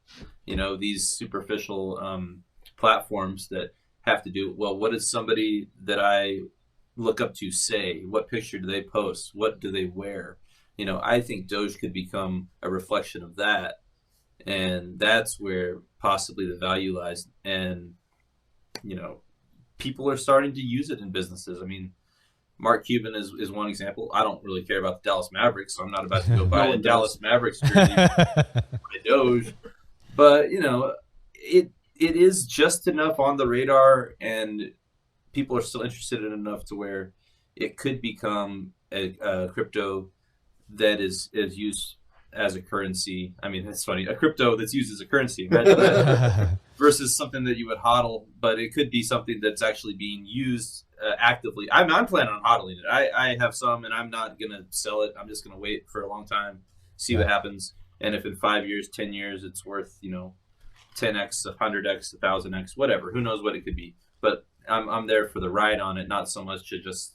these superficial platforms that have to do, well, what does somebody that I look up to say? What picture do they post? What do they wear? I think Doge could become a reflection of that. And that's where possibly the value lies. And, people are starting to use it in businesses. I mean, Mark Cuban is one example. I don't really care about the Dallas Mavericks, so I'm not about to go buy a Dallas Mavericks jersey by Doge. But, it is just enough on the radar, and people are still interested in it enough to where it could become a crypto that is used as a currency. I mean, that's funny. A crypto that's used as a currency. Imagine that. versus something that you would hodl, but it could be something that's actually being used actively. I'm planning on hodling it. I have some, and I'm not gonna sell it. I'm just gonna wait for a long time, see what happens, and if in 5 years, 10 years, it's worth 10x, 100x, 1000x, whatever. Who knows what it could be? But I'm there for the ride on it, not so much to just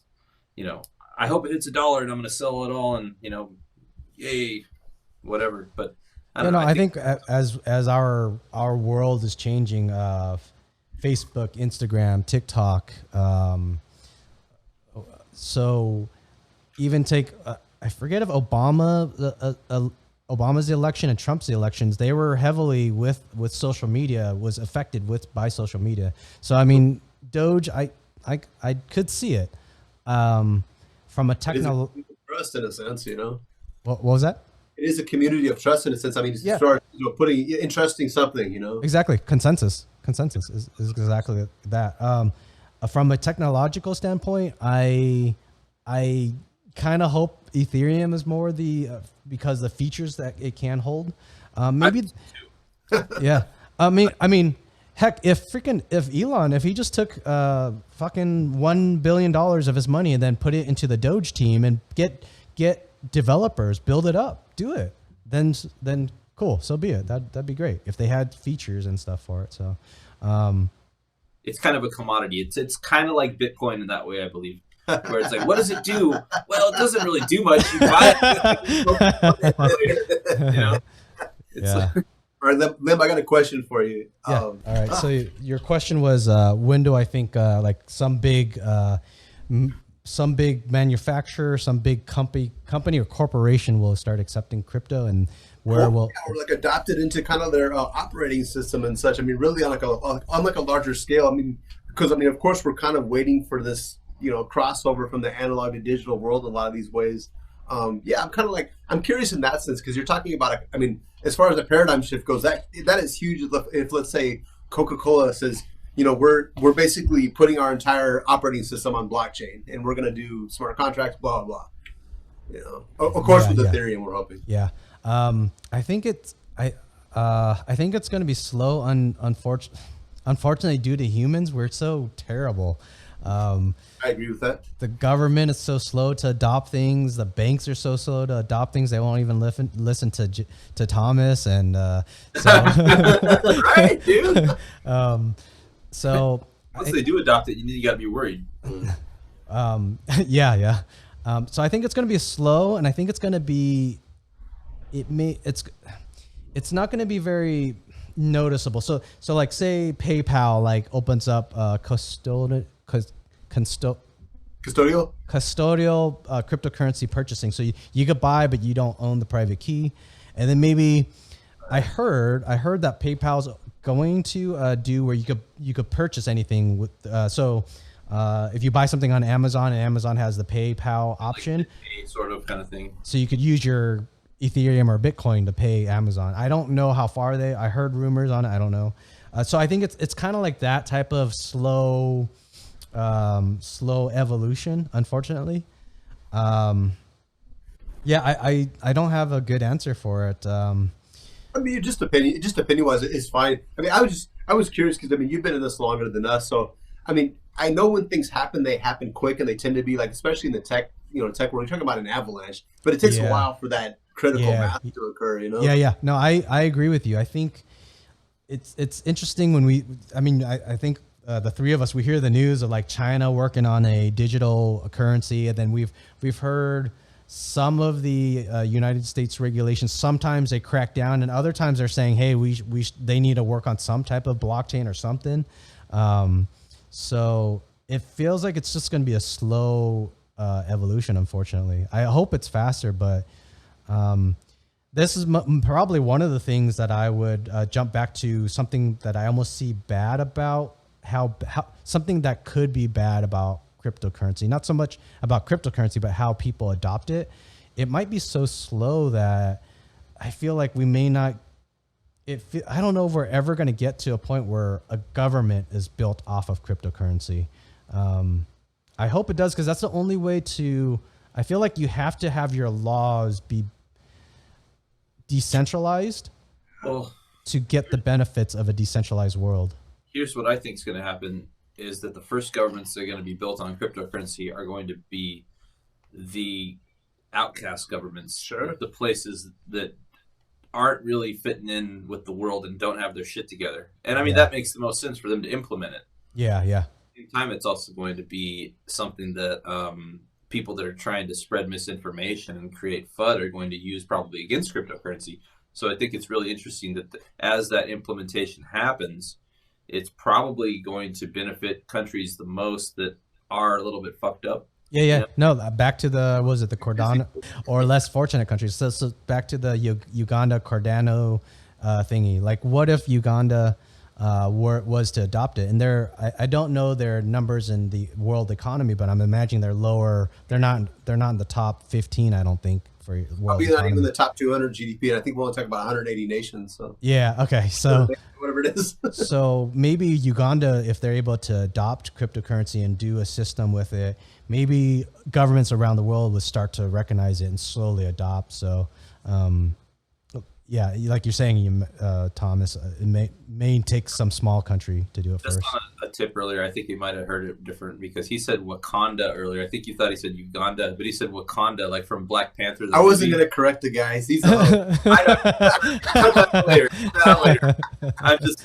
I hope it hits $1 and I'm gonna sell it all and yay, whatever. But I don't know. I think as our world is changing, Facebook, Instagram, TikTok. So even take I forget if Obama's election and Trump's elections, they were heavily with social media, was affected by social media. So I mean, Doge, I could see it from a technical trust in a sense, What was that? It is a community of trust in a sense. I mean, start putting entrusting something, Exactly. Consensus is exactly that. From a technological standpoint, I kind of hope Ethereum is more because the features that it can hold. Maybe, yeah. I mean, heck, if Elon, if he just took fucking $1 billion of his money and then put it into the Doge team and get developers, build it up, do it, then cool, so be it. That'd be great if they had features and stuff for it. So, it's kind of a commodity. It's kind of like Bitcoin in that way, I believe. Where it's like, what does it do? Well, it doesn't really do much. You buy it. Yeah. All right, Liem, I got a question for you. Yeah. All right. So your question was, when do I think like some big manufacturer, some big company or corporation will start accepting crypto, and where will or like adopt it into kind of their operating system and such? I mean, really on a larger scale. I mean, because of course we're kind of waiting for this crossover from the analog to digital world in a lot of these ways. I'm kind of I'm curious in that sense, because you're talking about as far as the paradigm shift goes, that is huge. If let's say Coca-Cola says, we're basically putting our entire operating system on blockchain and we're going to do smart contracts, blah blah blah. Of course with Ethereum we're hoping. Yeah. I think it's going to be slow. Unfortunately, due to humans, we're so terrible. I agree with that. The government is so slow to adopt things. The banks are so slow to adopt things. They won't even listen to Thomas, and so right, dude. So once they do adopt it, you got to be worried. Yeah. So I think it's going to be slow, and I think it's going to be. It's not going to be very noticeable. So like say PayPal opens up custodial cryptocurrency purchasing. So you could buy, but you don't own the private key. And then maybe I heard that PayPal's going to do where you could purchase anything with. If you buy something on Amazon and Amazon has the PayPal option, sort of kind of thing. So you could use your Ethereum or Bitcoin to pay Amazon. I don't know how far I heard rumors on it. I don't know. So I think it's kind of like that type of slow evolution, unfortunately. I don't have a good answer for it. Just opinion wise, it's fine. I was curious because you've been in this longer than us, so I know when things happen, they happen quick, and they tend to be especially in the tech world. You're talking about an avalanche, but it takes a while for that critical math to occur. Yeah. No, I agree with you. I think it's interesting when I think the three of us, we hear the news of China working on a digital currency, and then we've heard some of the United States regulations. Sometimes they crack down, and other times they're saying, hey, they need to work on some type of blockchain or something. So it feels like it's just going to be a slow evolution, unfortunately. I hope it's faster, but this is probably one of the things that I would jump back to, something that I almost see bad about, how something that could be bad about cryptocurrency. Not so much about cryptocurrency, but how people adopt it. It might be so slow that I feel like we may not. I don't know if we're ever going to get to a point where a government is built off of cryptocurrency. I hope it does, because that's the only way to. I feel like you have to have your laws be decentralized to get the benefits of a decentralized world? Here's what I think is going to happen is that the first governments that are going to be built on cryptocurrency are going to be the outcast governments. Sure. The places that aren't really fitting in with the world and don't have their shit together. And I mean, that makes the most sense for them to implement it. Yeah, yeah. At the same time, it's also going to be something that people that are trying to spread misinformation and create FUD are going to use probably against cryptocurrency. So I think it's really interesting that as that implementation happens, it's probably going to benefit countries the most that are a little bit fucked up. Yeah, yeah. No, back to the, what was it, the Cardano or less fortunate countries. So back to the Uganda Cardano thingy. Like, what if Uganda was to adopt it? And I don't know their numbers in the world economy, but I'm imagining they're lower. They're not in the top 15, I don't think, for world Probably economy. not even the top 200 GDP. And I think we're only talking about 180 nations. So Yeah. Okay. So whatever it is. so maybe Uganda, if they're able to adopt cryptocurrency and do a system with it, maybe governments around the world would start to recognize it and slowly adopt. So, yeah, like you're saying, Thomas, it may take some small country to do it Just first. on a tip earlier, I think you might have heard it different because he said Wakanda earlier. I think you thought he said Uganda, but he said Wakanda, like from Black Panther. I wasn't going to correct the guys. He's later. I'm just,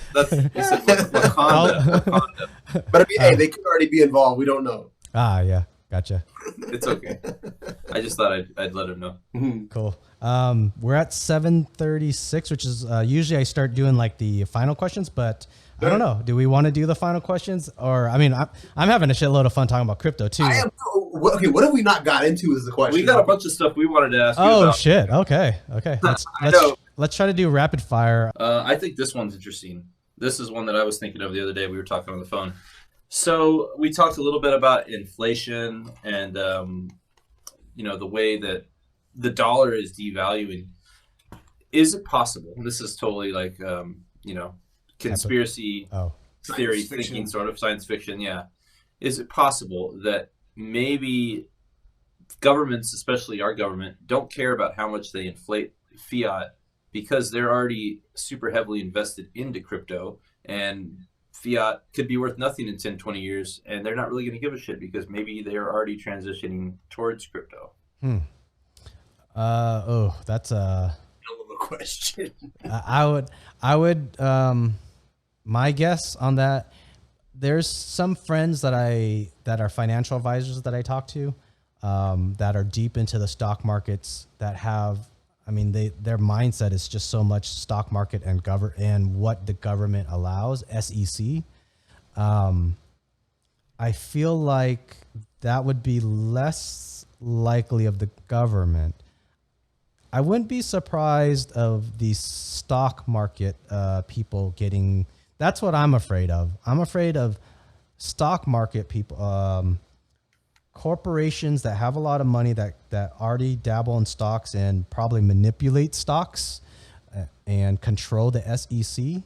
he said Wakanda. But I mean, hey, they could already be involved. We don't know. Yeah, gotcha. It's okay. I just thought I'd let him know. Cool. We're at 7:36, which is usually I start doing like the final questions, but I don't know. Do we want to do the final questions? Or, I mean, I'm having a shitload of fun talking about crypto too. Okay, what have we not got into is the question. We got a bunch of stuff we wanted to ask you Oh about. shit. Okay. Let's try to do rapid fire. I think this one's interesting. This is one that I was thinking of the other day. We were talking on the phone. So we talked a little bit about inflation and, the way that the dollar is devaluing. Is it possible? This is totally like, conspiracy theory thinking, sort of science fiction. Yeah. Is it possible that maybe governments, especially our government, don't care about how much they inflate fiat because they're already super heavily invested into crypto, and fiat could be worth nothing in 10, 20 years, and they're not really going to give a shit because maybe they're already transitioning towards crypto? That's a question. I would my guess on that, there's some friends that are financial advisors that I talk to that are deep into the stock markets that have, their mindset is just so much stock market and what the government allows, SEC. I feel like that would be less likely of the government. I wouldn't be surprised of the stock market people getting. That's what I'm afraid of. I'm afraid of stock market people, corporations that have a lot of money that already dabble in stocks and probably manipulate stocks and control the SEC.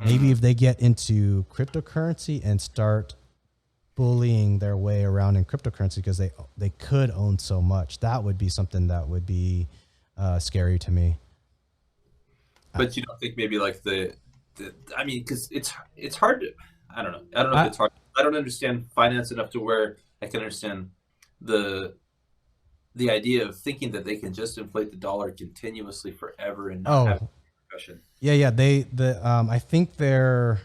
Maybe if they get into cryptocurrency and start bullying their way around in cryptocurrency because they could own so much, that would be something that would be scary to me. But you don't think maybe like because it's hard to, I don't know if it's hard. I don't understand finance enough to where I can understand the idea of thinking that they can just inflate the dollar continuously forever and not have repercussion. Yeah. I think they're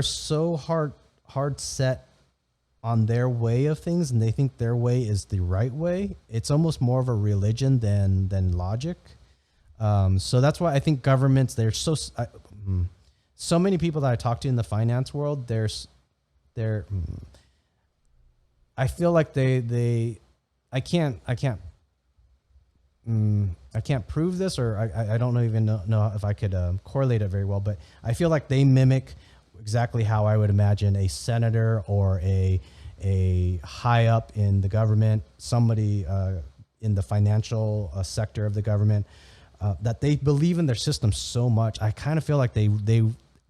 so hard set on their way of things, and they think their way is the right way. It's almost more of a religion than logic. So that's why I think governments, there's so many people that I talk to in the finance world, I feel like I can't prove this, or I don't even know if I could correlate it very well, but I feel like they mimic exactly how I would imagine a senator or a high up in the government, somebody in the financial sector of the government, that they believe in their system so much. I kind of feel like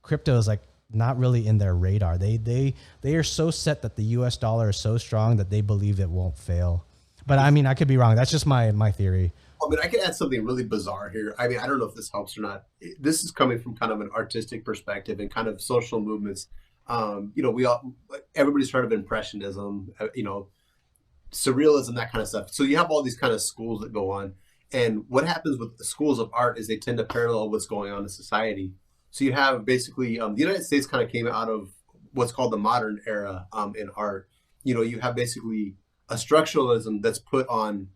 crypto is like not really in their radar. They are so set that the US dollar is so strong that they believe it won't fail. But I could be wrong. That's just my theory. I mean, I could add something really bizarre here. I mean, I don't know if this helps or not. This is coming from kind of an artistic perspective and kind of social movements. You know, everybody's heard of impressionism, you know, surrealism, that kind of stuff. So you have all these kind of schools that go on. And what happens with the schools of art is they tend to parallel what's going on in society. So you have basically the United States kind of came out of what's called the modern era in art. You know, you have basically a structuralism that's put on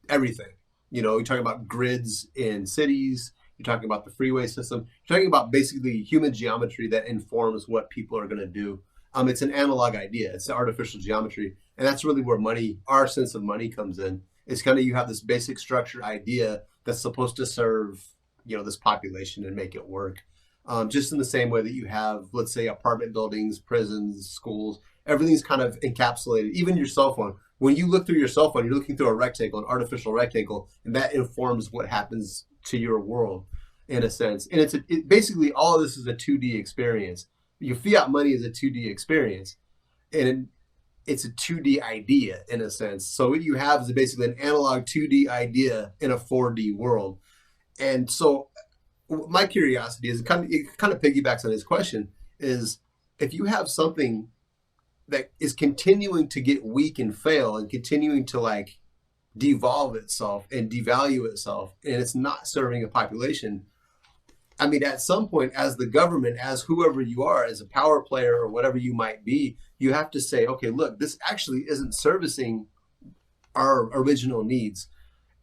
everything. You know, you're talking about grids in cities. You're talking about the freeway system. You're talking about basically human geometry that informs what people are going to do. It's an analog idea. It's artificial geometry. And that's really where money, our sense of money comes in. It's kind of, you have this basic structure idea that's supposed to serve, you know, this population and make it work. Just in the same way that you have, let's say, apartment buildings, prisons, schools, everything's kind of encapsulated. Even your cell phone. When you look through your cell phone, you're looking through a rectangle, an artificial rectangle, and that informs what happens to your world in a sense. And basically all of this is a 2D experience. Your fiat money is a 2D experience, and it's a 2D idea in a sense. So what you have is basically an analog 2D idea in a 4D world. And so my curiosity is it kind of piggybacks on his question is if you have something that is continuing to get weak and fail and continuing to like devolve itself and devalue itself, and it's not serving a population. I mean, at some point, as the government, as whoever you are, as a power player or whatever you might be, you have to say, okay, look, this actually isn't servicing our original needs.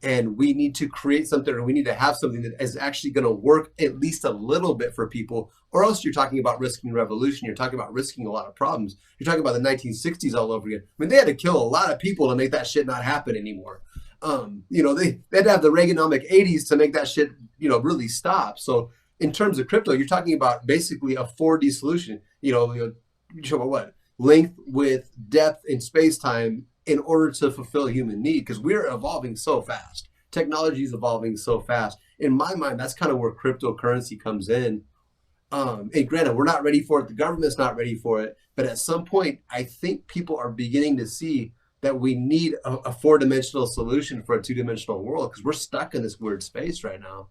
And we need to create something, or we need to have something that is actually going to work at least a little bit for people, or else you're talking about risking revolution. You're talking about risking a lot of problems. You're talking about the 1960s all over again. I mean, they had to kill a lot of people to make that shit not happen anymore. You know, they had to have the Reaganomic 80s to make that shit, you know, really stop. So in terms of crypto, you're talking about basically a 4D solution. You know, you're talking about what? Length, width, depth, and space-time in order to fulfill human need, because we're evolving so fast. Technology is evolving so fast. In my mind, that's kind of where cryptocurrency comes in. And granted, we're not ready for it. The government's not ready for it. But at some point, I think people are beginning to see that we need a four-dimensional solution for a two-dimensional world, because we're stuck in this weird space right now.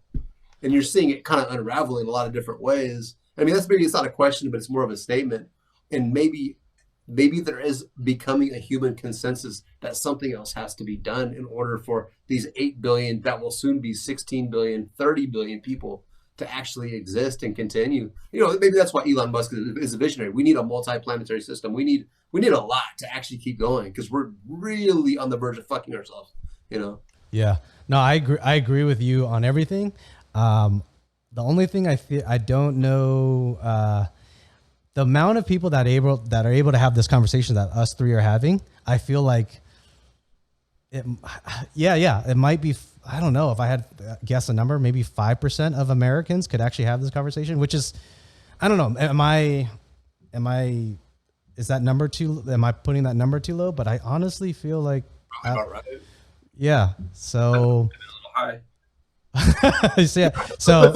And you're seeing it kind of unravel in a lot of different ways. I mean, maybe it's not a question, but it's more of a statement. And maybe there is becoming a human consensus that something else has to be done in order for these 8 billion, that will soon be 16 billion, 30 billion people to actually exist and continue. You know, maybe that's why Elon Musk is a visionary. We need a multi-planetary system. We need a lot to actually keep going, because we're really on the verge of fucking ourselves, you know? Yeah, no, I agree with you on everything. The only thing I don't know, the amount of people that are able to have this conversation that us three are having, I feel like it might be, I don't know if I had to guess a number, maybe 5% of Americans could actually have this conversation, which is, I don't know. Is that number too, am I putting that number too low? But I honestly feel like, Probably about right. Yeah. So, Hi. so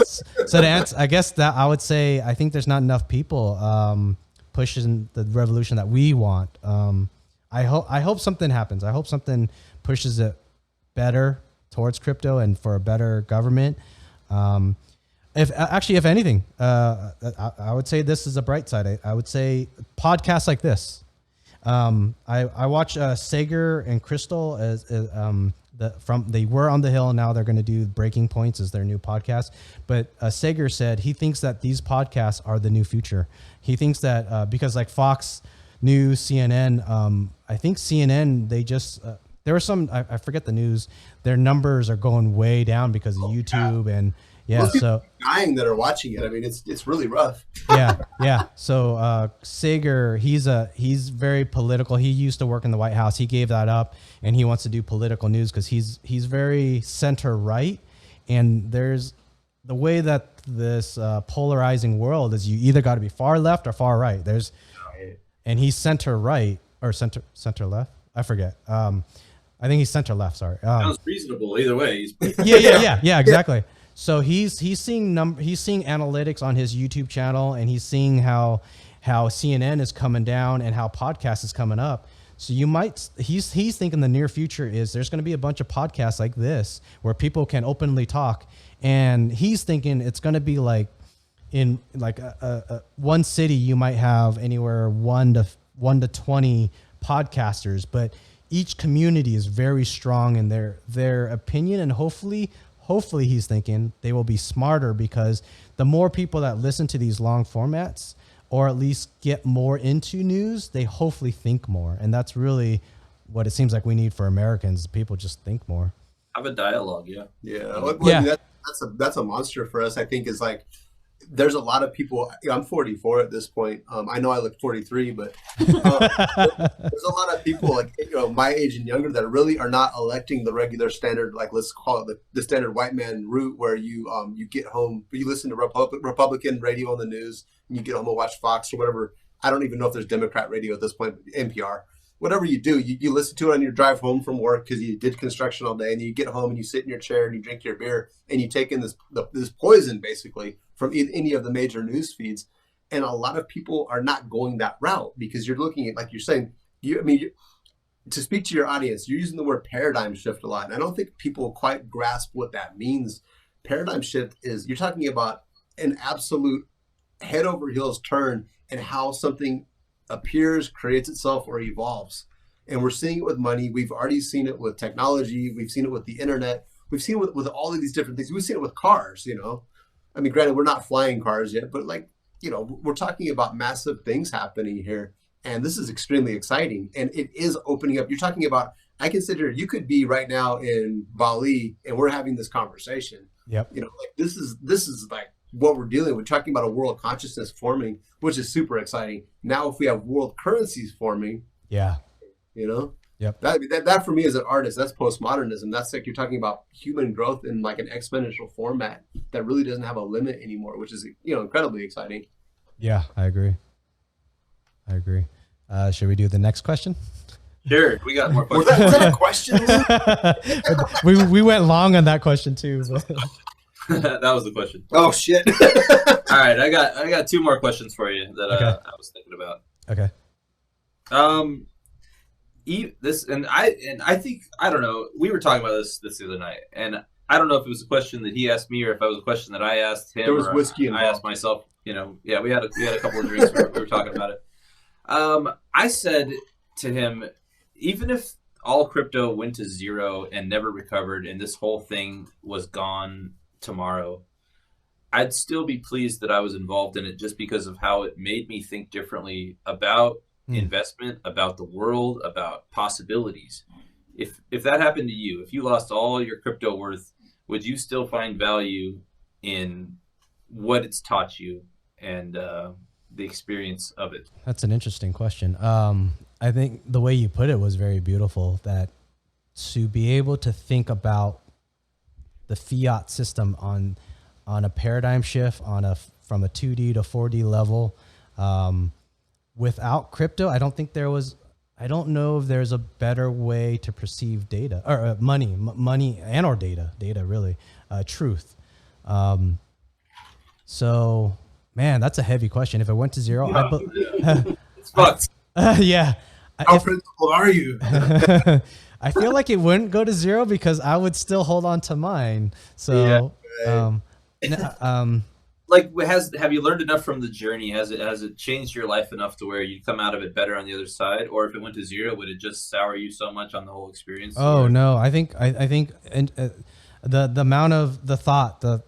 to answer, I guess that I would say, I think there's not enough people pushing the revolution that we want. I hope something happens. I hope something pushes it better towards crypto and for a better government. If anything, I would say this is a bright side. I would say podcasts like this. I watch Sager and Crystal they were on the Hill, and now they're going to do Breaking Points as their new podcast. But Sager said he thinks that these podcasts are the new future. He thinks that because like Fox News, CNN, I think CNN, they just there were some, I forget the news. Their numbers are going way down because of YouTube and. Yeah, so dying that are watching it. I mean, it's really rough. Yeah. So Sager, he's very political. He used to work in the White House. He gave that up, and he wants to do political news because he's very center right. And there's the way that this polarizing world is. You either got to be far left or far right. And he's center right or center left. I forget. I think he's center left. Sorry. Sounds reasonable either way. Yeah. Exactly. So he's seeing analytics on his YouTube channel, and he's seeing how CNN is coming down and how podcast is coming up. So you might, he's thinking the near future is there's going to be a bunch of podcasts like this where people can openly talk. And he's thinking it's going to be like in like one city, you might have anywhere 1 to 20 podcasters, but each community is very strong in their opinion. And hopefully he's thinking they will be smarter, because the more people that listen to these long formats, or at least get more into news, they hopefully think more. And that's really what it seems like we need for Americans. People just think more. Have a dialogue. Yeah. Yeah. That's a monster for us, I think, is like, there's a lot of people. I'm 44 at this point. I know I look 43, but there's a lot of people like, my age and younger that really are not electing the regular standard, like let's call it the standard white man route, where you get home, you listen to Republican radio on the news, and you get home and watch Fox or whatever. I don't even know if there's Democrat radio at this point, NPR. Whatever you do, you listen to it on your drive home from work because you did construction all day, and you get home and you sit in your chair and you drink your beer and you take in this poison basically from any of the major news feeds. And a lot of people are not going that route, because you're looking at, like you're saying, to speak to your audience, you're using the word paradigm shift a lot. And I don't think people quite grasp what that means. Paradigm shift is, you're talking about an absolute head over heels turn in how something appears, creates itself, or evolves. And we're seeing it with money. We've already seen it with technology. We've seen it with the internet. We've seen it with all of these different things. We've seen it with cars, I mean, granted, we're not flying cars yet, but we're talking about massive things happening here. And this is extremely exciting. And it is opening up. You're talking about, I consider you could be right now in Bali and we're having this conversation. Yep. This is like what we're dealing with, talking about a world consciousness forming, which is super exciting. Now, if we have world currencies forming, yeah, yep. That for me as an artist, that's postmodernism. That's like, you're talking about human growth in like an exponential format that really doesn't have a limit anymore, which is, incredibly exciting. Yeah, I agree. Should we do the next question? Sure. We got more questions. Was that a question? we went long on that question too. That was the question. Oh shit. All right. I got 2 more questions for you that I was thinking about. Okay. I think, I don't know, we were talking about this the other night, and I don't know if it was a question that he asked me or if it was a question that I asked him. There was whiskey involved. I asked myself. Yeah, we had a couple of drinks. we were talking about it. I said to him, even if all crypto went to zero and never recovered, and this whole thing was gone tomorrow, I'd still be pleased that I was involved in it, just because of how it made me think differently about investment, about the world, about possibilities. If that happened to you, if you lost all your crypto worth, would you still find value in what it's taught you and the experience of it? That's an interesting question. I think the way you put it was very beautiful, that to be able to think about the fiat system on a paradigm shift, from a 2D to 4D level, without crypto, I don't know if there's a better way to perceive data or money and or data really, truth. So man, that's a heavy question. If it went to zero, it's fucked. Yeah. How principled are you? I feel like it wouldn't go to zero because I would still hold on to mine. So, like, have you learned enough from the journey? Has it changed your life enough to where you come out of it better on the other side? Or if it went to zero, would it just sour you so much on the whole experience? Oh, no. I think the amount of the thought, the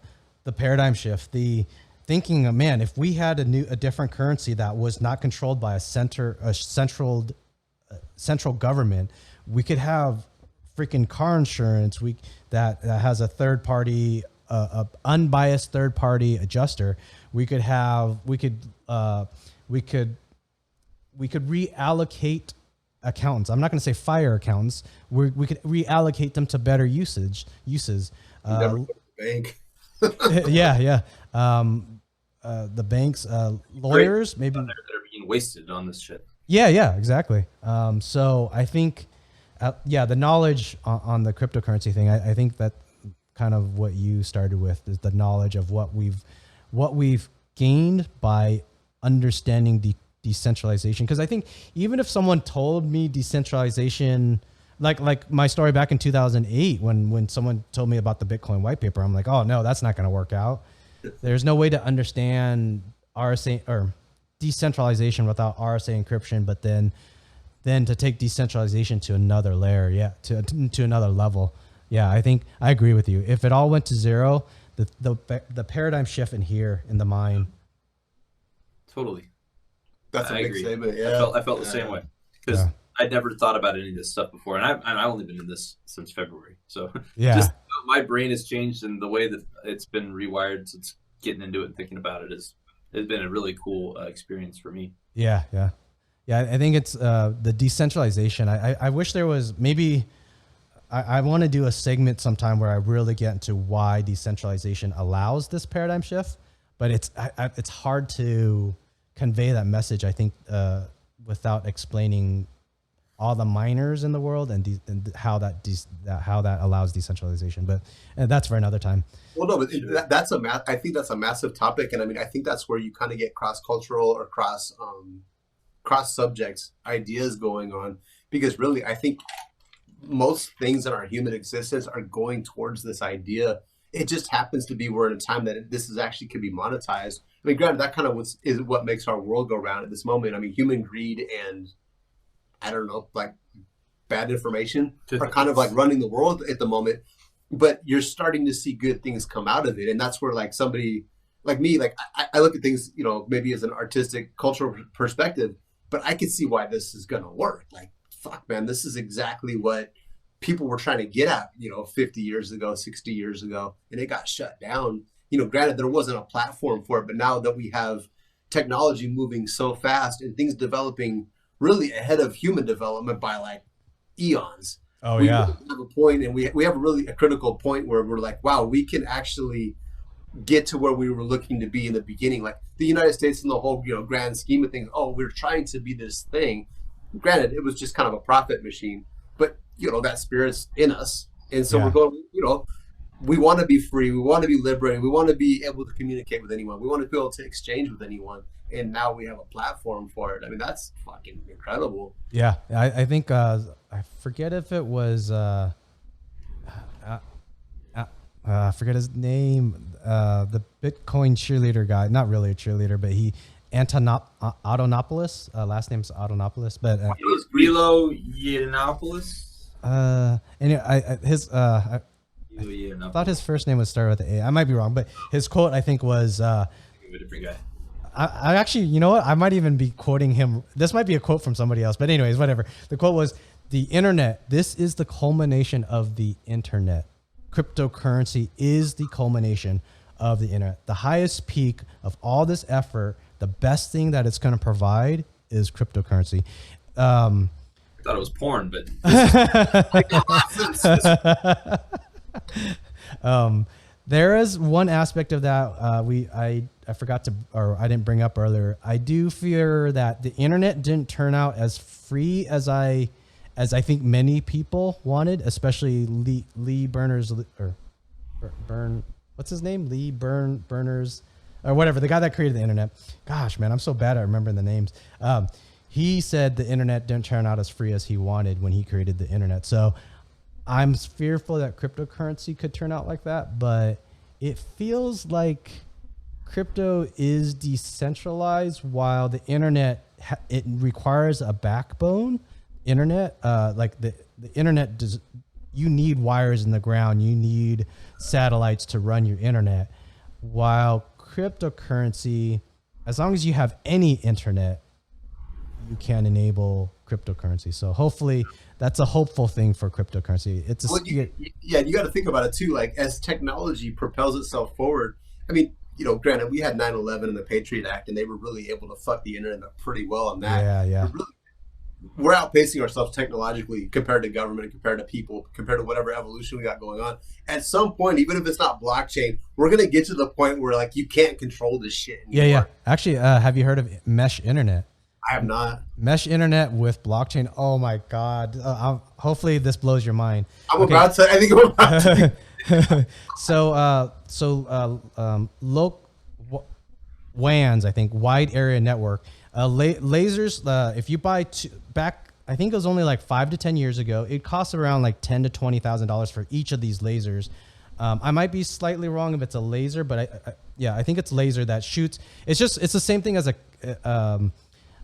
paradigm shift, the thinking, man, if we had a different currency that was not controlled by a central government, we could have freaking car insurance. That has a third party, a unbiased third party adjuster. We could reallocate accountants. I'm not going to say fire accountants. We could reallocate them to better uses. Never go to the bank. Yeah. The banks, lawyers, maybe that are being wasted on this shit. Yeah, exactly. So I think, the knowledge on the cryptocurrency thing, I think that kind of what you started with is the knowledge of what we've gained by understanding the decentralization. Because I think even if someone told me decentralization, like my story back in 2008, when someone told me about the Bitcoin white paper, I'm like, oh no, that's not going to work out. There's no way to understand RSA or decentralization without RSA encryption, but then to take decentralization to another layer, to another level. Yeah, I think I agree with you. If it all went to zero, the paradigm shift in here in the mind. Totally. That's a big agree. statement. Yeah, I felt the same way because I'd never thought about any of this stuff before, and I've only been in this since February. So just my brain has changed, and the way that it's been rewired since getting into it and thinking about it has been a really cool experience for me. Yeah. I think it's the decentralization. I wish there was maybe. I want to do a segment sometime where I really get into why decentralization allows this paradigm shift, but it's hard to convey that message, I think, without explaining all the miners in the world and how that allows decentralization. But that's for another time. Well, no, but I think that's a massive topic, and I mean, I think that's where you kind of get cross-cultural or cross-subjects ideas going on, because really, I think most things in our human existence are going towards this idea. It just happens to be we're in a time that this is actually could be monetized. I mean, granted, that kind of is what makes our world go round at this moment. I mean, human greed and I don't know, like bad information are kind of like running the world at the moment. But you're starting to see good things come out of it, and that's where like somebody like me, like I look at things, you know, maybe as an artistic, cultural perspective, but I can see why this is gonna work. Like, fuck, man, this is exactly what people were trying to get at, you know, 50 years ago, 60 years ago, and it got shut down. You know, granted, there wasn't a platform for it, but now that we have technology moving so fast and things developing really ahead of human development by like eons. Oh, we yeah. really have a point, and we have a critical point where we're like, wow, we can actually get to where we were looking to be in the beginning. Like the United States in the whole, you know, grand scheme of things, oh, we're trying to be this thing. Granted, it was just kind of a profit machine, but you know, that spirit's in us. And so we're going, you know, we want to be free. We want to be liberated. We want to be able to communicate with anyone. We want to be able to exchange with anyone. And now we have a platform for it. I mean, that's fucking incredible. Yeah. I think, I forget if it was, I forget his name, the Bitcoin cheerleader guy, not really a cheerleader, but Antonopoulos, last name's Antonopoulos, but it was Rilo Yiannopoulos. And I thought his first name would start with an A. I might be wrong, but his quote, I think, was a different guy. I actually, you know what? I might even be quoting him. This might be a quote from somebody else, but anyways, whatever. The quote was, "The internet, this is the culmination of the internet. Cryptocurrency is the culmination of the internet. The highest peak of all this effort, the best thing that it's going to provide is cryptocurrency." I thought it was porn, but there is one aspect of that I forgot to, or I didn't bring up earlier. I do fear that the internet didn't turn out as free as I think many people wanted, especially Lee Berners or Bern. What's his name? Lee Berners or whatever, the guy that created the internet. Gosh, man, I'm so bad at remembering the names. He said the internet didn't turn out as free as he wanted when he created the internet. So I'm fearful that cryptocurrency could turn out like that, but it feels like crypto is decentralized while the internet, it requires a backbone. Internet, like the internet does, you need wires in the ground. You need satellites to run your internet. While cryptocurrency, as long as you have any internet, you can enable cryptocurrency. So hopefully that's a hopeful thing for cryptocurrency. It's you got to think about it too. Like as technology propels itself forward, I mean, you know, granted, we had 9/11 and the Patriot Act, and they were really able to fuck the internet up pretty well on that. Yeah. We're outpacing ourselves technologically compared to government, compared to people, compared to whatever evolution we got going on. At some point, even if it's not blockchain, we're going to get to the point where like you can't control this shit anymore. Yeah. Actually, have you heard of mesh internet? I have not. Mesh internet with blockchain. Oh my God. Hopefully this blows your mind. I think I'm about to. WANs, I think, wide area network. Lasers, if you buy back, I think it was only like 5 to 10 years ago, it costs around like $10,000 to $20,000 for each of these lasers. I might be slightly wrong if it's a laser, but I think it's laser that shoots. It's the same thing as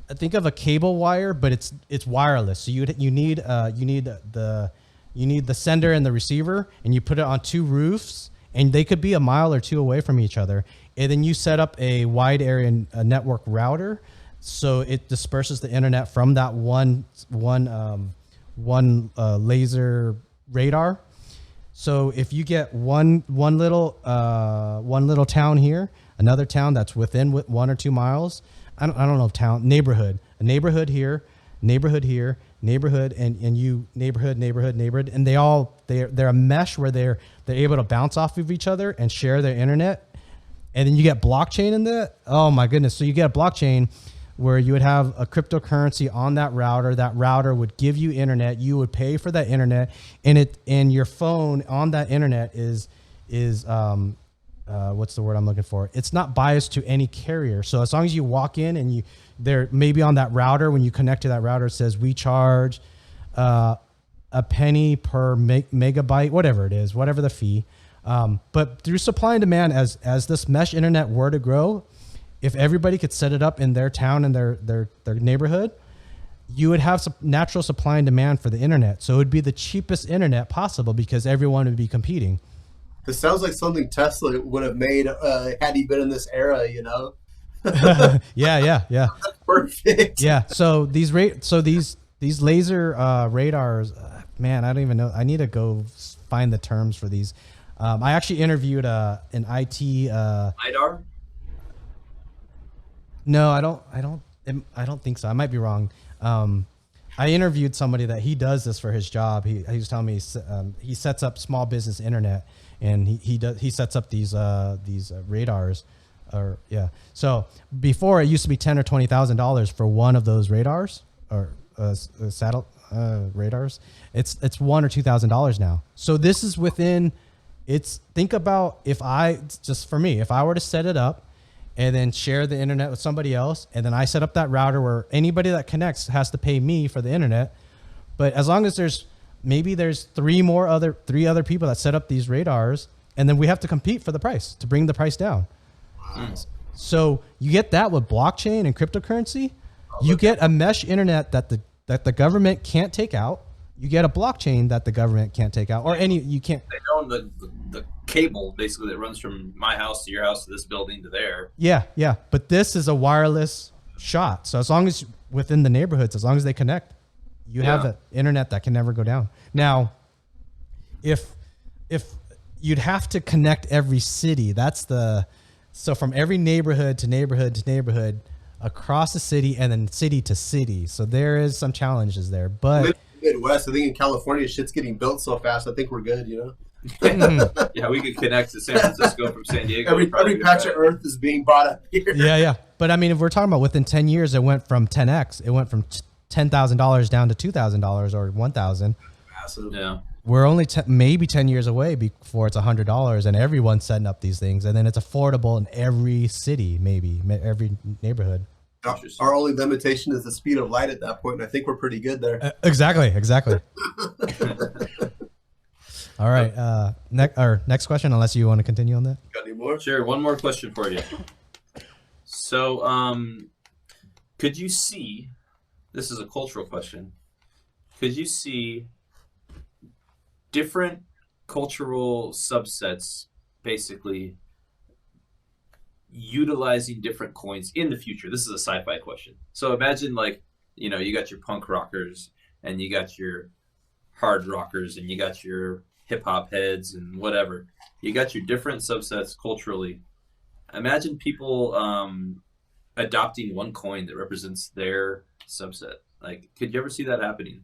think of a cable wire, but it's wireless. So you need the sender and the receiver, and you put it on 2 roofs, and they could be a mile or 2 away from each other. And then you set up a wide area network router, so it disperses the internet from that one laser radar. So if you get one little town here, another town that's within 1 or 2 miles, I don't know, a neighborhood here, neighborhood, and you neighborhood, and they're a mesh where they're able to bounce off of each other and share their internet. And then you get blockchain in that. Oh my goodness. So you get a blockchain where you would have a cryptocurrency on that router. That router would give you internet. You would pay for that internet, and your phone on that internet is what's the word I'm looking for? It's not biased to any carrier. So as long as you walk in and there maybe on that router, when you connect to that router, it says we charge a penny per megabyte, whatever it is, whatever the fee. But through supply and demand, as this mesh internet were to grow, if everybody could set it up in their town and their neighborhood, you would have some natural supply and demand for the internet. So it would be the cheapest internet possible because everyone would be competing. This sounds like something Tesla would have made had he been in this era, you know? Yeah. That's perfect. Yeah. So these laser radars, man, I don't even know. I need to go find the terms for these. I actually interviewed an IT LiDAR? No, I don't think so. I might be wrong. I interviewed somebody that he does this for his job. He was telling me he sets up small business internet, and he sets up these radars. So before it used to be $10,000 or $20,000 for one of those radars or satellite radars. It's $1,000 or $2,000 now. So this is within. Think about if I were to set it up and then share the internet with somebody else, and then I set up that router where anybody that connects has to pay me for the internet. But as long as there's 3 other people that set up these radars, and then we have to compete for the price to bring the price down. Wow. So you get that with blockchain and cryptocurrency. You get a mesh internet that the government can't take out. You get a blockchain that the government can't take out, you can't. They own the cable basically that runs from my house to your house to this building to there. Yeah. But this is a wireless shot. So as long as within the neighborhoods, as long as they connect, you have an internet that can never go down. Now, if you'd have to connect every city, so from every neighborhood to neighborhood to neighborhood across the city and then city to city. So there is some challenges there, but Midwest, I think in California, shit's getting built so fast. I think we're good, you know? Yeah, we could connect to San Francisco from San Diego. Every patch of earth is being bought up here. Yeah. But I mean, if we're talking about within 10 years, it went from 10x. It went from $10,000 down to $2,000 or $1,000. Massive. Yeah. We're only maybe 10 years away before it's $100 and everyone's setting up these things. And then it's affordable in every city, maybe every neighborhood. Our only limitation is the speed of light at that point, and I think we're pretty good there. Exactly. All right. Next question, unless you want to continue on that. Got any more? Sure. One more question for you. So, could you see? This is a cultural question. Could you see different cultural subsets, basically utilizing different coins in the future? This is a sci-fi question. So imagine you got your punk rockers and you got your hard rockers and you got your hip hop heads and whatever. You got your different subsets culturally. Imagine people adopting one coin that represents their subset. Could you ever see that happening?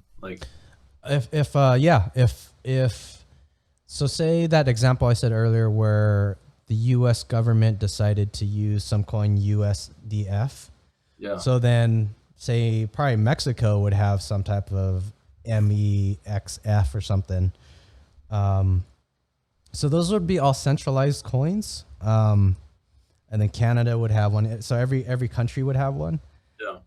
So say that example I said earlier where the U.S. government decided to use some coin USDF. Yeah. So then say probably Mexico would have some type of MEXF or something. So those would be all centralized coins. and then Canada would have one. So every country would have one. Yeah.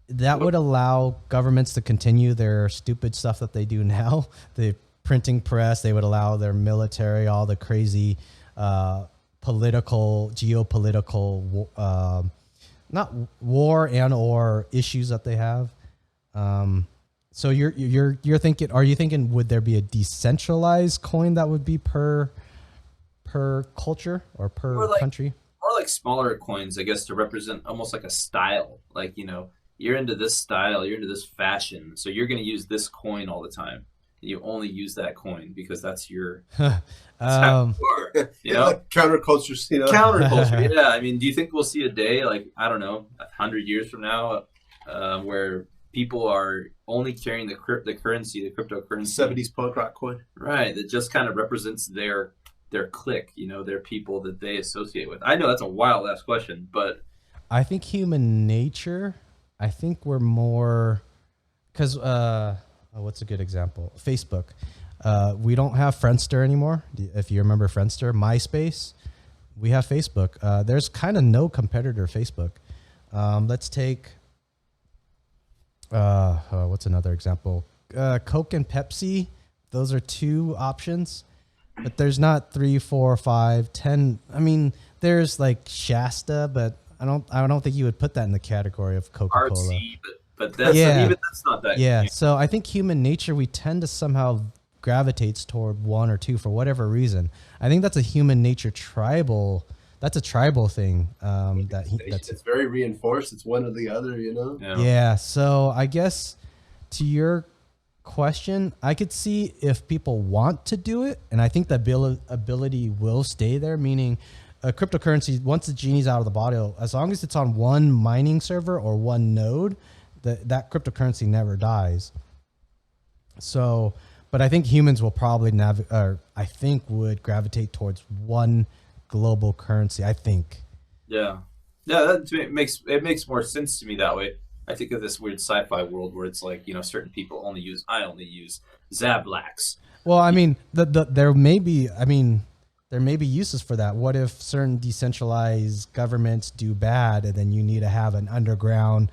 That would allow governments to continue their stupid stuff that they do now. The printing press, they would allow their military, all the crazy political, geopolitical, not war and or issues that they have. So you're thinking, are you thinking, would there be a decentralized coin that would be per culture or per country? Or like smaller coins, I guess, to represent almost like a style. Like, you're into this style, you're into this fashion, so you're going to use this coin all the time. You only use that coin because that's your that's how you are, like counterculture, counterculture. Yeah, I mean, do you think we'll see a day, like, I don't know, 100 years from now, where people are only carrying the currency, the cryptocurrency, 70s punk rock coin, right? That just kind of represents their clique, their people that they associate with. I know that's a wild ass question, but I think human nature. I think we're more because what's a good example? Facebook. We don't have Friendster anymore. If you remember Friendster, MySpace, we have Facebook. There's kind of no competitor to Facebook. Let's take what's another example? Coke and Pepsi. Those are two options, but there's not 3, 4, 5, 10. I mean, there's like Shasta, but I don't think you would put that in the category of Coca-Cola. RC, but that's even that's not that. Yeah. So I think human nature, we tend to somehow gravitates toward one or two for whatever reason. I think that's a human nature tribal. That's a tribal thing. It's very reinforced. It's one or the other, Yeah. So I guess to your question, I could see if people want to do it, and I think the ability will stay there. Meaning, a cryptocurrency, once the genie's out of the bottle, as long as it's on one mining server or one node, that cryptocurrency never dies. So, but I think humans will probably would gravitate towards one global currency. I think. Yeah, that makes more sense to me that way. I think of this weird sci-fi world where it's like, certain people I only use Zablax. Well, I mean, there may be uses for that. What if certain decentralized governments do bad, and then you need to have an underground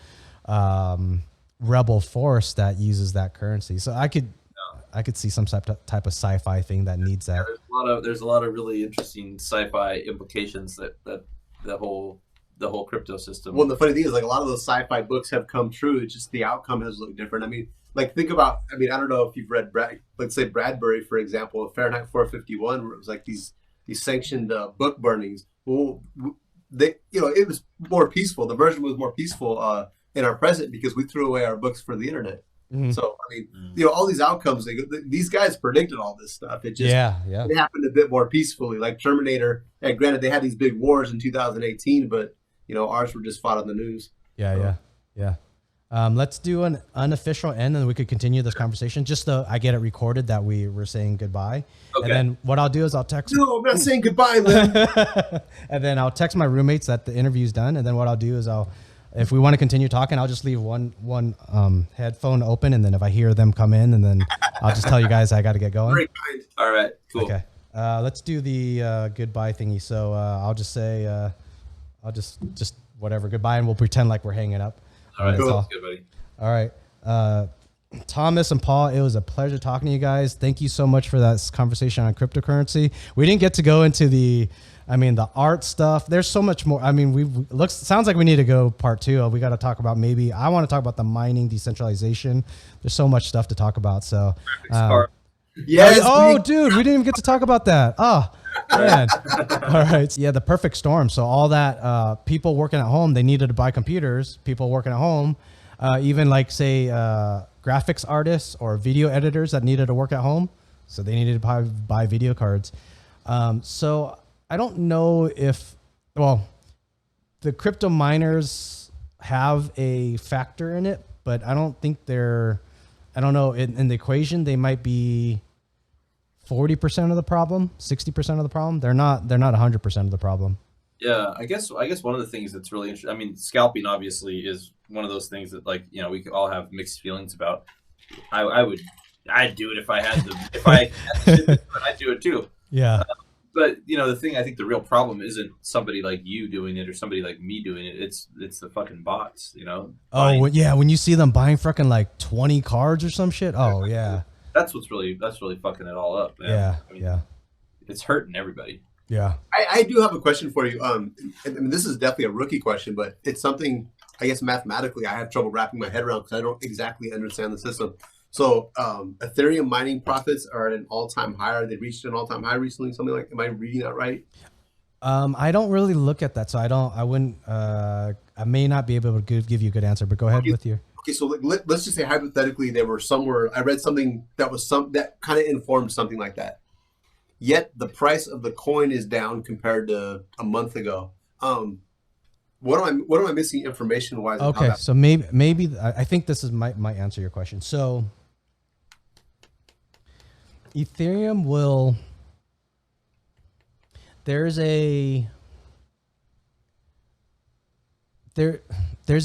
rebel force that uses that currency? So I could see some type of sci-fi thing that needs that. There's a lot of really interesting sci-fi implications that the whole crypto system. Well, the funny thing is, like, a lot of those sci-fi books have come true. It's just the outcome has looked different. I mean, like, think about. I mean, I don't know if you've read let's say Bradbury, for example, Fahrenheit 451, where it was like these sanctioned book burnings. Well, it was more peaceful. The version was more peaceful in our present because we threw away our books for the internet. Mm-hmm. So I mean, all these outcomes. These guys predicted all this stuff. It just it happened a bit more peacefully. Like Terminator. And granted, they had these big wars in 2018, but ours were just fought on the news. Yeah. Let's do an unofficial end, and we could continue this conversation. Just so I get it recorded that we were saying goodbye. Okay. And then what I'll do is I'll text. No, I'm not saying goodbye, Liem. And then I'll text my roommates that the interview's done. And then what I'll do is if we want to continue talking, I'll just leave one headphone open, and then if I hear them come in, and then I'll just tell you guys I got to get going. Very kind. All right. Cool. Okay. Let's do the goodbye thingy. So I'll just say I'll just whatever goodbye, and we'll pretend like we're hanging up. All right. Cool. Sounds good, buddy. All right. Thomas and Paul, it was a pleasure talking to you guys. Thank you so much for that conversation on cryptocurrency. We didn't get to go into the art stuff. There's so much more. I mean, sounds like we need to go part 2. We got to talk about I want to talk about the mining decentralization. There's so much stuff to talk about. So, yes. Oh, dude, we didn't even get to talk about that. Oh, man. All right. Yeah, the perfect storm. So all that people working at home, they needed to buy computers. People working at home, even like say graphics artists or video editors that needed to work at home, so they needed to buy video cards. So I don't know if the crypto miners have a factor in it, but I don't think I don't know, in the equation, they might be 40% of the problem, 60% of the problem. They're not 100% of the problem. Yeah, I guess one of the things that's really interesting. I mean, scalping obviously is one of those things that, like, we could all have mixed feelings about. I'd do it if I had to. If I had to, but I'd do it too. Yeah. But the thing, I think the real problem isn't somebody like you doing it or somebody like me doing it. It's the fucking bots. Oh yeah, when you see them buying fucking like 20 cards or some shit. Oh yeah. That's really fucking it all up, man. Yeah, yeah. It's hurting everybody. Yeah. I do have a question for you. I mean, this is definitely a rookie question, but it's something, I guess, mathematically I have trouble wrapping my head around because I don't exactly understand the system. So Ethereum mining profits are at an all-time high. They reached an all-time high recently, something like, am I reading that right? I don't really look at that, so I wouldn't, I may not be able to give you a good answer, but go ahead with your. Okay, so let's just say hypothetically they were somewhere, I read something that was that kind of informed something like that. Yet the price of the coin is down compared to a month ago. What am I missing information wise? Okay, so maybe I think this might answer your question. So Ethereum there's a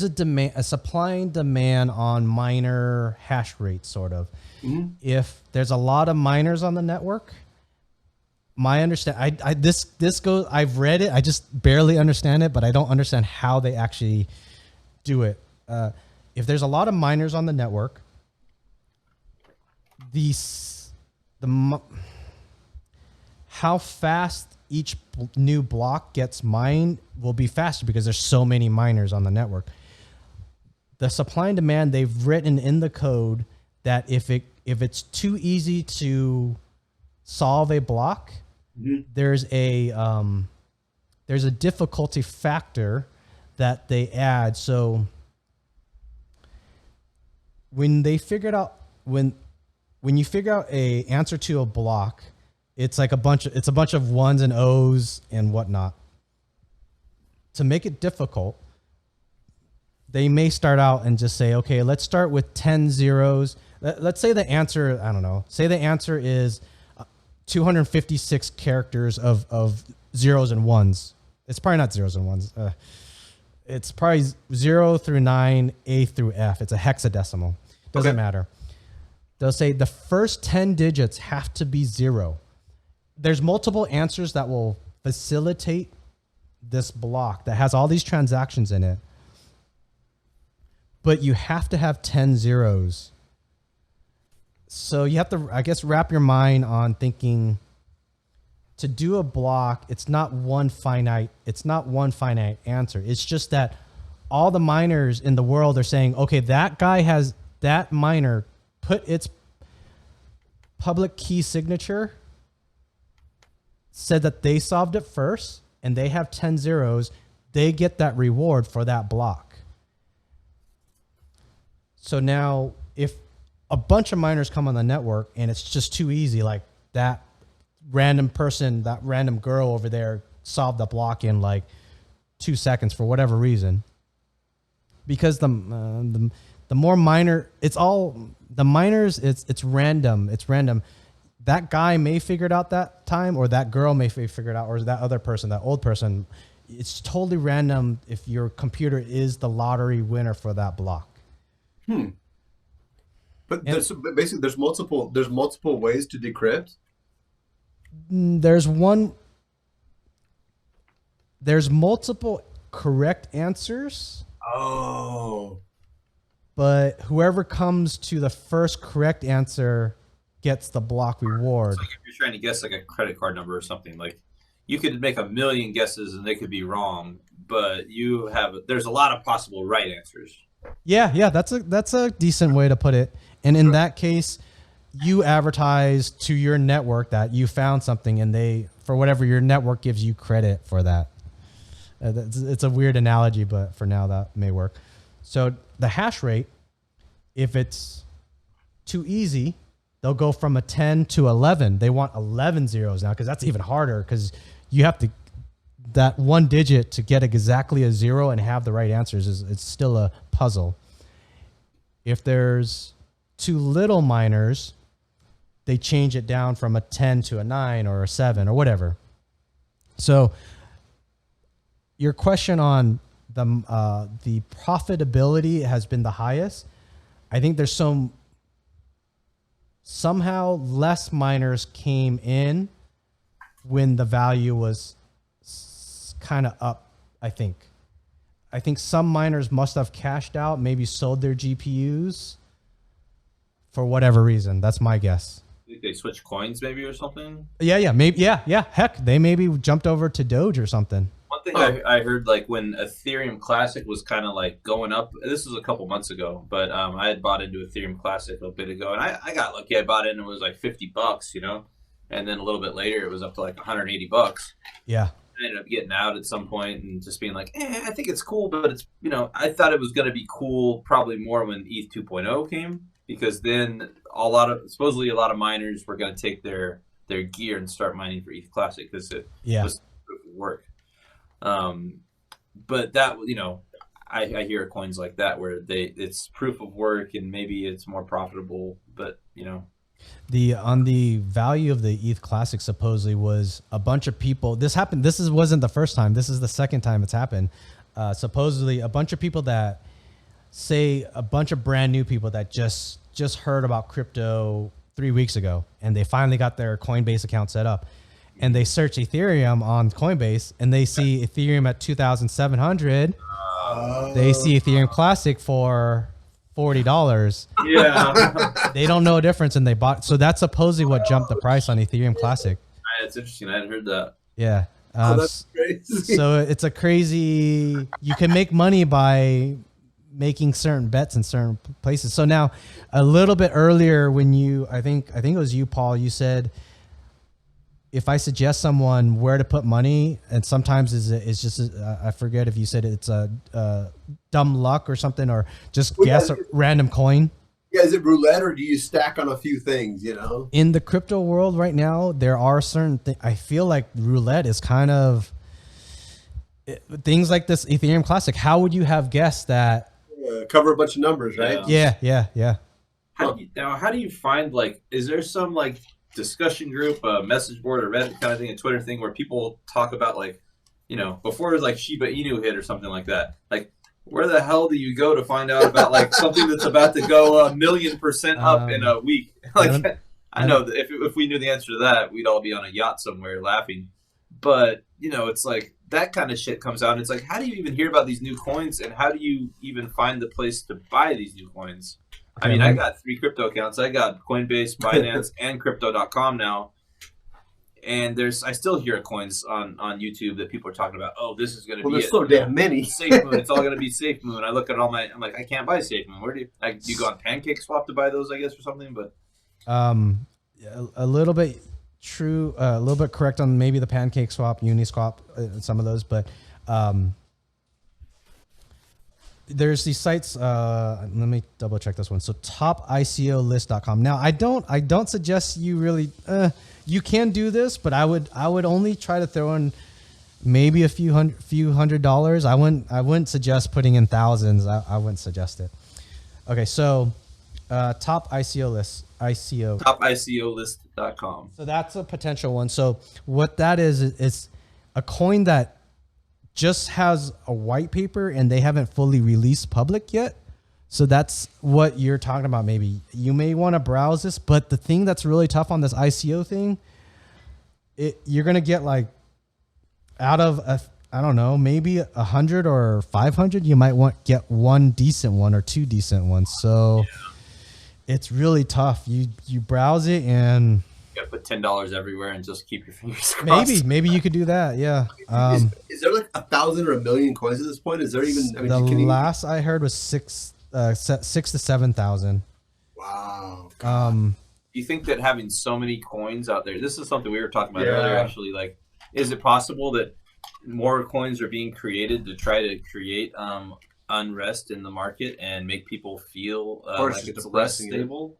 demand, a supply and demand on miner hash rate, sort of. Mm-hmm. If there's a lot of miners on the network, my understand, this goes, I've read it, I just barely understand it, but I don't understand how they actually do it. If there's a lot of miners on the network, how fast each new block gets mined will be faster because there's so many miners on the network. The supply and demand, they've written in the code that if it's too easy to solve a block, mm-hmm. there's a difficulty factor that they add. So when you figure out a answer to a block, it's like a bunch of ones and O's and whatnot. To make it difficult, they may start out and just say, okay, let's start with 10 zeros. Let's say the answer, I don't know, say the answer is 256 characters of zeros and ones. It's probably not zeros and ones. It's probably 0 through 9, A through F. It's a hexadecimal. Doesn't matter. They'll say the first 10 digits have to be 0. There's multiple answers that will facilitate this block that has all these transactions in it. But you have to have 10 zeros. So you have to, I guess, wrap your mind on thinking to do a block, it's not one finite answer. It's just that all the miners in the world are saying, okay, that miner put its public key signature, said that they solved it first, and they have 10 zeros, they get that reward for that block. So now if a bunch of miners come on the network and it's just too easy, like that random person, that random girl over there solved the block in like 2 seconds for whatever reason, because the more miner, it's all the miners, it's random. That guy may figure it out that time, or that girl may figure it out, or that other person, that old person. It's totally random if your computer is the lottery winner for that block. But basically, there's multiple ways to decrypt. There's multiple correct answers. Oh. But whoever comes to the first correct answer gets the block reward. It's like if you're trying to guess like a credit card number or something, like you could make 1,000,000 guesses and they could be wrong, but there's a lot of possible right answers. Yeah, that's a decent way to put it. And in that case, you advertise to your network that you found something, and for whatever, your network gives you credit for that. It's a weird analogy, but for now that may work. So the hash rate, if it's too easy, they'll go from a 10 to 11. They want 11 zeros now, because that's even harder, because you have to, that one digit to get exactly a 0 and have the right answers it's still a puzzle. If there's too little miners, they change it down from a 10 to a 9 or a 7 or whatever. So your question on the profitability has been the highest. I think there's somehow less miners came in when the value was kind of up. I think some miners must have cashed out, maybe sold their GPUs for whatever reason. That's my guess. Think they switched coins maybe or something? Yeah, maybe. Yeah. Heck, they maybe jumped over to Doge or something. One thing I heard, like when Ethereum Classic was kind of like going up, this was a couple months ago, but I had bought into Ethereum Classic a bit ago, and I got lucky. I bought in, and it was like $50, you know, and then a little bit later, it was up to like $180. Yeah. I ended up getting out at some point and just being like, I think it's cool, but it's, you know, I thought it was going to be cool probably more when ETH 2.0 came, because then supposedly a lot of miners were going to take their gear and start mining for ETH Classic because it was proof of work. But that, you know, I hear coins like that where it's proof of work and maybe it's more profitable, but you know. On the value of the ETH Classic supposedly was a bunch of people. This happened. Wasn't the first time. This is the second time it's happened. Supposedly a bunch of people that say a bunch of brand new people that just heard about crypto 3 weeks ago, and they finally got their Coinbase account set up, and they search Ethereum on Coinbase and they see Ethereum at 2,700. They see Ethereum Classic for $40. Yeah. They don't know a difference, and they bought. So that's supposedly what jumped the price on Ethereum Classic. It's interesting. I hadn't heard that. Yeah. That's crazy. So it's a crazy. You can make money by making certain bets in certain places. So now, a little bit earlier, when I think it was you, Paul. You said, if I suggest someone where to put money, and sometimes it's just I forget if you said it's a dumb luck or something, or just guess a random coin. Yeah, is it roulette or do you stack on a few things, you know? In the crypto world right now, there are certain things. I feel like roulette is kind of things like this Ethereum Classic. How would you have guessed that? Cover a bunch of numbers, right? Yeah. How do you find, like, is there some like discussion group, a message board, or Reddit kind of thing, a Twitter thing where people talk about, like, you know, before it was like Shiba Inu hit or something like that, like, where the hell do you go to find out about like something that's about to go 1,000,000% up in a week? Like, I know that if we knew the answer to that, we'd all be on a yacht somewhere laughing. But you know, it's like that kind of shit comes out, and it's like, how do you even hear about these new coins, and how do you even find the place to buy these new coins? I mean, I got 3 crypto accounts. I got Coinbase, Binance, and Crypto.com now. And I still hear coins on YouTube that people are talking about. Oh, this is going to be there's so damn many. Safe Moon. It's all going to be Safe Moon. I look at I'm like, I can't buy Safe Moon. Where do you go on Pancake Swap to buy those, I guess, or something? But a little bit true, a little bit correct on maybe the Pancake Swap, Uniswap, some of those, but there's these sites. Let me double check this one. So topICOlist.com. Now I don't suggest you really. You can do this, but I would only try to throw in maybe a few $100. I wouldn't suggest putting in thousands. I wouldn't suggest it. Okay, so top ICO list, ICO. TopICOlist.com. So that's a potential one. So what that is a coin that just has a white paper and they haven't fully released public yet. So that's what you're talking about. Maybe you may want to browse this, but the thing that's really tough on this ICO thing, you're going to get like out of I don't know, maybe 100 or 500, you might get one decent one or 2 decent ones. So it's really tough. You browse it and you gotta put $10 everywhere and just keep your fingers crossed. Maybe you could do that. Yeah. Is there like 1,000 or 1,000,000 coins at this point? Is there even? I mean, the last I heard was 6,000 to 7,000. Wow. Do you think that having so many coins out there, this is something we were talking about earlier, actually, like, is it possible that more coins are being created to try to create unrest in the market and make people feel like it's less stable?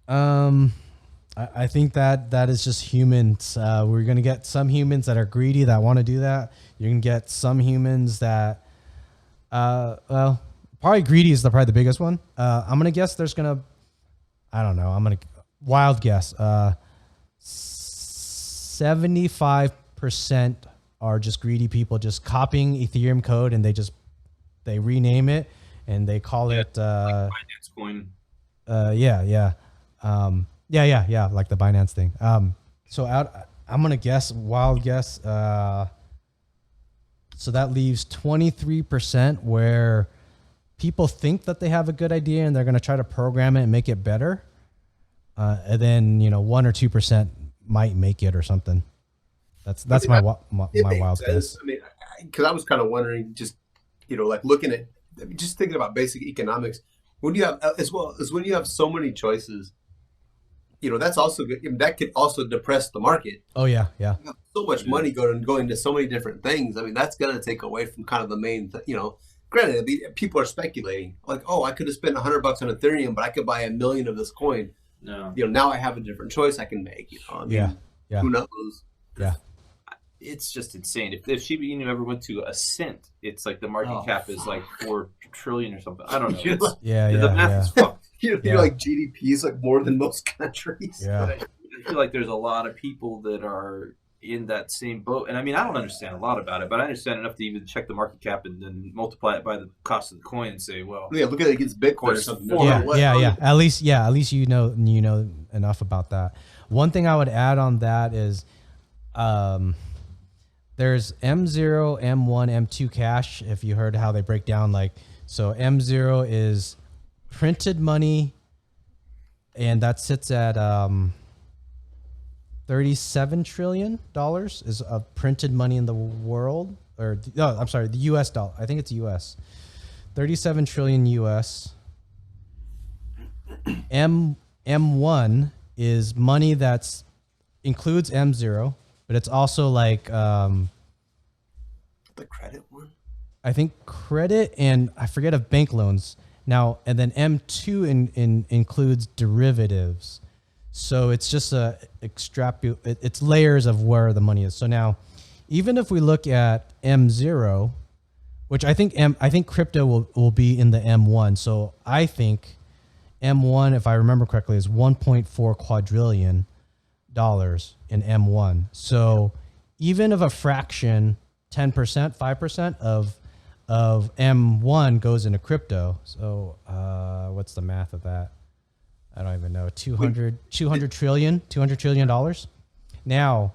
I think that is just humans. We're going to get some humans that are greedy that want to do that. You're going to get some humans that, probably greedy is probably the biggest one. I'm going to guess there's going to, I don't know. I'm going to wild guess. 75% are just greedy people just copying Ethereum code, and they rename it and they call it, like Binance coin. Yeah, like the Binance thing. So I I'm gonna guess, wild guess. So that leaves 23% where people think that they have a good idea and they're gonna try to program it and make it better. And then 1 or 2% might make it or something. That's my wild guess. I mean, because I was kind of wondering, just like looking at, just thinking about basic economics. When you have, as well as when you have so many choices, that's also good. I mean, that could also depress the market. Oh yeah. You have so much money going to so many different things. I mean, that's gonna take away from kind of the main. Granted, people are speculating like, oh, I could have spent $100 on Ethereum, but I could buy 1 million of this coin. No. Now I have a different choice I can make. Yeah. Who knows? Yeah. It's just insane. If Shiba Inu ever went to a cent, it's like the market cap is like 4 trillion or something. I don't know. The math is fucked. You're like GDP is like more than most countries. Yeah. But I feel like there's a lot of people that are in that same boat. And I mean, I don't understand a lot about it, but I understand enough to even check the market cap and then multiply it by the cost of the coin and say, well, yeah, look at it against Bitcoin or something. Yeah. At least you know enough about that. One thing I would add on that is, there's M0, M1, M2 cash. If you heard how they break down, so M0 is printed money, and that sits at $37 trillion is of printed money in the world, the U.S. dollar. I think it's U.S. 37 trillion U.S. M1 is money that's includes M0, but it's also like the credit one. I think credit, and I forget of bank loans now. And then M2 includes derivatives. So it's just it's layers of where the money is. So now, even if we look at M0, which I think crypto will be in the M1. So I think M1, if I remember correctly, is $1.4 quadrillion in M1. So even if a fraction, 10%, 5% of M1 goes into crypto. So what's the math of that? I don't even know. $200 trillion. Now,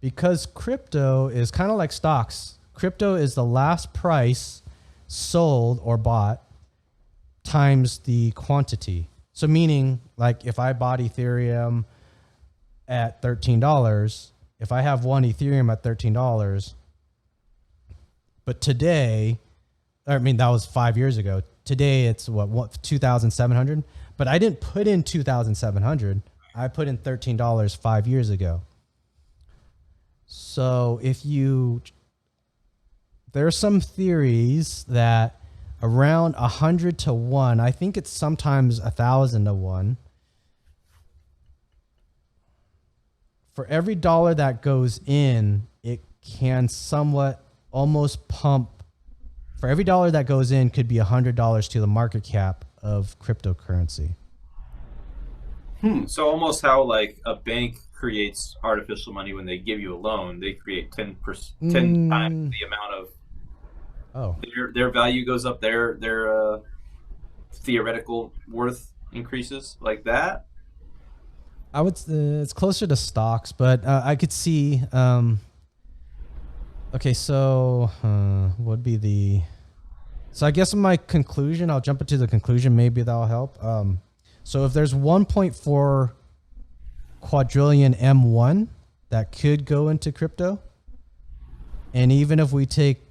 because crypto is kind of like stocks, crypto is the last price sold or bought times the quantity. So meaning, like, if I bought Ethereum at $13, if I have one Ethereum at $13, but today, I mean, that was 5 years ago. Today it's what 2,700, but I didn't put in 2,700. I put in $13 5 years ago. So there's some theories that around 100 to 1, I think it's sometimes 1,000 to 1. For every dollar that goes in, it can somewhat almost pump. For every dollar that goes in could be $100 to the market cap of cryptocurrency. So almost how like a bank creates artificial money when they give you a loan, they create 10 times the amount of their value goes up, their theoretical worth increases like that. I would it's closer to stocks, but I could see. Okay, so would be the. So I guess my conclusion, I'll jump into the conclusion. Maybe that'll help. So if there's 1.4 quadrillion M1 that could go into crypto, and even if we take,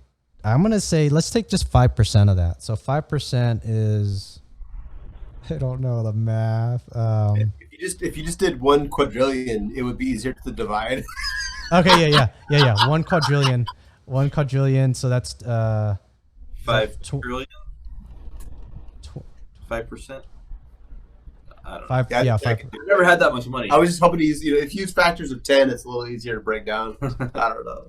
I'm gonna say let's take just 5% of that. So 5% is, I don't know the math. If you just did 1 quadrillion, it would be easier to divide. Okay, yeah. 1 quadrillion. 1 quadrillion. So that's 5 trillion. 5%. I don't know. 5. Yeah, 5. I've never had that much money. I was just hoping to use, if you use factors of 10, it's a little easier to break down. I don't know.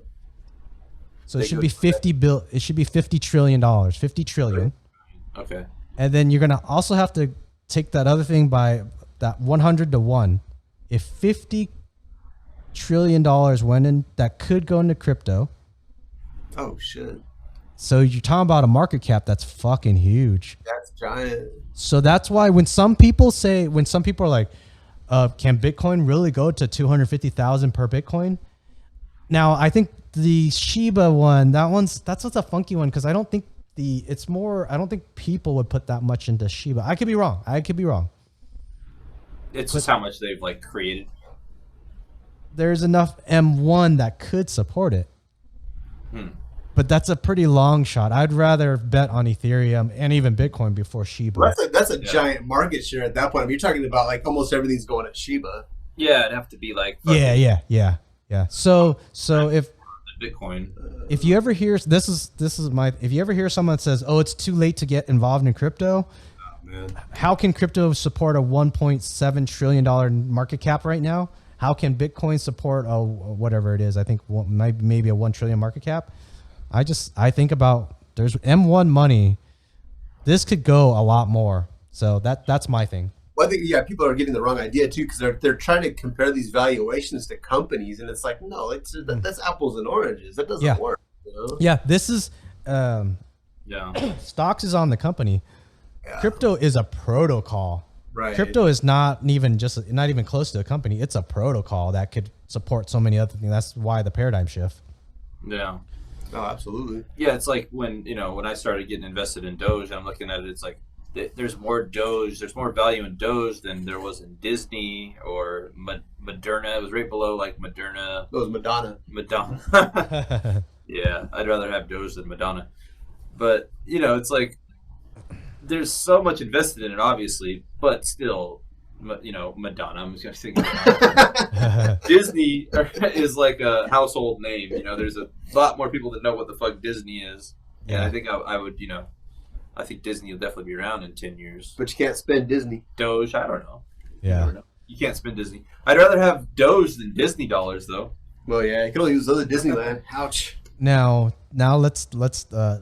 So it should be It should be $50 trillion. 50 trillion. Okay. And then you're gonna also have to take that other thing by that 100 to 1. If $50 trillion went in, that could go into crypto. Oh shit. So you're talking about a market cap that's fucking huge. That's giant. So that's why when some people are like, Can Bitcoin really go to 250,000 per Bitcoin? Now, I think the Shiba one, that's a funky one because I don't think I don't think people would put that much into Shiba. I could be wrong. It's just how much they've like created. There's enough M1 that could support it. But that's a pretty long shot. I'd rather bet on Ethereum and even Bitcoin before Shiba. That's a giant market share at that point. I mean, you're talking about like almost everything's going at Shiba. Yeah, it'd have to be like Yeah. So if Bitcoin, if you ever hear if you ever hear someone that says, "Oh, it's too late to get involved in crypto," how can crypto support a $1.7 trillion market cap right now? How can Bitcoin support whatever it is? I think maybe a 1 trillion market cap. I think about there's M1 money. This could go a lot more. So that's my thing. Well, I think people are getting the wrong idea too because they're trying to compare these valuations to companies, and it's like no, that's apples and oranges. That doesn't work. You know? Yeah, this is stocks is on the company. Yeah. Crypto is a protocol. Right. Crypto is not even close to a company. It's a protocol that could support so many other things. That's why the paradigm shift. Yeah. Oh, absolutely. Yeah, it's like when I started getting invested in Doge, I'm looking at it. It's like there's more Doge. There's more value in Doge than there was in Disney or Moderna. It was right below like Moderna. It was Madonna. Yeah, I'd rather have Doge than Madonna. But it's like there's so much invested in it, obviously, but still, Madonna. I'm just gonna think Disney is like a household name. There's a lot more people that know what the fuck Disney is, and I think I would, I think Disney will definitely be around in 10 years. But you can't spend Disney. Doge, I don't know. Yeah, you can't spend Disney. I'd rather have Doge than Disney dollars, though. Well, yeah, you can only use those at Disneyland. Ouch. Now let's.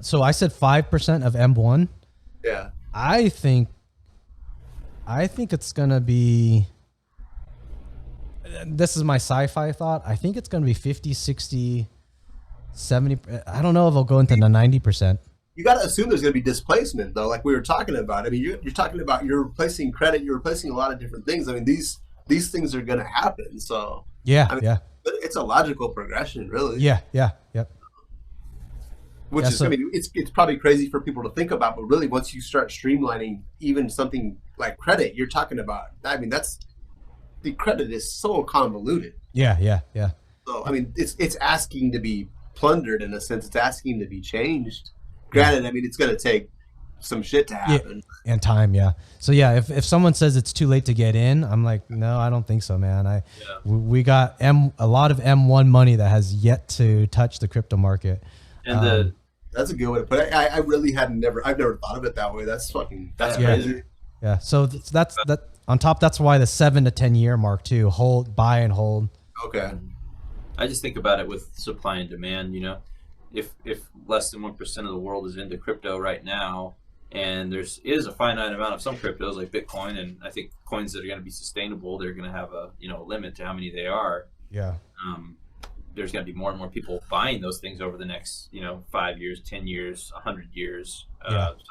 So I said 5% of M1. Yeah. I think it's gonna be. This is my sci-fi thought. I think it's gonna be 50, 60, 70. I don't know if I'll go into the 90%. You got to assume there's going to be displacement, though, like we were talking about. I mean, you're talking about you're replacing credit, you're replacing a lot of different things. I mean, these things are going to happen. So it's a logical progression, really. Yep. Which is, I mean, it's probably crazy for people to think about, but really, once you start streamlining even something like credit, you're talking about. I mean, the credit is so convoluted. Yeah. So I mean, it's asking to be plundered in a sense. It's asking to be changed. Granted, I mean, it's going to take some shit to happen. Yeah, and time, yeah. So, if someone says it's too late to get in, I'm like, no, I don't think so, man. We got a lot of M1 money that has yet to touch the crypto market. And that's a good way to put it. I really I've never thought of it that way. That's crazy. Yeah. So that's on top. That's why the 7 to 10 year mark too. Buy and hold. Okay. I just think about it with supply and demand. If less than 1% of the world is into crypto right now, and there is a finite amount of some cryptos like Bitcoin, and I think coins that are going to be sustainable, they're going to have a limit to how many they are. Yeah. There's going to be more and more people buying those things over the next 5 years, 10 years, 100 years.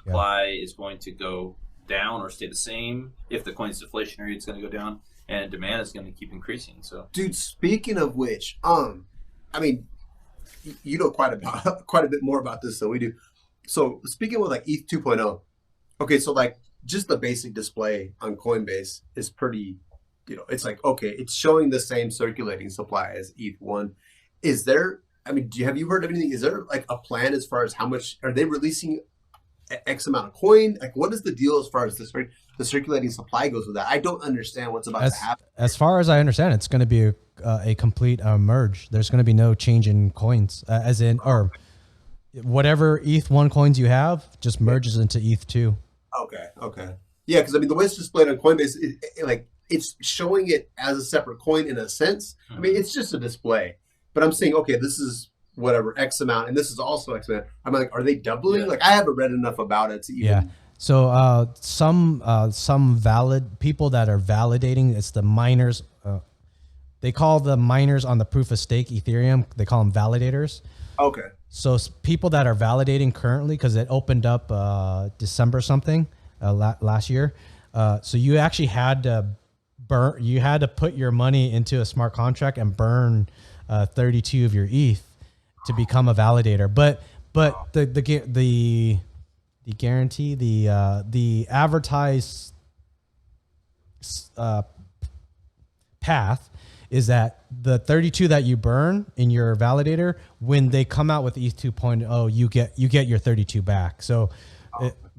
Supply is going to go down or stay the same. If the coin's deflationary, it's going to go down, and demand is going to keep increasing. So, dude, speaking of which, I mean, you know quite a bit more about this than we do. So speaking with like ETH 2.0, okay, so like just the basic display on Coinbase is pretty, it's like, okay, it's showing the same circulating supply as ETH 1. Is there, I mean, have you heard of anything? Is there like a plan as far as how much, are they releasing X amount of coin? Like what is the deal as far as the circulating supply goes with that? I don't understand what's about to happen. As far as I understand, it's going to be a complete merge. There's going to be no change in coins, or whatever ETH 1 coins you have just merges into ETH 2. Okay. Yeah, because I mean, the way it's displayed on Coinbase, it's showing it as a separate coin in a sense. I mean, it's just a display. But I'm saying, okay, this is whatever X amount, and this is also X amount. I'm like, are they doubling? Yeah. Like, I haven't read enough about it to even. Yeah. So some valid people that are validating, it's the miners. They call the miners on the proof of stake Ethereum, they call them validators. Okay. So people that are validating currently, because it opened up December something last year. So you actually had to you had to put your money into a smart contract and burn 32 of your ETH to become a validator. But the guarantee, the advertised path is that the 32 that you burn in your validator, when they come out with ETH 2.0, you get your 32 back. So,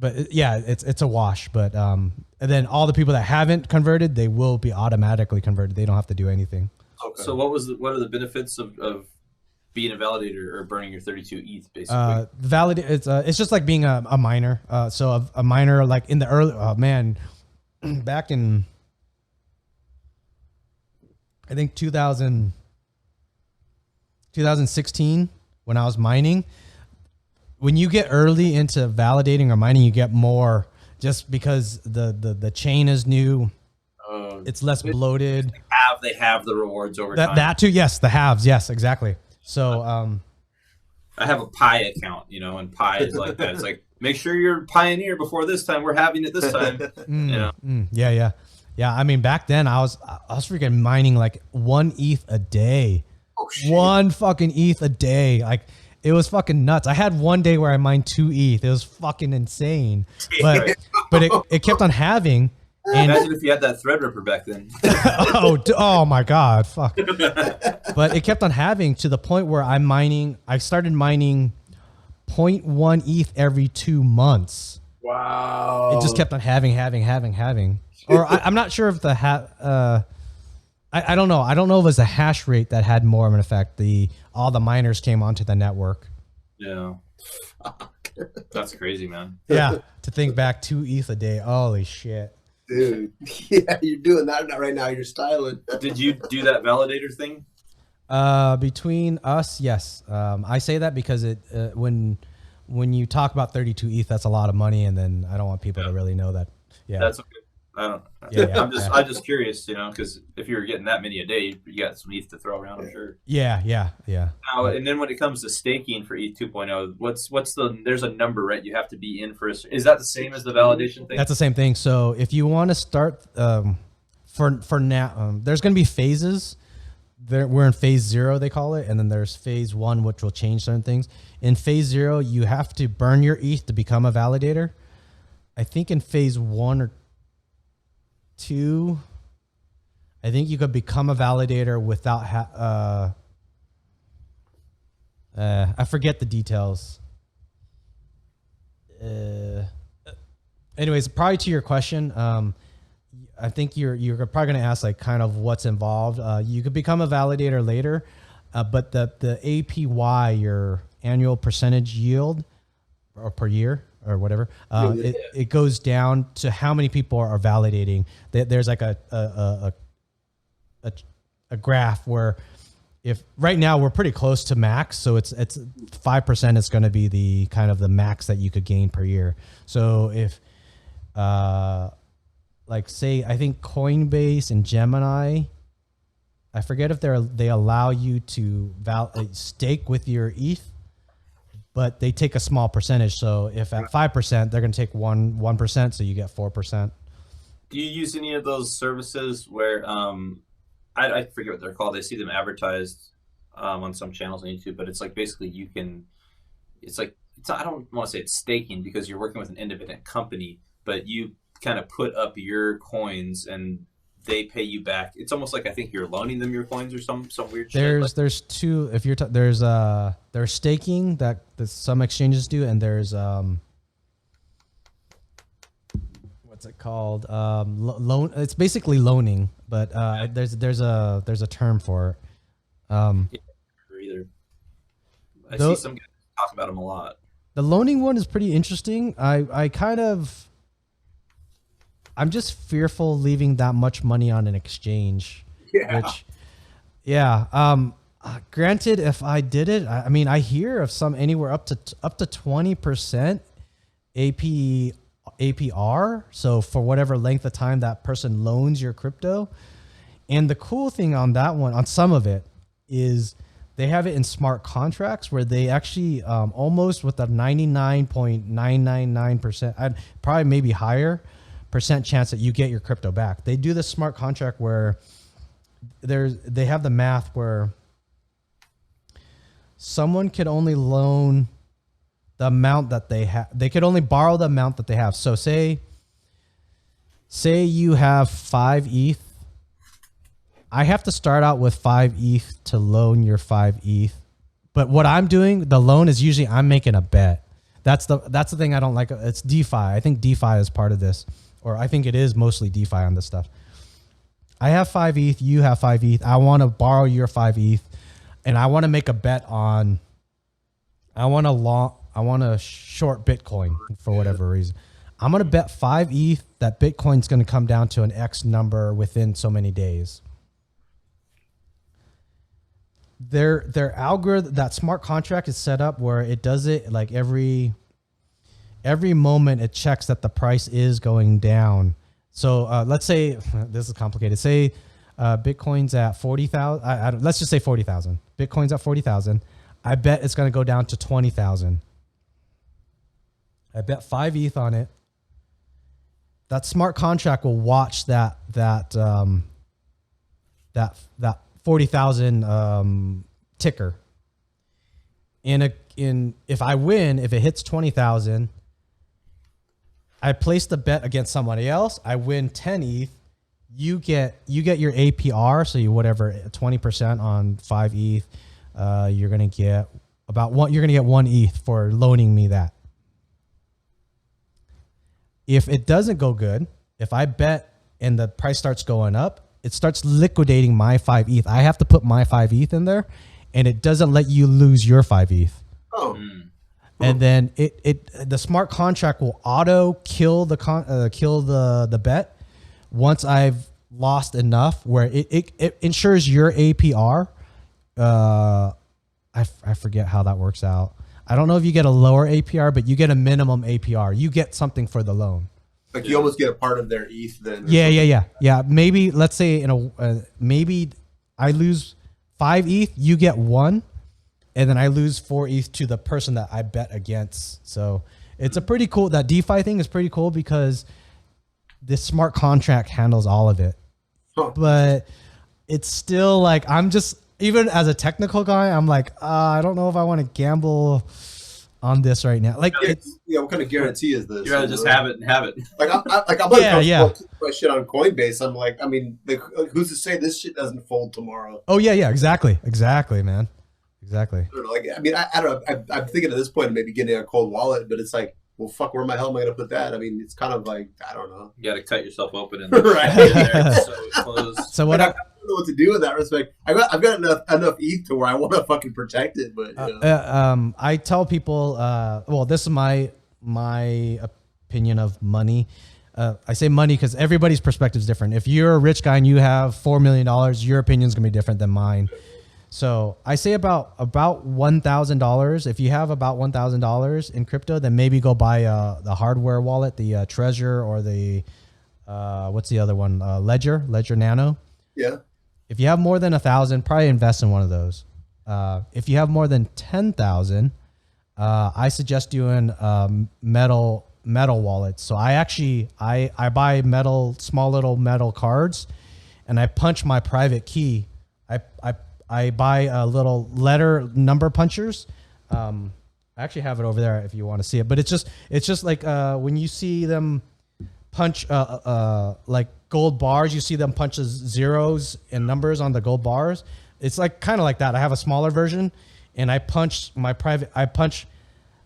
it's a wash. But and then all the people that haven't converted, they will be automatically converted. They don't have to do anything. Okay. So what are the benefits of being a validator or burning your 32 ETH basically? It's just like being a miner. So a miner, like in the early, back in, I think 2016, when I was mining, when you get early into validating or mining, you get more just because the chain is new. It's less bloated. They have the rewards over time. That too, yes, the halves, yes, exactly. So I have a Pi account, and Pi is like that. It's like, make sure you're Pioneer before this time. We're having it this time. Yeah. I mean, back then I was freaking mining like 1 ETH a day. Oh, shit. 1 fucking ETH a day. Like, it was fucking nuts. I had one day where I mined 2 ETH. It was fucking insane. But it kept on having. And imagine if you had that Threadripper back then. oh my God, fuck. But it kept on having to the point where I started mining 0.1 ETH every 2 months. Wow. It just kept on having. Or I'm not sure if I don't know. I don't know if it was the hash rate that had more of an effect. All the miners came onto the network. Yeah. That's crazy, man. Yeah. To think back, 2 ETH a day. Holy shit. Dude, yeah, you're doing that right now. You're styling. Did you do that validator thing? Between us, yes. I say that because when you talk about 32 ETH, that's a lot of money, and then I don't want people to really know that. Yeah, that's okay. I'm just curious, because if you're getting that many a day, you got some ETH to throw around, I'm sure. Yeah. Now, and then when it comes to staking for ETH 2.0, there's a number, right? You have to be in for is that the same as the validation thing? That's the same thing. So if you want to start, for now, there's going to be phases. We're in phase 0, they call it, and then there's phase 1, which will change certain things. In phase 0, you have to burn your ETH to become a validator. I think in phase 1 or 2, I think you could become a validator without I forget the details. Anyways, probably to your question, I think you're probably going to ask like kind of what's involved. You could become a validator later, but the APY, your annual percentage yield, or per year or whatever, it goes down to how many people are validating. There's like a graph where if right now we're pretty close to max, so it's 5% is going to be the kind of the max that you could gain per year. So if like say I think Coinbase and Gemini, I forget if they allow you to stake with your ETH, but they take a small percentage. So if at 5%, they're going to take 1%, so you get 4%. Do you use any of those services where I forget what they're called? I see them advertised on some channels on YouTube, but it's like basically I don't want to say it's staking because you're working with an independent company, but you kind of put up your coins and they pay you back. It's almost like I think you're loaning them your coins or some weird shit. There's two. If you're there's staking that some exchanges do, and there's what's it called? Loan. It's basically loaning, but there's a term for it. Either. I see some guys talk about them a lot. The loaning one is pretty interesting. I'm just fearful leaving that much money on an exchange. Yeah. Granted, if I did it, I mean, I hear of some anywhere up to 20% APR. So for whatever length of time that person loans your crypto. And the cool thing on that one, on some of it, is they have it in smart contracts where they actually almost with a 99.999%, probably maybe higher, percent chance that you get your crypto back. They do this smart contract where they have the math where someone could only loan the amount that they have. They could only borrow the amount that they have. So say you have 5 ETH. I have to start out with 5 ETH to loan your 5 ETH. But what I'm doing, the loan is usually I'm making a bet. That's the thing I don't like. It's DeFi. I think DeFi is part of this, or I think it is mostly DeFi on this stuff. I have 5 ETH. You have 5 ETH. I want to borrow your 5 ETH, and I want to make a bet on. I want to short Bitcoin for whatever reason. I'm going to bet 5 ETH that Bitcoin's going to come down to an X number within so many days. Their algorithm, that smart contract is set up where it does it like every moment it checks that the price is going down. So let's say, this is complicated. Say Bitcoin's at 40,000. Let's just say 40,000. Bitcoin's at 40,000. I bet it's going to go down to 20,000. I bet 5 ETH on it. That smart contract will watch that 40,000 ticker. If I win, if it hits 20,000, I place the bet against somebody else. I win 10 ETH. You get your APR, so you whatever 20% on 5 ETH. You're gonna get You're gonna get 1 ETH for loaning me that. If it doesn't go good, if I bet and the price starts going up, it starts liquidating my 5 ETH. I have to put my 5 ETH in there, and it doesn't let you lose your 5 ETH. Oh. And then the smart contract will auto kill the bet once I've lost enough where it ensures your APR. I forget how that works out. I don't know if you get a lower APR, but you get a minimum APR. You get something for the loan. Like you almost get a part of their ETH then. Yeah. Maybe let's say maybe I lose 5 ETH, you get 1, and then I lose 4 ETH to the person that I bet against. So it's a pretty cool. That DeFi thing is pretty cool because this smart contract handles all of it. Huh. But it's still like even as a technical guy, I'm like, I don't know if I want to gamble on this right now. Like, what kind of guarantee is this? You rather just have it and have it. Like, I'm like, my shit on Coinbase. I'm like, I mean, who's to say this shit doesn't fold tomorrow? Oh yeah, exactly, man, exactly. I don't know, like, I mean, I don't know. I'm thinking at this point of maybe getting a cold wallet, but it's like, well, fuck, where the hell am I gonna put that? I mean, it's kind of like, I don't know. You got to cut yourself open and right there, so close. So what? I don't know what to do in that respect. I've got enough ETH to where I want to fucking protect it, but I tell people, well, this is my opinion of money. I say money because everybody's perspective is different. If you're a rich guy and you have $4 million, your opinion is gonna be different than mine. So I say about $1,000. If you have about $1,000 in crypto, then maybe go buy the hardware wallet, the Treasure, or the what's the other one? Ledger Nano. Yeah. If you have more than 1,000, probably invest in one of those. If you have more than 10,000, I suggest doing metal wallets. So I buy small little metal cards, and I punch my private key. I buy little letter number punchers. I actually have it over there if you want to see it. But it's just like when you see them punch like gold bars, you see them punch zeros and numbers on the gold bars. It's like kind of like that. I have a smaller version, and I punch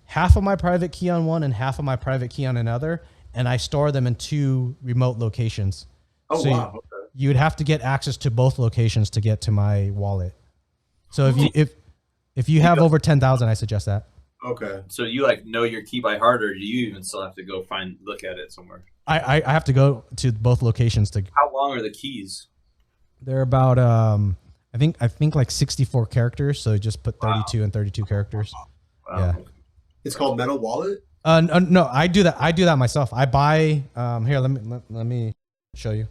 half of my private key on one and half of my private key on another, and I store them in 2 remote locations. Oh, so wow. You would have to get access to both locations to get to my wallet. So if you have over 10,000, I suggest that. Okay. So you like know your key by heart, or do you even still have to go look at it somewhere? I have to go to both locations to. How long are the keys? They're about I think like 64 characters. So just put 32 and 32 characters. Wow. Yeah. It's called Metal Wallet? No, I do that myself. I buy here, let me show you.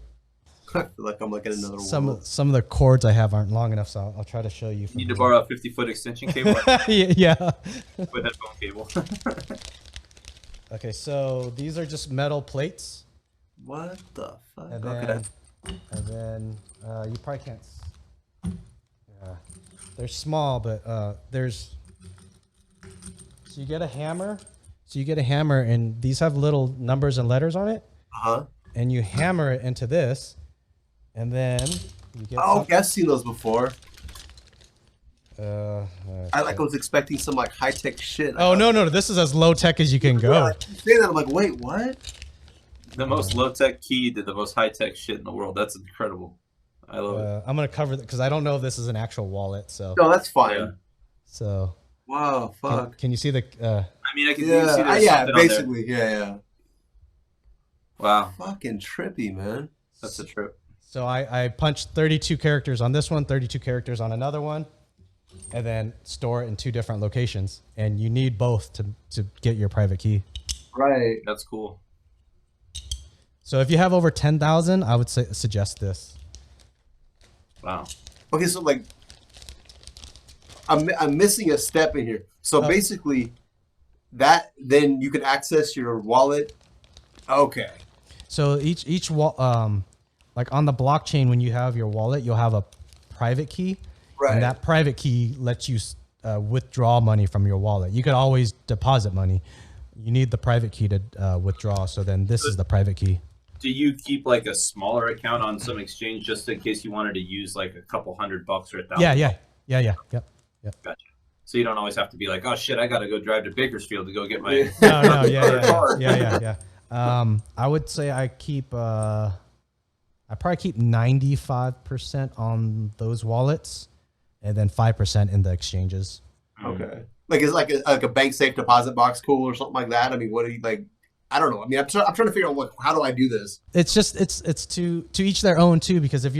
I feel like I'm looking at another world. Some of the cords I have aren't long enough, so I'll try to show you. You need to borrow a 50-foot extension cable? Yeah. With headphone cable. Okay, so these are just metal plates. What the fuck? And then you probably can't. Yeah, they're small, but there's. So you get a hammer. And these have little numbers and letters on it. And you hammer it into this, and then you get. Oh, okay, I've seen those before. Okay. I was expecting some like high tech shit. Oh no! This is as low tech as you can go. Yeah, I keep saying that, I'm like, wait, what? The most low tech key to the most high tech shit in the world. That's incredible. I love it. I'm gonna cover that because I don't know if this is an actual wallet. So No, that's fine. Yeah. So. Wow, fuck. Can you see the? I mean, I can see Yeah, there's yeah, something on there. basically, yeah. Wow, Fucking trippy, man. that's a trip. So I punched 32 characters on this one, 32 characters on another one, and then store it in 2 different locations. And you need both to get your private key. Right. That's cool. So if you have over 10,000, I would suggest this. Wow. Okay, so like, I'm missing a step in here. So basically, that then you can access your wallet. Okay. So each like on the blockchain, when you have your wallet, you'll have a private key, Right. and that private key lets you withdraw money from your wallet. You could always deposit money. You need the private key to withdraw. So then this is the private key. Do you keep like a smaller account on some exchange just in case you wanted to use like a couple $100 or $1,000? Yeah. Yep. Gotcha. So you don't always have to be like, oh shit, I got to go drive to Bakersfield to go get my. No, yeah. I would say I probably keep 95% on those wallets, and then 5% in the exchanges. Okay. Like, is like a bank safe deposit box cool or something like that? I mean, what do you like? I don't know. I mean, I'm trying to figure out how do I do this? It's just it's to each their own too, because if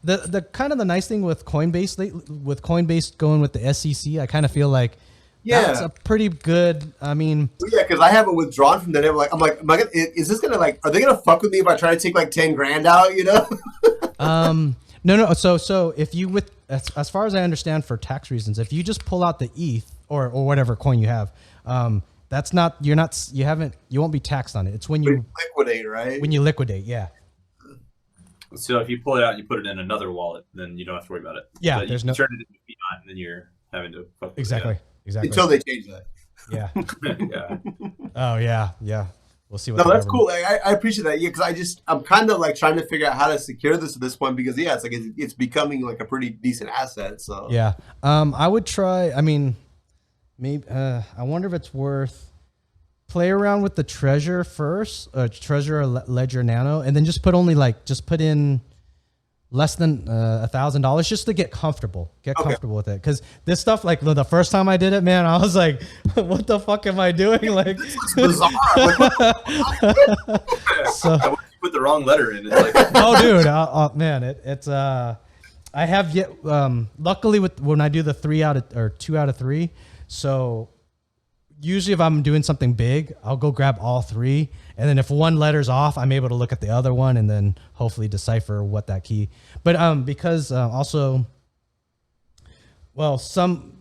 the kind of the nice thing with Coinbase going with the SEC, I kind of feel like that's a pretty good. I mean, yeah, because I haven't withdrawn from them. I'm like, is this gonna like? Are they gonna fuck with me if I try to take like 10 grand out? You know? No. So if you as far as I understand, for tax reasons, if you just pull out the ETH or whatever coin you have, you won't be taxed on it. It's when you liquidate, right? When you liquidate, yeah. So if you pull it out and you put it in another wallet, then you don't have to worry about it. Yeah, but there's you turn it into fiat, and then you're having to fuck with exactly. Until they change that. Yeah. Yeah. Oh yeah. We'll see what. No, that's cool. I appreciate that. Yeah, because I'm kind of like trying to figure out how to secure this at this point because it's like it's becoming like a pretty decent asset. So yeah, I would try. I mean, maybe I wonder if it's worth play around with the Treasure first, Treasure or Ledger Nano, and then just put in less than $1,000 just to get comfortable. Comfortable with it, because this stuff, like the first time I did it, man, I was like, "What the fuck am I doing?" Like, it's bizarre. So I put the wrong letter in. It's like, oh, dude, man, it's I have yet. Luckily, when I do the 2 out of 3, so usually if I'm doing something big, I'll go grab all 3. And then if one letter's off, I'm able to look at the other one and then hopefully decipher what that key. But because also, well,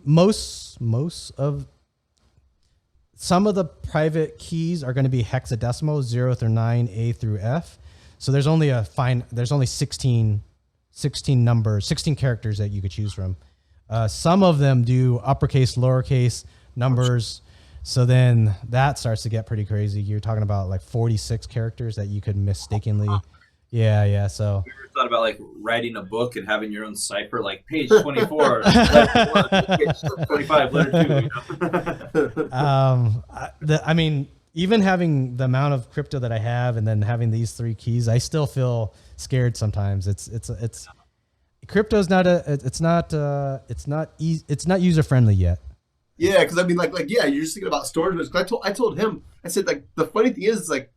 most of the private keys are going to be hexadecimal, 0 through 9, A through F. So there's only 16 characters that you could choose from. Some of them do uppercase, lowercase numbers. So then that starts to get pretty crazy. You're talking about like 46 characters that you could mistakenly. Yeah. So you ever thought about like writing a book and having your own cipher, like page 24, letter 1, page 25, letter 2? You know? I mean, even having the amount of crypto that I have, and then having these 3 keys, I still feel scared sometimes. It's crypto's not user friendly yet. Yeah, because I mean, like, you're just thinking about storage. I told him, I said, like, the funny thing is, like,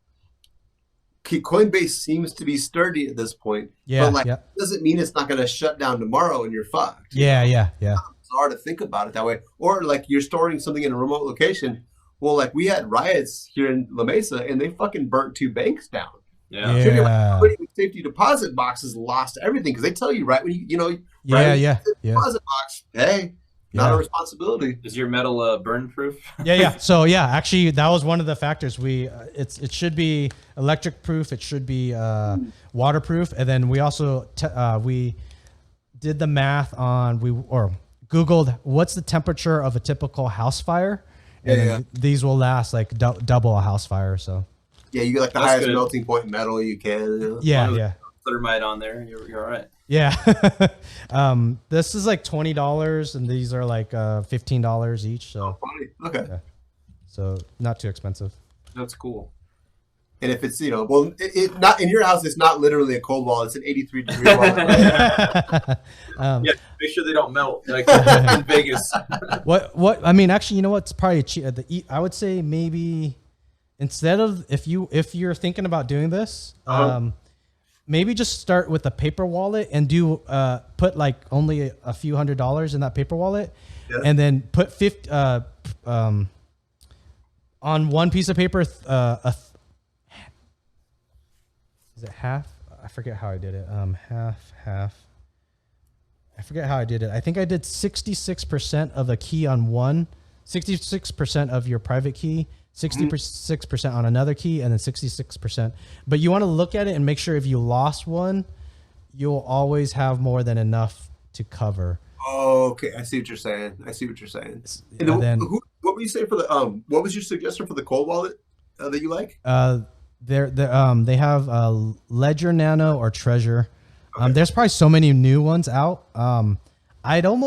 Coinbase seems to be sturdy at this point. Yeah, but it doesn't mean it's not going to shut down tomorrow and you're fucked. Yeah. It's hard to think about it that way. Or like you're storing something in a remote location. Well, like we had riots here in La Mesa, and they fucking burnt 2 banks down. Yeah. Safety deposit boxes lost everything because they tell you right when deposit box, hey. not Yeah. a responsibility. Is your metal burn proof? Yeah. So yeah, actually, that was one of the factors. It should be electric proof. It should be waterproof, and then we also we did the math on Googled what's the temperature of a typical house fire, and these will last like double a house fire. So Yeah, you get like the That's highest good. melting point metal you can. You know? yeah. Thermite on there. You're all right. Yeah. This is like $20 and these are like $15 each. So, Funny. Okay. yeah. So not too expensive. That's cool. And if it's, well, it not in your house, it's not literally a cold wall. It's an 83-degree wall. Right? Yeah, make sure they don't melt like in Vegas. I mean, actually, you know what's probably I would say maybe instead of if you're thinking about doing this, maybe just start with a paper wallet and do put like only a few $100s in that paper wallet, and then put 50 on one piece of paper. Is it half? I forget how I did it. Half. I forget how I did it. I think I did 66% of a key on one, 66% of your private key, 66% on another key, and then 66%. But you want to look at it and make sure if you lost one, you'll always have more than enough to cover. Oh, okay. I see what you're saying. And then, what were you saying for the what was your suggestion for the cold wallet that you like? They have Ledger Nano or Treasure. Okay. There's probably so many new ones out. I don't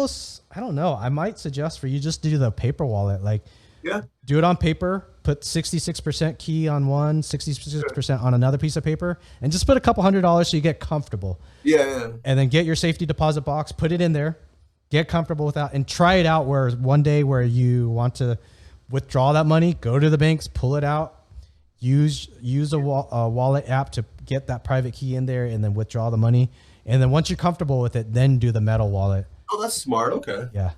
know. I might suggest for you just to do the paper wallet. Like, do it on paper. Put 66% key on one, 66% on another piece of paper, and just put a couple $100 so you get comfortable. Yeah. And then get your safety deposit box, put it in there, get comfortable with that, and try it out. Where one day where you want to withdraw that money, go to the banks, pull it out. Use a wallet app to get that private key in there and then withdraw the money. And then once you're comfortable with it, then do the metal wallet. Oh, that's smart. Okay. Yeah.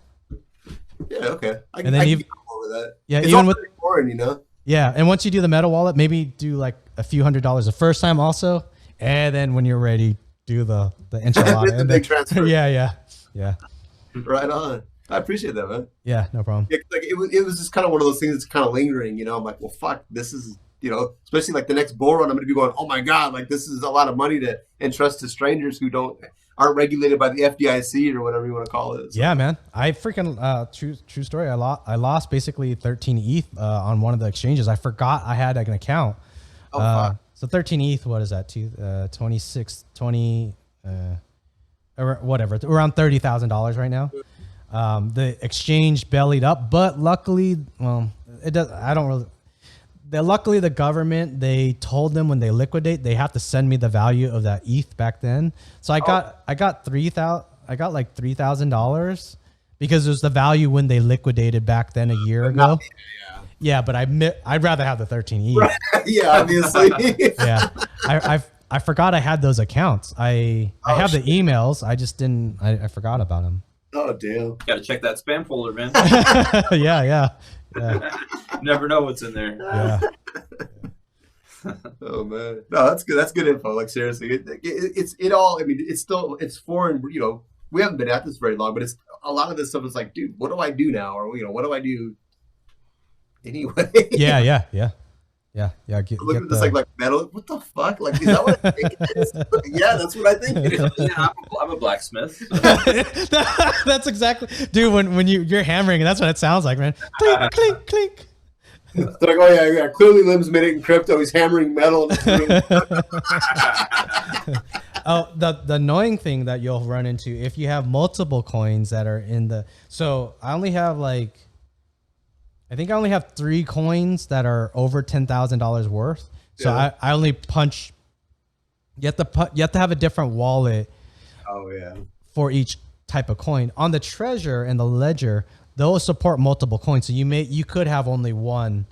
Yeah. Okay. I can get over that. Yeah. It's even with boring, Yeah. And once you do the metal wallet, maybe do like a few $100s the first time also. And then when you're ready, do the enchilada. The big transfer. Yeah. Right on. I appreciate that, man. Yeah. No problem. Yeah, like it was just kind of one of those things that's kind of lingering, I'm like, well, fuck, this is, especially like the next bull run, I'm going to be going, oh my God, like this is a lot of money to entrust to strangers who aren't regulated by the FDIC or whatever you want to call it. So. Yeah, man. I freaking, true story. I lost basically 13 ETH on one of the exchanges. I forgot I had like an account. So 13 ETH, what is that? 26, 20, or whatever, around $30,000 right now. The exchange bellied up, but luckily, it does. I don't really. Luckily, the government, they told them when they liquidate, they have to send me the value of that ETH back then. So I got like $3,000 because it was the value when they liquidated back then a year ago. Yeah, but I'd rather have the 13 ETH. Right. Yeah, obviously. Yeah, I forgot I had those accounts. I have the emails. I just didn't. I forgot about them. Oh damn! Gotta check that spam folder, man. Yeah. Never know what's in there. Yeah. Oh man, no, that's good. That's good info. Like seriously, it all. I mean, it's foreign. We haven't been at this very long, but it's a lot of this stuff is like, dude, what do I do now? Or what do I do anyway? Yeah. Look at this like metal. What the fuck? Like, is that what I think it is? Yeah, that's what I think it is. Yeah, I'm a blacksmith. That's exactly, dude. When you're hammering, that's what it sounds like, man. Clink, clink, clink. They're like, oh yeah. Clearly, Liem's made it in crypto. He's hammering metal. Oh, the annoying thing that you'll run into if you have multiple coins that are in the. So I only have I think I only have 3 coins that are over $10,000 worth. So I only punch. You have to have a different wallet. Oh yeah. For each type of coin. On the Treasure and the Ledger, those support multiple coins. So you could have only one.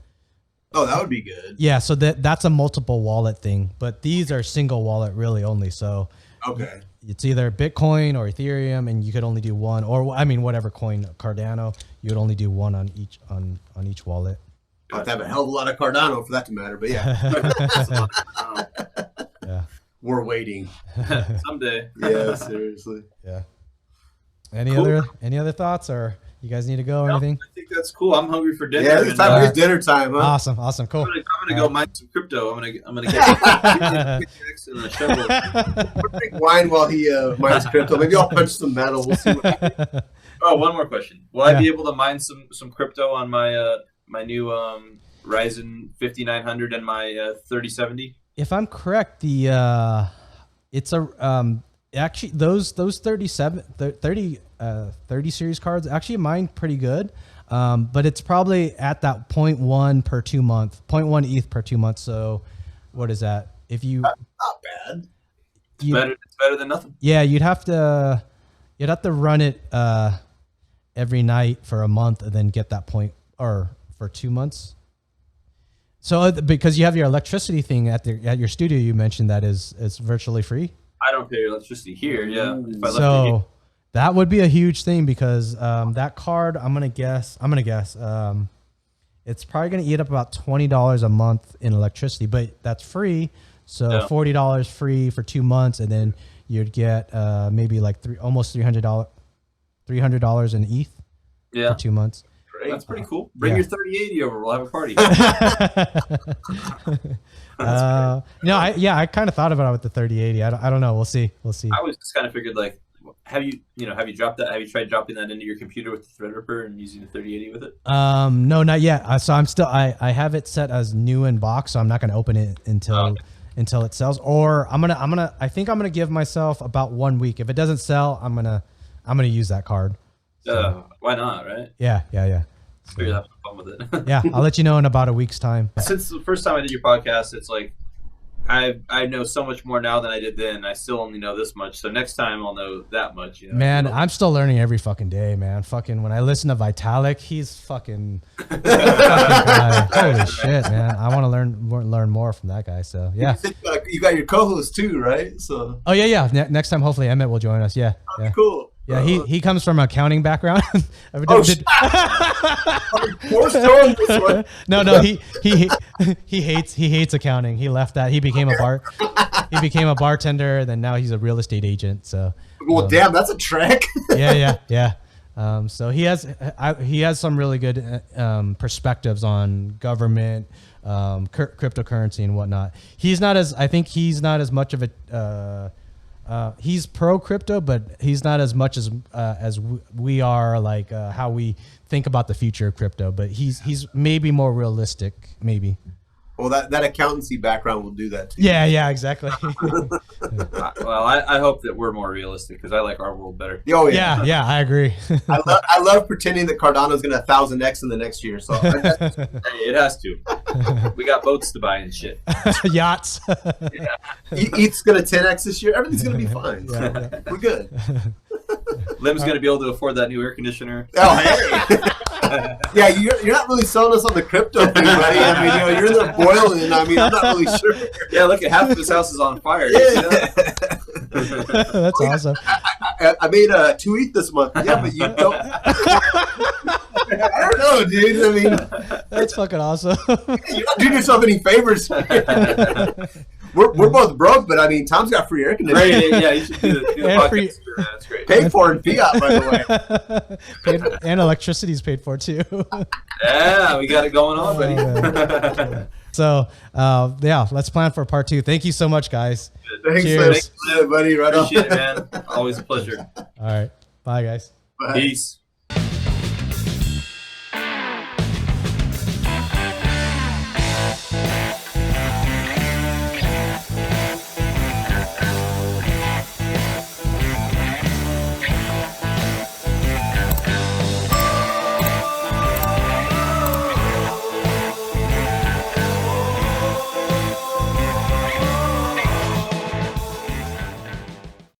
Oh, that would be good. Yeah. So that's a multiple wallet thing. But these are single wallet really only. So okay. It's either Bitcoin or Ethereum, and you could only do one, or whatever coin, Cardano, you would only do one on each wallet. I'll have to have a hell of a lot of Cardano for that to matter, but yeah. Yeah. We're waiting. Someday. Yeah, seriously. Yeah. Any other thoughts, or you guys need to go or anything? I think that's cool. I'm hungry for dinner. Yeah, it's time for dinner time, huh? Awesome, cool. I'm gonna go mine some crypto. I'm gonna get and a shovel. Drink wine while he mines crypto. Maybe I'll punch some metal. We'll see. Oh, one more question. Will I be able to mine some crypto on my my new Ryzen 5900 and my 3070? If I'm correct, the it's a actually those 30 series cards actually mine pretty good, but it's probably at that 0.1 per 2 month, 0.1 ETH per 2 months. So what is that? If you not bad. It's better than nothing. Yeah, you'd have to run it every night for a month and then get that point, or for 2 months. So because you have your electricity thing at your studio, you mentioned that is virtually free. I don't pay electricity here. Yeah. So that would be a huge thing, because that card, I'm gonna guess, it's probably gonna eat up about $20 a month in electricity, but that's free. So yeah. $40 free for 2 months, and then you'd get maybe like almost $300 in ETH for 2 months. Great. That's pretty cool. Bring your 3080 over. We'll have a party. No, I kind of thought about it with the 3080. I don't know. We'll see. I was just kind of figured, like, have you dropped that? Have you tried dropping that into your computer with the Threadripper and using the 3080 with it? No, not yet. So I'm still, I have it set as new in box, so I'm not going to open it until it sells. Or I think I'm gonna give myself about 1 week. If it doesn't sell, I'm gonna use that card. So, why not, right? Yeah. So you'll have some fun with it. Yeah, I'll let you know in about a week's time. Since the first time I did your podcast, it's like I know so much more now than I did then. I still only know this much, so next time I'll know that much. You know? Man, I'm still learning every fucking day, man. Fucking when I listen to Vitalik, he's fucking guy. Holy shit, man! I want to learn more from that guy. So yeah, you got your co-host too, right? So next time, hopefully Emmett will join us. Yeah. Cool. Yeah, he comes from an accounting background. No, he hates accounting. He left that. He became a bartender. Then now he's a real estate agent. So damn, that's a trek. Yeah. So he has some really good perspectives on government, cryptocurrency and whatnot. He's not as much of a he's pro crypto, but he's not as much as we are, like how we think about the future of crypto. But he's maybe more realistic, maybe. Well, that accountancy background will do that too. Yeah, exactly. Well, I hope that we're more realistic, because I like our world better. Oh yeah, I agree. I love pretending that Cardano's gonna 1000x in the next year. So it has to. We got boats to buy and shit. Yachts. Yeah. ETH's gonna 10x this year. Everything's gonna be fine. So we're good. Liem's gonna be able to afford that new air conditioner. Oh hey. Yeah, you're not really selling us on the crypto thing, buddy. I mean, you're in there boiling. I mean, I'm not really sure. Yeah, look at half of his house is on fire. Yeah. That's awesome. I made 2 ETH this month. Yeah, but you don't. I don't know, dude. I mean, that's fucking awesome. You're not doing yourself any favors. We're both broke, but I mean, Tom's got free air conditioning. Right, yeah, you should do the podcast. That's great. Paid for in fiat, by the way. And electricity's paid for too. Yeah, we got it going on, buddy. So, let's plan for part 2. Thank you so much, guys. Thanks, cheers. Buddy. Right on. Appreciate it, man. Always a pleasure. All right. Bye, guys. Bye. Peace.